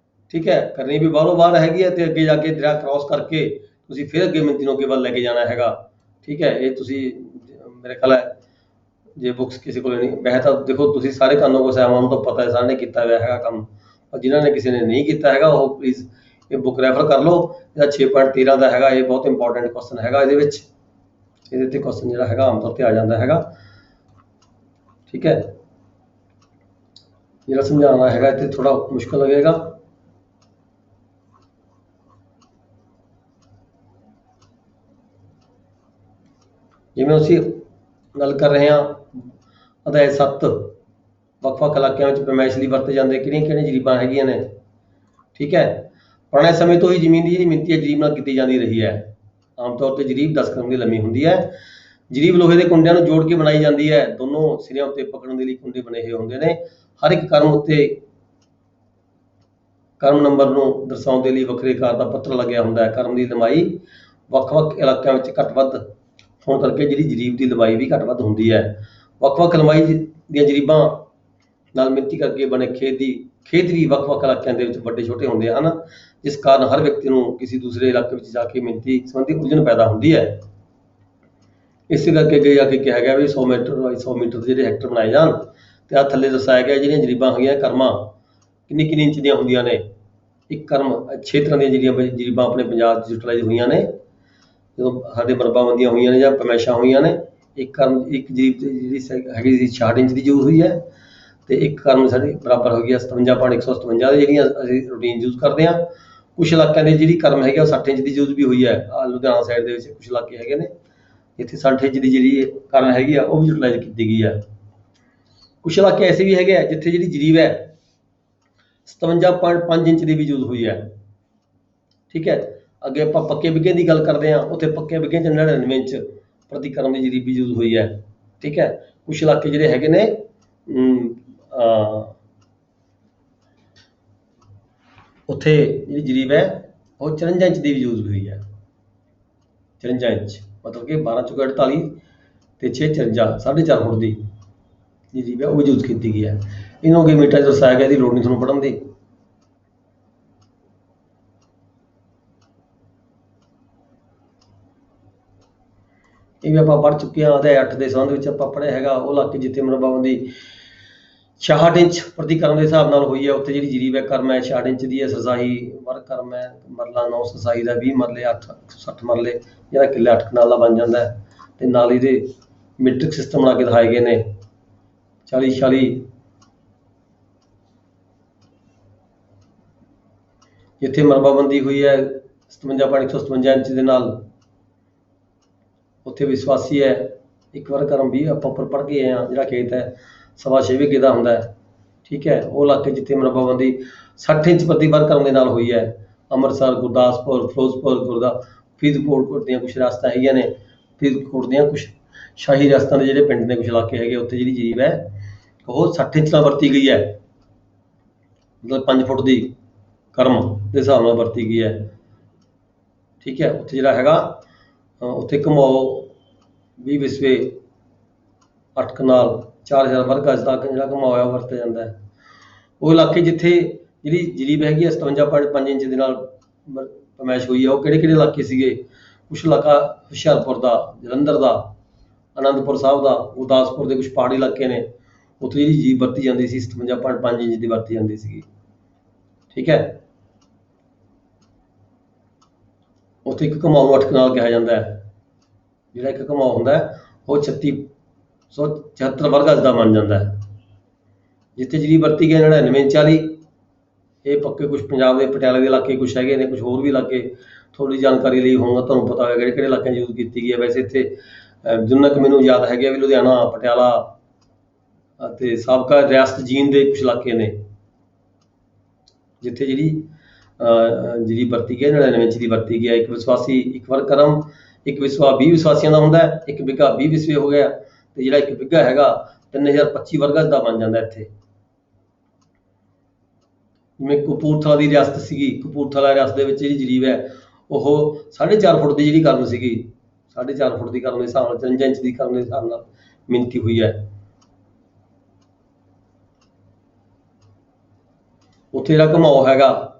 ਠੀਕ ਹੈ, ਕਰਨੀ ਵੀ ਬਾਹਰੋਂ ਬਾਹਰ ਹੈਗੀ ਹੈ ਤੇ ਅੱਗੇ ਜਾ ਕੇ ਦਰਿਆ ਕ੍ਰਾਸ ਕਰਕੇ ਤੁਸੀਂ ਫਿਰ ਅੱਗੇ ਮਿਣਤੀ ਨੂੰ ਅੱਗੇ ਵੱਲ ਲੈ ਕੇ ਜਾਣਾ ਹੈਗਾ। ਠੀਕ ਹੈ, ਇਹ ਤੁਸੀਂ ਮੇਰੇ ਖਿਆਲ ਹੈ ਜੇ ਬੁੱਕਸ ਕਿਸੇ ਕੋਲ ਨਹੀਂ, ਵੈਸੇ ਤਾਂ ਦੇਖੋ ਤੁਸੀਂ ਸਾਰੇ ਕਾਨੂੰਨ ਕੋ ਸਾਹਿਬਾਨ ਨੂੰ ਤਾਂ ਪਤਾ ਹੈ, ਸਾਰਿਆਂ ਨੇ ਕੀਤਾ ਹੋਇਆ ਹੈਗਾ ਕੰਮ, ਔਰ ਜਿਨ੍ਹਾਂ ਨੇ ਕਿਸੇ ਨੇ ਨਹੀਂ ਕੀਤਾ ਹੈਗਾ ਉਹ ਪਲੀਜ਼ ਇਹ ਬੁੱਕ ਰੈਫਰ ਕਰ ਲਓ। ਇਹਦਾ 6.13 ਦਾ ਹੈਗਾ, ਇਹ ਬਹੁਤ ਇੰਪੋਰਟੈਂਟ ਕੁਐਸਚਨ ਹੈਗਾ। ਇਹਦੇ ਤੇ ਕੁਐਸਚਨ ਜਿਹੜਾ ਹੈਗਾ ਆਮ ਤੌਰ ਤੇ ਆ ਜਾਂਦਾ ਹੈਗਾ। ਠੀਕ ਹੈ, ਜਿਹੜਾ ਸਮਝਾਉਣਾ ਹੈਗਾ ਇੱਥੇ ਥੋੜਾ ਮੁਸ਼ਕਲ ਲੱਗੇਗਾ। ਜਿਵੇਂ ਅਸੀਂ ਗੱਲ ਕਰ ਰਹੇ ਹਾਂ ਅਧਿਆਇ 7 ਵੱਖ-ਵੱਖ ਇਲਾਕਿਆਂ ਵਿੱਚ ਪੈਮਾਇਸ਼ ਲਈ ਵਰਤੇ ਜਾਂਦੇ ਕਿਹੜੀਆਂ ਜਰੀਬਾਂ ਹੈਗੀਆਂ ਨੇ। ਠੀਕ ਹੈ, ਪੁਰਾਣੇ ਸਮੇਂ ਤੋਂ ਹੀ ਜ਼ਮੀਨ ਦੀ ਜਿਹੜੀ ਮਿਣਤੀ ਹੈ ਜਰੀਬ ਨਾਲ ਕੀਤੀ ਜਾਂਦੀ ਰਹੀ ਹੈ। ਆਮ ਤੌਰ ਤੇ ਜਰੀਬ 10 ਕਰਮ ਦੀ ਲੰਮੀ ਹੁੰਦੀ ਹੈ। ਜਰੀਬ ਲੋਹੇ ਦੇ ਕੁੰਡਿਆਂ ਨੂੰ ਜੋੜ ਕੇ ਬਣਾਈ ਜਾਂਦੀ ਹੈ। ਦੋਨੋਂ ਸਿਰਿਆਂ ਉੱਤੇ ਪਕੜਨ ਦੇ ਲਈ ਕੁੰਡੇ ਬਣੇ ਹੋਏ ਹੁੰਦੇ ਨੇ। ਹਰ ਇੱਕ ਕਰਮ ਉੱਤੇ ਕਰਮ ਨੰਬਰ ਨੂੰ ਦਰਸਾਉਣ ਦੇ ਲਈ ਵੱਖਰੇ ਆਕਾਰ ਦਾ ਪੱਤਰ ਲੱਗਿਆ ਹੁੰਦਾ ਹੈ। ਕਰਮ ਦੀ ਲੰਬਾਈ ਵੱਖ-ਵੱਖ ਇਲਾਕਿਆਂ ਵਿੱਚ ਘੱਟ ਵੱਧ ਹੋਣ ਕਰਕੇ ਜਿਹੜੀ ਜਰੀਬ ਦੀ ਲੰਬਾਈ ਵੀ ਘੱਟ ਵੱਧ ਹੁੰਦੀ ਹੈ। ਵੱਖ-ਵੱਖ ਲੰਬਾਈ ਦੀਆਂ ਜਰੀਬਾਂ ਨਾਲ ਮਿਣਤੀ ਕਰਕੇ ਬਣੇ ਖੇਤ ਵੀ ਵੱਖ-ਵੱਖ ਇਲਾਕਿਆਂ ਦੇ ਵਿੱਚ ਵੱਡੇ ਛੋਟੇ ਹੁੰਦੇ ਹਨ, ਜਿਸ ਕਾਰਨ ਹਰ ਵਿਅਕਤੀ ਨੂੰ ਕਿਸੇ ਦੂਸਰੇ ਇਲਾਕੇ ਵਿੱਚ ਜਾ ਕੇ ਮਿਣਤੀ ਸੰਬੰਧੀ ਉਲਝਣ ਪੈਦਾ ਹੁੰਦੀ ਹੈ। ਇਸੇ ਕਰਕੇ ਅੱਗੇ ਜਾ ਕੇ ਕਿਹਾ ਗਿਆ ਵੀ 100 ਮੀਟਰ ਬਾਈ 100 ਮੀਟਰ ਦੇ ਜਿਹੜੇ ਹੈਕਟਰ ਬਣਾਏ ਜਾਣ। ਤੇ ਆਹ ਥੱਲੇ ਦਰਸਾਇਆ ਗਿਆ ਜਿਹੜੀਆਂ ਜਰੀਬਾਂ ਹੈਗੀਆਂ ਕਰਮਾਂ ਕਿੰਨੀ ਇੰਚ ਦੀਆਂ ਹੁੰਦੀਆਂ ਨੇ। ਇੱਕ ਕਰਮ 6 ਤਰ੍ਹਾਂ ਦੀਆਂ ਜਰੀਬਾਂ ਆਪਣੇ ਪੰਜਾਬ 'ਚ ਯੂਟੀਲਾਈਜ਼ ਹੋਈਆਂ ਨੇ ਜਦੋਂ ਸਾਡੇ ਮਰਬਾਬੰਦੀਆਂ ਹੋਈਆਂ ਨੇ ਜਾਂ ਪੈਮਾਇਸ਼ਾਂ ਹੋਈਆਂ ਨੇ। ਇੱਕ ਜਰੀਬ ਜਿਹੜੀ ਹੈਗੀ ਸੀ 66 ਇੰਚ ਦੀ ਯੂਜ਼ ਹੋਈ ਹੈ ਤੇ ਇੱਕ ਕਰਮ ਸਾਡੀ ਬਰਾਬਰ ਹੋ ਗਈ 57.157 ਦੀ ਜਿਹੜੀਆਂ ਅਸੀਂ ਰੂਟੀਨ ਯੂਜ਼ ਕਰਦੇ ਹਾਂ। ਕੁਛ ਇਲਾਕਿਆਂ ਦੇ ਜਿਹੜੀ ਕਰਮ ਹੈਗੀ ਉਹ 60 ਇੰਚ ਦੀ ਯੂਜ਼ ਵੀ ਹੋਈ ਹੈ। ਲੁਧਿਆਣਾ ਸਾਈਡ ਦੇ ਵਿੱਚ ਕੁਛ ਇਲਾਕੇ ਹੈਗੇ ਨੇ ਇੱਥੇ 60 ਇੰਚ ਦੀ ਜਿਹੜੀ ਕਰਮ ਹੈਗੀ ਆ ਉਹ ਵੀ ਯੂਟੀਲਾਈਜ਼ ਕੀਤੀ ਗਈ ਹੈ। ਕੁਛ ਇਲਾਕੇ ਐਸੇ ਵੀ ਹੈਗੇ ਆ ਜਿੱਥੇ ਜਿਹੜੀ ਜਰੀਬ ਹੈ 57.5 ਇੰਚ ਦੀ ਵੀ ਯੂਜ਼ ਹੋਈ ਹੈ। ਠੀਕ ਹੈ, ਅੱਗੇ ਆਪਾਂ ਪੱਕੇ ਬਿੱਗੇ ਦੀ ਗੱਲ ਕਰਦੇ ਹਾਂ, ਉੱਥੇ ਪੱਕੇ ਬਿੱਗੇ 'ਚ 99 ਇੰਚ ਪ੍ਰਤੀ ਕਰਮ ਦੀ ਜਰੀਬ ਵੀ ਯੂਜ਼ ਹੋਈ ਹੈ। ਠੀਕ ਹੈ, ਕੁਛ ਇਲਾਕੇ ਜਿਹੜੇ ਹੈਗੇ ਨੇ ਉੱਥੇ ਜਿਹੜੀ ਜਰੀਬ ਹੈ ਉਹ 54 ਇੰਚ ਦੀ ਵੀ ਯੂਜ਼ ਹੋਈ ਹੈ। 54 ਇੰਚ ਮਤਲਬ ਕਿ 12 ਚੁਕਾ 48 ਤੇ 6 54 4.5 ਫੁੱਟ ਦੀ ਜਰੀਬ ਹੈ ਉਹ ਯੂਜ਼ ਕੀਤੀ ਗਈ ਹੈ। ਇਹਨੂੰ ਅੱਗੇ ਮੀਟਰ 'ਚ ਦਰਸਾਇਆ ਗਿਆ, ਇਹਦੀ ਲੋੜ ਨਹੀਂ ਤੁਹਾਨੂੰ ਪੜ੍ਹਨ ਦੀ। ਇਹ ਵੀ ਆਪਾਂ ਪੜ੍ਹ ਚੁੱਕੇ ਹਾਂ। ਅਧਿਆਇ 8 ਦੇ ਸੰਬੰਧ ਵਿੱਚ ਆਪਾਂ ਪੜ੍ਹਿਆ ਹੈਗਾ। ਉਹ ਇਲਾਕੇ ਜਿੱਥੇ ਮਰਬਾਬੰਦੀ 66 ਇੰਚ ਪ੍ਰਤੀ ਕਰਮ ਦੇ ਹਿਸਾਬ ਨਾਲ ਹੋਈ ਹੈ ਉੱਥੇ ਜਿਹੜੀ ਜਰੀਬ ਹੈ ਕਰਮ ਹੈ 66 ਇੰਚ ਦੀ ਹੈ। ਸਰਸਾਈ ਵਰ ਕਰਮ ਹੈ ਮਰਲਾ 9 ਸਰਸਾਈ ਦਾ 20 ਮਰਲੇ 8 60 ਮਰਲੇ ਜਿਹੜਾ ਕਿੱਲੇ 8 ਕਨਾਲ ਦਾ ਬਣ ਜਾਂਦਾ ਹੈ। ਤੇ ਨਾਲ ਇਹਦੇ ਮੀਟ੍ਰਿਕ ਸਿਸਟਮ ਬਣਾ ਕੇ ਦਿਖਾਏ ਗਏ ਨੇ 40 ਜਿੱਥੇ ਮਰਬਾਬੰਦੀ ਹੋਈ ਹੈ 57.157 ਇੰਚ ਦੇ ਨਾਲ ਉੱਥੇ ਵਿਸ਼ਵਾਸੀ ਹੈ। ਇੱਕ ਵਾਰ ਕਰਮ ਵੀ ਆਪਾਂ ਉੱਪਰ ਪੜ੍ਹ ਕੇ ਆਏ ਹਾਂ ਜਿਹੜਾ ਖੇਤ ਹੈ 6.25 ਵਿਗੇ ਦਾ ਹੁੰਦਾ ਹੈ। ਠੀਕ ਹੈ, ਉਹ ਇਲਾਕੇ ਜਿੱਥੇ ਮਰਬਾਬੰਦੀ 60 ਇੰਚ ਪ੍ਰਤੀ ਵਾਰ ਕਰਮ ਦੇ ਨਾਲ ਹੋਈ ਹੈ। ਅੰਮ੍ਰਿਤਸਰ, ਗੁਰਦਾਸਪੁਰ, ਫਿਰੋਜ਼ਪੁਰ, ਫਰੀਦਕੋਟ ਦੀਆਂ ਕੁਛ ਰਿਆਸਤਾਂ ਹੈਗੀਆਂ ਨੇ। ਫਰੀਦਕੋਟ ਦੀਆਂ ਕੁਛ ਸ਼ਾਹੀ ਰਿਆਸਤਾਂ ਦੇ ਜਿਹੜੇ ਪਿੰਡ ਨੇ ਕੁਛ ਇਲਾਕੇ ਹੈਗੇ ਉੱਥੇ ਜਿਹੜੀ ਜਰੀਬ ਹੈ ਉਹ 60 ਇੰਚ ਨਾਲ ਵਰਤੀ ਗਈ ਹੈ। ਮਤਲਬ 5 ਫੁੱਟ ਦੀ ਕਰਮ ਦੇ ਹਿਸਾਬ ਨਾਲ ਵਰਤੀ ਗਈ ਹੈ। ਠੀਕ ਹੈ, ਉੱਥੇ ਜਿਹੜਾ ਹੈਗਾ ਉੱਥੇ ਘਮਾਓ 20 ਵਿਸਵੇ 8 ਕਨਾਲ 4000 ਵਰਗ ਗਜ ਤੱਕ ਜਿਹੜਾ ਘਮਾਇਆ ਵਰਤਿਆ ਜਾਂਦਾ ਹੈ। ਉਹ ਇਲਾਕੇ ਜਿੱਥੇ ਜਿਹੜੀ ਜਰੀਬ ਹੈਗੀ 57.5 ਇੰਚ ਦੇ ਨਾਲ ਪੈਮਾਇਸ਼ ਹੋਈ ਹੈ ਉਹ ਕਿਹੜੇ ਇਲਾਕੇ ਸੀਗੇ। ਕੁਛ ਇਲਾਕਾ ਹੁਸ਼ਿਆਰਪੁਰ ਦਾ, ਜਲੰਧਰ ਦਾ, ਅਨੰਦਪੁਰ ਸਾਹਿਬ ਦਾ, ਗੁਰਦਾਸਪੁਰ ਦੇ ਕੁਛ ਪਹਾੜੀ ਇਲਾਕੇ ਨੇ ਉੱਥੇ ਜਿਹੜੀ ਜਰੀਬ ਵਰਤੀ ਜਾਂਦੀ ਸੀ 57.5 ਇੰਚ ਦੀ ਵਰਤੀ ਜਾਂਦੀ ਸੀਗੀ। ਠੀਕ ਹੈ, ਉੱਥੇ ਇੱਕ ਘਮਾਉ ਨੂੰ 8 ਕਨਾਲ ਕਿਹਾ ਜਾਂਦਾ ਹੈ। ਜਿਹੜਾ ਇੱਕ ਘਮਾਉ ਹੁੰਦਾ ਹੈ ਉਹ 3674 ਵਰਗ ਗਜ ਦਾ ਬਣ ਜਾਂਦਾ ਹੈ। ਜਿੱਥੇ ਜਰੀਬ ਵਰਤੀ ਗਈ 99 40 ਇਹ ਪੱਕੇ ਕੁਝ ਪੰਜਾਬ ਦੇ ਪਟਿਆਲੇ ਦੇ ਇਲਾਕੇ ਕੁਝ ਹੈਗੇ ਨੇ, ਕੁਝ ਹੋਰ ਵੀ ਇਲਾਕੇ ਥੋੜੀ ਜਾਣਕਾਰੀ ਲਈ ਹੋਊਗਾ, ਤੁਹਾਨੂੰ ਪਤਾ ਹੋਵੇਗਾ ਕਿਹੜੇ ਇਲਾਕਿਆਂ 'ਚ ਯੂਜ਼ ਕੀਤੀ ਗਈ ਹੈ। ਵੈਸੇ ਇੱਥੇ ਜਿੰਨਾ ਕੁ ਮੈਨੂੰ ਯਾਦ ਹੈਗੇ ਵੀ ਲੁਧਿਆਣਾ, ਪਟਿਆਲਾ ਅਤੇ ਸਾਬਕਾ ਰਿਆਸਤ ਜੀਂਦ ਦੇ ਕੁਝ ਇਲਾਕੇ ਨੇ ਜਿੱਥੇ ਜਿਹੜੀ ਵਰਤੀ ਗਈ 99 ਇੰਚ ਦੀ ਵਰਤੀ ਗਿਆ। ਇੱਕ ਵਿਸ਼ਵਾਸੀ ਇੱਕ ਵਰ ਕਰਮ, ਇੱਕ ਵਿਸਵਾ 20 ਵਿਸ਼ਵਾਸੀਆਂ ਦਾ ਹੁੰਦਾ ਹੈ, ਇੱਕ ਬਿੱਘਾ 20 ਵਿਸਵੇ ਹੋ ਗਿਆ, ਤੇ ਜਿਹੜਾ ਇੱਕ ਬਿੱਘਾ ਹੈਗਾ 3025 ਵਰਗ ਗਜ ਦਾ ਬਣ ਜਾਂਦਾ ਇੱਥੇ। ਜਿਵੇਂ ਕਪੂਰਥਲਾ ਦੀ ਰਿਆਸਤ ਸੀਗੀ, ਕਪੂਰਥਲਾ ਰਿਆਸਤ ਦੇ ਵਿੱਚ ਜਿਹੜੀ ਜਰੀਬ ਹੈ ਉਹ 4.5 ਫੁੱਟ ਦੀ ਜਿਹੜੀ ਕਰਮ ਸੀਗੀ, 4.5 ਫੁੱਟ ਦੀ ਕਰਮ ਦੇ ਹਿਸਾਬ ਨਾਲ 53 ਇੰਚ ਦੀ ਕਰਮ ਦੇ ਹਿਸਾਬ ਨਾਲ ਮਿਣਤੀ ਹੋਈ ਹੈ। ਉੱਥੇ ਜਿਹੜਾ ਘਮਾਓ ਹੈਗਾ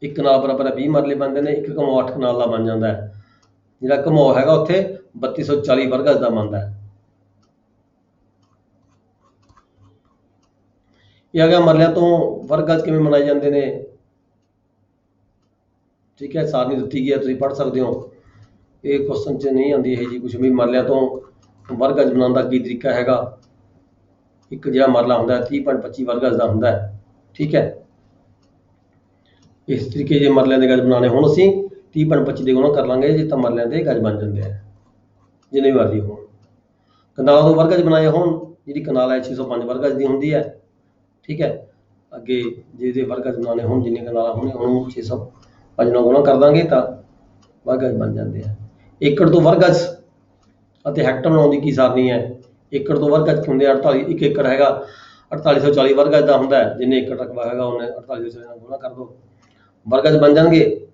ਇੱਕ ਕਨਾਲ ਬਰਾਬਰ 20 ਮਰਲੇ ਬਣਦੇ ਨੇ, ਇੱਕ ਘਮਾਓ 8 ਕਨਾਲ ਦਾ ਬਣ ਜਾਂਦਾ ਹੈ। ਜਿਹੜਾ ਘਮਾਓ ਹੈਗਾ ਉੱਥੇ 3240 ਵਰਗ ਗਜ ਦਾ ਬਣਦਾ ਹੈ। ਇਹ ਹੈਗਾ ਮਰਲਿਆਂ ਤੋਂ ਵਰਗ ਗਜ ਕਿਵੇਂ ਮਨਾਏ ਜਾਂਦੇ ਨੇ, ਠੀਕ ਹੈ, ਸਾਰਣੀ ਦਿੱਤੀ ਗਈ ਹੈ, ਤੁਸੀਂ ਪੜ੍ਹ ਸਕਦੇ ਹੋ। ਇਹ ਕੁਐਸਚਨ 'ਚ ਨਹੀਂ ਆਉਂਦੀ ਇਹ ਜੀ ਕੁਛ ਵੀ ਮਰਲਿਆਂ ਤੋਂ ਵਰਗ ਗਜ ਬਣਾਉਣ ਦਾ ਕੀ ਤਰੀਕਾ ਹੈਗਾ। ਇੱਕ ਜਿਹੜਾ ਮਰਲਾ ਹੁੰਦਾ 30.25 ਵਰਗ ਗਜ ਦਾ ਹੁੰਦਾ ਹੈ, ਠੀਕ ਹੈ। ਇਸ ਤਰੀਕੇ ਜੇ ਮਰਲਿਆਂ ਦੇ ਗਜ ਬਣਾਉਣੇ ਹੁਣ ਅਸੀਂ 30.25 ਦੇ ਗੁਣਾ ਕਰ ਲਾਂਗੇ ਜੇ ਤਾਂ ਮਰਲਿਆਂ ਦੇ ਗਜ ਬਣ ਜਾਂਦੇ ਆ ਜਿੰਨੇ ਮਰਜ਼ੀ ਹੋਣ। ਕਨਾਲ ਤੋਂ ਵਰਗ ਗਜ ਬਣਾਏ ਹੋਣ, ਜਿਹੜੀ ਕਨਾਲ ਹੈ 605 ਵਰਗ ਗਜ ਦੀ ਹੁੰਦੀ ਹੈ, ਠੀਕ ਹੈ। ਅੱਗੇ ਜੇ ਇਹਦੇ ਵਰਗ ਗਜ ਬਣਾਉਣੇ ਹੋਣ ਜਿੰਨੇ ਕਨਾਲਾਂ ਹੋਣੇ ਉਹਨੂੰ 605 ਨਾਲ ਗੁਣਾ ਕਰ ਦਾਂਗੇ ਤਾਂ ਵਰਗ ਗਜ ਬਣ ਜਾਂਦੇ ਆ। ਏਕੜ ਤੋਂ ਵਰਗ ਗਜ ਅਤੇ ਹੈਕਟਰ ਬਣਾਉਣ ਦੀ ਕੀ ਸਾਰਣੀ ਹੈ। ਏਕੜ ਤੋਂ ਵਰਗ ਗਜ ਹੁੰਦੇ 48, ਇੱਕ ਏਕੜ ਹੈਗਾ 4840 ਵਰਗ ਗਜ ਦਾ ਹੁੰਦਾ ਹੈ, ਜਿੰਨੇ ਏਕੜ ਰਕਬਾ ਹੈਗਾ ਉਹਨੇ 4840 ਨਾਲ ਗੁਣਾ ਕਰ ਦੋ, ਵਰਗ ਗਜ ਬਣ ਜਾਣਗੇ।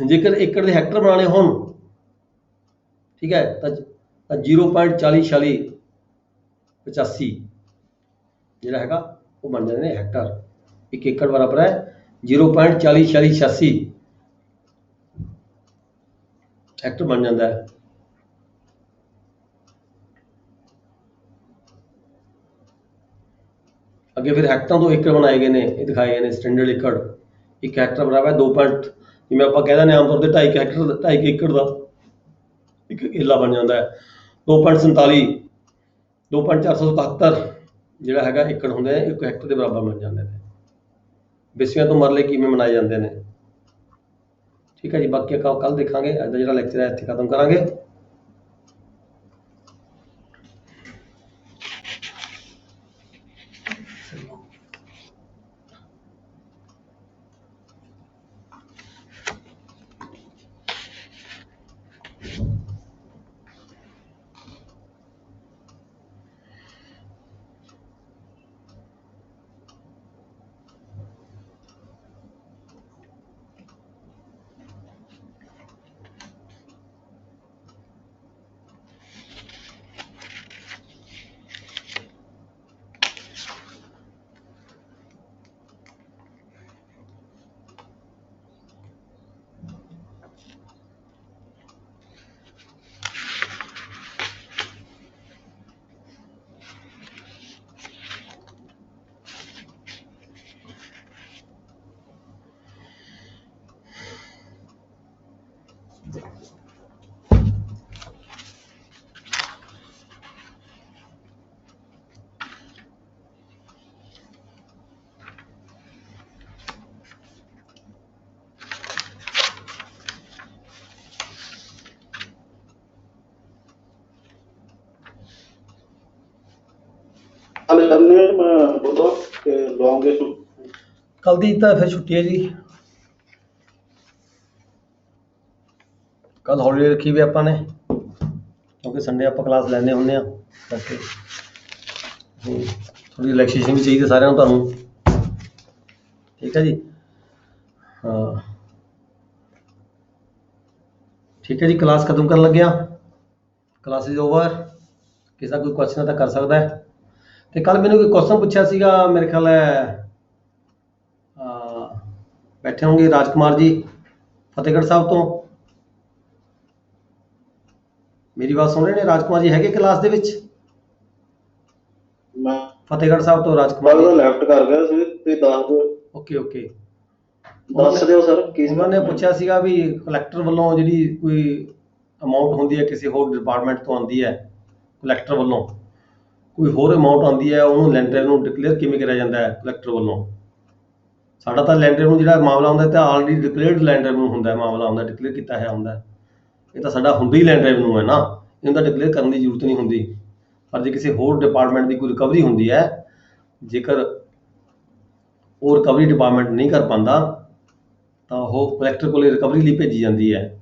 ਜੇਕਰ ਏਕੜ ਦੇ ਹੈਕਟਰ ਬਣਾਉਣੇ ਹੋਣ, ਠੀਕ ਹੈ, ਤਾਂ 0.404685 ਜਿਹੜਾ ਹੈਗਾ ਉਹ ਬਣ ਜਾਂਦੇ ਨੇ ਹੈਕਟਰ। ਇੱਕ ਏਕੜ ਬਰਾਬਰ ਹੈ 0.404686 ਹੈਕਟਰ ਬਣ ਜਾਂਦਾ ਹੈ। ਅੱਗੇ ਫਿਰ ਹੈਕਟਰਾਂ ਤੋਂ ਏਕੜ ਬਣਾਏ ਗਏ ਨੇ, ਇਹ ਦਿਖਾਏ ਗਏ ਨੇ ਸਟੈਂਡਰਡ ਏਕੜ। ਇੱਕ ਹੈਕਟਰ ਬਰਾਬਰ 2 ਪੁਆਇੰਟ, ਜਿਵੇਂ ਆਪਾਂ ਕਹਿ ਦਿੰਦੇ ਆਮ ਤੌਰ ਤੇ 2.5 ਹੈਕਟਰ, 2.5 ਏਕੜ ਦਾ ਇੱਕ ਕਿੱਲਾ ਬਣ ਜਾਂਦਾ ਹੈ। 2.47, 2.477 ਜਿਹੜਾ ਹੈਗਾ ਏਕੜ ਹੁੰਦੇ ਨੇ, 1 ਹੈਕਟਰ ਦੇ ਬਰਾਬਰ ਬਣ ਜਾਂਦੇ ਨੇ। ਵਿਸਵਿਆਂ ਤੋਂ ਮਰਲੇ ਕਿਵੇਂ ਮਨਾਏ ਜਾਂਦੇ ਨੇ, ਠੀਕ ਹੈ ਜੀ। ਬਾਕੀ ਆਪਾਂ ਕੱਲ ਦੇਖਾਂਗੇ। ਅੱਜ ਦਾ ਜਿਹੜਾ ਲੈਕਚਰ ਹੈ ਇੱਥੇ ਖਤਮ ਕਰਾਂਗੇ। ਕੱਲ ਦੀ ਤਾਂ ਫਿਰ ਛੁੱਟੀ ਹੈ ਜੀ, ਕੱਲ ਹੌਲੀਡੇ ਰੱਖੀ ਵੀ ਆਪਾਂ ਨੇ ਕਿਉਂਕਿ ਸੰਡੇ ਆਪਾਂ ਕਲਾਸ ਲੈਂਦੇ ਹੁੰਦੇ ਆ, ਕਰਕੇ ਥੋੜੀ ਰਿਲੈਕਸੇਸ਼ਨ ਵੀ ਚਾਹੀਦੀ ਸਾਰਿਆਂ ਨੂੰ, ਤੁਹਾਨੂੰ, ਠੀਕ ਹੈ ਜੀ। ਹਾਂ ਠੀਕ ਹੈ ਜੀ, ਕਲਾਸ ਖਤਮ ਕਰਨ ਲੱਗਿਆ। Class is over. ਕਿਸੇ ਦਾ ਕੋਈ ਕੁਐਸਚਨ ਤਾਂ ਕਰ ਸਕਦਾ ਹੈ। ਤੇ ਕੱਲ ਮੈਨੂੰ ਕੋਈ ਕੁਐਸਚਨ ਪੁੱਛਿਆ ਸੀਗਾ, ਮੇਰੇ ਖਿਆਲ ਹੈ ਬੈਠੇ ਹੋਣਗੇ ਰਾਜਕੁਮਾਰ ਜੀ ਫਤਿਹਗੜ੍ਹ ਸਾਹਿਬ ਤੋਂ। ਮੇਰੀ ਬਾਤ ਸੁਣ ਰਹੇ ਨੇ? ਰਾਜਕੁਮਾਰ ਜੀ ਹੈਗੇ ਕਲਾਸ ਦੇ ਵਿੱਚ? ਫਤਿਹਗੜ੍ਹ ਸਾਹਿਬ ਤੋਂ ਰਾਜਕੁਮਾਰ ਜੀ ਲੈਫਟ ਕਰ ਗਿਆ ਸੀ ਤੇ ਦੱਸ ਦਿਓ। ਓਕੇ ਓਕੇ, ਦੱਸ ਦਿਓ ਸਰ ਕੀ ਉਹਨਾਂ ਨੇ ਪੁੱਛਿਆ ਸੀਗਾ ਵੀ ਕਲੈਕਟਰ ਵੱਲੋਂ ਜਿਹੜੀ ਕੋਈ ਅਮਾਊਂਟ ਹੁੰਦੀ ਹੈ ਕਿਸੇ ਹੋਰ ਡਿਪਾਰਟਮੈਂਟ ਤੋਂ ਆਉਂਦੀ ਹੈ, ਕਲੈਕਟਰ ਵੱਲੋਂ ਕੋਈ ਹੋਰ ਅਮਾਉਂਟ ਆਉਂਦੀ ਹੈ ਉਹਨੂੰ ਲੈਂਡ ਰੈਵਨਿਊ ਨੂੰ ਡਿਕਲੇਅਰ ਕਿਵੇਂ ਕਰਿਆ ਜਾਂਦਾ ਹੈ ਕਲੈਕਟਰ ਵੱਲੋਂ। ਸਾਡਾ ਤਾਂ ਲੈਂਡ ਰੈਵਨਿਊ ਜਿਹੜਾ ਮਾਮਲਾ ਹੁੰਦਾ ਤਾਂ ਆਲਰੇਡੀ ਡਿਕਲੇਅਰਡ ਲੈਂਡ ਰੈਵਨਿਊ ਹੁੰਦਾ ਮਾਮਲਾ ਹੁੰਦਾ, ਡਿਕਲੇਅਰ ਕੀਤਾ ਹੋਇਆ ਹੁੰਦਾ। ਇਹ ਤਾਂ ਸਾਡਾ ਹੁੰਦਾ ਹੀ ਲੈਂਡ ਰੈਵਨਿਊ ਹੈ ਨਾ, ਇਹਨੂੰ ਤਾਂ ਡਿਕਲੇਅਰ ਕਰਨ ਦੀ ਜ਼ਰੂਰਤ ਨਹੀਂ ਹੁੰਦੀ। ਪਰ ਜੇ ਕਿਸੇ ਹੋਰ ਡਿਪਾਰਟਮੈਂਟ ਦੀ ਕੋਈ ਰਿਕਵਰੀ ਹੁੰਦੀ ਹੈ, ਜੇਕਰ ਉਹ ਰਿਕਵਰੀ ਡਿਪਾਰਟਮੈਂਟ ਨਹੀਂ ਕਰ ਪਾਉਂਦਾ ਤਾਂ ਉਹ ਕਲੈਕਟਰ ਕੋਲ ਰਿਕਵਰੀ ਲਈ ਭੇਜੀ ਜਾਂਦੀ ਹੈ।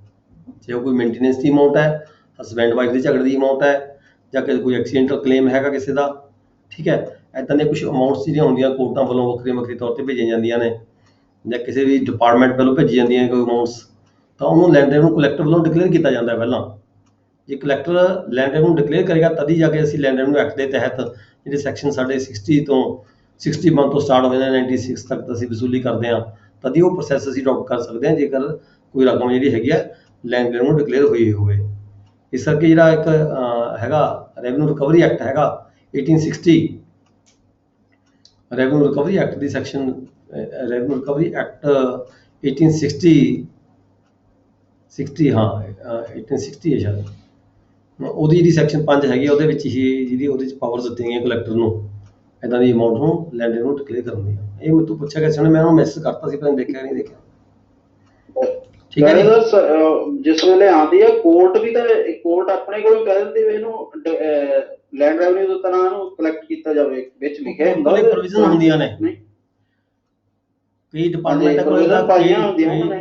ਜੇ ਉਹ ਕੋਈ ਮੇਨਟੇਨੈਂਸ ਦੀ ਅਮਾਊਂਟ ਹੈ, ਹਸਬੈਂਡ ਵਾਈਫ ਦੇ ਝਗੜੇ ਦੀ ਅਮਾਊਂਟ ਹੈ, ਜਾਂ ਕਿ ਕੋਈ ਐਕਸੀਡੈਂਟਲ ਕਲੇਮ ਹੈਗਾ ਕਿਸੇ ਦਾ, ਠੀਕ ਹੈ, ਇੱਦਾਂ ਦੀਆਂ ਕੁਝ ਅਮਾਊਂਟਸ ਜਿਹੜੀਆਂ ਹੁੰਦੀਆਂ ਕੋਰਟਾਂ ਵੱਲੋਂ ਵੱਖਰੇ ਤੌਰ 'ਤੇ ਭੇਜੀਆਂ ਜਾਂਦੀਆਂ ਨੇ, ਜਾਂ ਕਿਸੇ ਵੀ ਡਿਪਾਰਟਮੈਂਟ ਵੱਲੋਂ ਭੇਜੀ ਜਾਂਦੀਆਂ ਕੋਈ ਅਮਾਊਂਟਸ, ਤਾਂ ਉਹਨੂੰ ਲੈਂਡ ਰੈਵਨਿਊ ਕਲੈਕਟਰ ਵੱਲੋਂ ਡਿਕਲੇਅਰ ਕੀਤਾ ਜਾਂਦਾ ਪਹਿਲਾਂ। ਜੇ ਕਲੈਕਟਰ ਲੈਂਡ ਰੈਵਨਿਊ ਡਿਕਲੇਅਰ ਕਰੇਗਾ ਤਦ ਹੀ ਜਾ ਕੇ ਅਸੀਂ ਲੈਂਡ ਰੈਵਨਿਊ ਐਕਟ ਦੇ ਤਹਿਤ ਜਿਹੜੇ ਸੈਕਸ਼ਨ ਸਾਡੇ 61 ਤੋਂ 61 ਤੋਂ ਸਟਾਰਟ ਹੋ ਜਾਂਦੇ ਨੇ 96 ਤੱਕ ਅਸੀਂ ਵਸੂਲੀ ਕਰਦੇ ਹਾਂ, ਤਦ ਹੀ ਉਹ ਪ੍ਰੋਸੈਸ ਅਸੀਂ ਅਡੋਪਟ ਕਰ ਸਕਦੇ ਹਾਂ ਜੇਕਰ ਕੋਈ ਰਕਮ ਜਿਹੜੀ ਹੈਗੀ ਹੈ ਲੈਂਡ ਰੈਵਨਿਊ ਡਿਕਲੇਅਰ ਹੋਈ ਹੋਵੇ। ਇਸ ਕਰਕੇ ਜਿਹੜਾ ਇੱਕ ਹੈਗਾ ਰੈਵਨਿਊ ਰਿਕਵਰੀ ਐਕਟ ਹੈਗਾ 1860, ਰੈਵਨਿਊ ਰਿਕਵਰੀ ਐਕਟ ਦੀ ਸੈਕਸ਼ਨ ਰੈਵਨਿਊ ਰਿਕਵਰੀ ਐਕਟ 1860 ਹਾਂ 1860 ਹੈ ਸ਼ਾਇਦ, ਉਹਦੀ ਜਿਹੜੀ ਸੈਕਸ਼ਨ 5 ਹੈਗੀ ਉਹਦੇ ਵਿੱਚ ਹੀ ਜਿਹਦੀ ਉਹਦੇ 'ਚ ਪਾਵਰਸ ਦਿੱਤੀਆਂ ਗਈਆਂ ਕਲੈਕਟਰ ਨੂੰ ਇੱਦਾਂ ਦੀ ਅਮਾਊਂਟ ਨੂੰ ਲੈਂਡ ਰੈਵਨਿਊ ਡਿਕਲੇਅਰ ਕਰਨ ਦੀ। ਇਹ ਮੈਨੂੰ ਪੁੱਛਿਆ ਗਿਆ ਸੀ ਉਹਨੇ, ਮੈਂ ਉਹਨੂੰ ਮੈਸੇਜ ਕਰਤਾ ਸੀ, ਪਰ ਦੇਖਿਆ ਨਹੀਂ ਦੇਖਿਆ। ਠੀਕ ਹੈ ਜੀ। ਸਰ ਜਿਸ ਵੇਲੇ ਆਉਂਦੀ ਹੈ ਕੋਰਟ ਵੀ ਤਾਂ ਕੋਰਟ ਆਪਣੇ ਕੋਲ ਕਹਿ ਦਿੰਦੀ ਵੀ ਇਹਨੂੰ ਲੈਂਡ ਰੈਵਨਿਊ ਦੀ ਤਰ੍ਹਾਂ ਇਹਨੂੰ ਕਲੈਕਟ ਕੀਤਾ ਜਾਵੇ, ਵਿੱਚ ਲਿਖਿਆ ਹੁੰਦਾ ਪ੍ਰੋਵੀਜ਼ਨ ਹੁੰਦੀਆਂ ਨੇ ਨਹੀਂ ਕਈ ਡਿਪਾਰਟਮੈਂਟਾਂ ਕੋਲੇ ਤਾਂ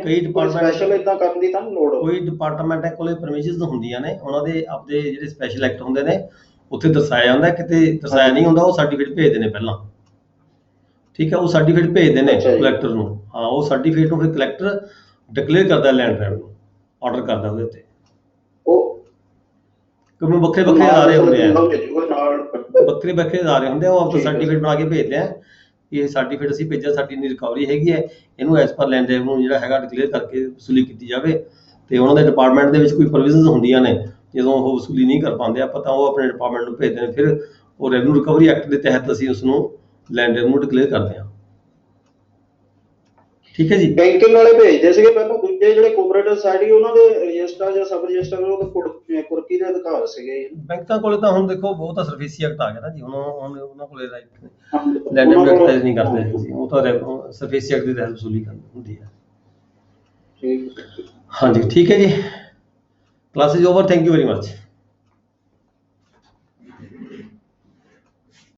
ਕਈ ਡਿਪਾਰਟਮੈਂਟ ਸਪੈਸ਼ਲ ਇਦਾਂ ਕਰਨ ਦੀ ਤਾਂ ਲੋੜ ਹੋ। ਕੋਈ ਡਿਪਾਰਟਮੈਂਟਾਂ ਕੋਲੇ ਪਰਮਿਸ਼ਨਸ ਹੁੰਦੀਆਂ ਨੇ, ਉਹਨਾਂ ਦੇ ਆਪਦੇ ਜਿਹੜੇ ਸਪੈਸ਼ਲ ਐਕਟ ਹੁੰਦੇ ਨੇ ਉੱਥੇ ਦਰਸਾਇਆ ਜਾਂਦਾ, ਕਿਤੇ ਦਰਸਾਇਆ ਨਹੀਂ ਹੁੰਦਾ ਉਹ ਸਰਟੀਫਿਕੇਟ ਭੇਜਦੇ ਨੇ ਪਹਿਲਾਂ, ਠੀਕ ਹੈ, ਉਹ ਸਰਟੀਫਿਕੇਟ ਭੇਜਦੇ ਨੇ ਕਲੈਕਟਰ ਨੂੰ। ਹਾਂ, ਉਹ ਸਰਟੀਫਿਕੇਟ ਨੂੰ ਫਿਰ ਕਲੈਕਟਰ ਡਿਕਲੇਅਰ ਕਰਦਾ ਲੈਂਡ ਰੈਵਨਿਊ, ਆਰਡਰ ਕਰਦਾ ਉਹਦੇ ਉੱਤੇ। ਕਿਉਂਕਿ ਵੱਖਰੇ ਅਦਾਰੇ ਹੁੰਦੇ ਆ, ਵੱਖਰੇ ਅਦਾਰੇ ਹੁੰਦੇ ਆ, ਉਹ ਆਪਣਾ ਸਰਟੀਫਿਕੇਟ ਬਣਾ ਕੇ ਭੇਜਦੇ ਆ, ਇਹ ਸਰਟੀਫਿਕੇਟ ਅਸੀਂ ਭੇਜਿਆ, ਸਾਡੀ ਇੰਨੀ ਰਿਕਵਰੀ ਹੈਗੀ ਹੈ, ਇਹਨੂੰ ਐਸ ਪਰ ਲੈਂਡ ਰੈਵਨਿਊ ਜਿਹੜਾ ਹੈਗਾ ਡਿਕਲੇਅਰ ਕਰਕੇ ਵਸੂਲੀ ਕੀਤੀ ਜਾਵੇ। ਤੇ ਉਹਨਾਂ ਦੇ ਡਿਪਾਰਟਮੈਂਟ ਦੇ ਵਿੱਚ ਕੋਈ ਪ੍ਰੋਵੀਜ਼ਨਸ ਹੁੰਦੀਆਂ ਨੇ, ਜਦੋਂ ਉਹ ਵਸੂਲੀ ਨਹੀਂ ਕਰ ਪਾਉਂਦੇ ਆਪਾਂ ਤਾਂ ਉਹ ਆਪਣੇ ਡਿਪਾਰਟਮੈਂਟ ਨੂੰ ਭੇਜਦੇ ਨੇ, ਫਿਰ ਉਹ ਰੈਵਨਿਊ ਰਿਕਵਰੀ ਐਕਟ ਦੇ ਤਹਿਤ ਅਸੀਂ ਉਸ ਨੂੰ ਲੈਂਡ ਰੈਵਨਿਊ ਡਿਕਲੇਅਰ ਕਰਦੇ ਹਾਂ। ਠੀਕ ਹੈ ਜੀ। ਬੈਂਕਿੰਗ ਵਾਲੇ ਭੇਜਦੇ ਸੀਗੇ ਪਹਿਲਾਂ, ਦੂਜੇ ਜਿਹੜੇ ਕੋਆਪਰੇਟਿਵ ਸੋਸਾਇਟੀ ਉਹਨਾਂ ਦੇ ਰਜਿਸਟਰ ਜਾਂ ਸਬ ਰਜਿਸਟਰ ਉਹ ਕੁਰਕੀ ਦੇ ਅਧਿਕਾਰ ਸੀਗੇ। ਬੈਂਕਾਂ ਕੋਲੇ ਤਾਂ ਹੁਣ ਦੇਖੋ ਬਹੁਤ ਤਾਂ ਸਰਫੇਸੀ ਐਕਟ ਆ ਗਿਆ ਨਾ ਜੀ, ਹੁਣ ਉਹਨਾਂ ਕੋਲੇ ਰਾਈਟ ਲੈਂਡ ਰੈਵਨਿਊ ਐਕਟ ਨਹੀਂ ਕਰਦੇ ਜੀ, ਉਹ ਤਾਂ ਸਰਫੇਸੀ ਐਕਟ ਦੇ ਤਹਿਤ ਵਸੂਲੀ ਹੁੰਦੀ ਹੈ। ਹਾਂਜੀ, ਠੀਕ ਹੈ ਜੀ। Class is over, thank you very much.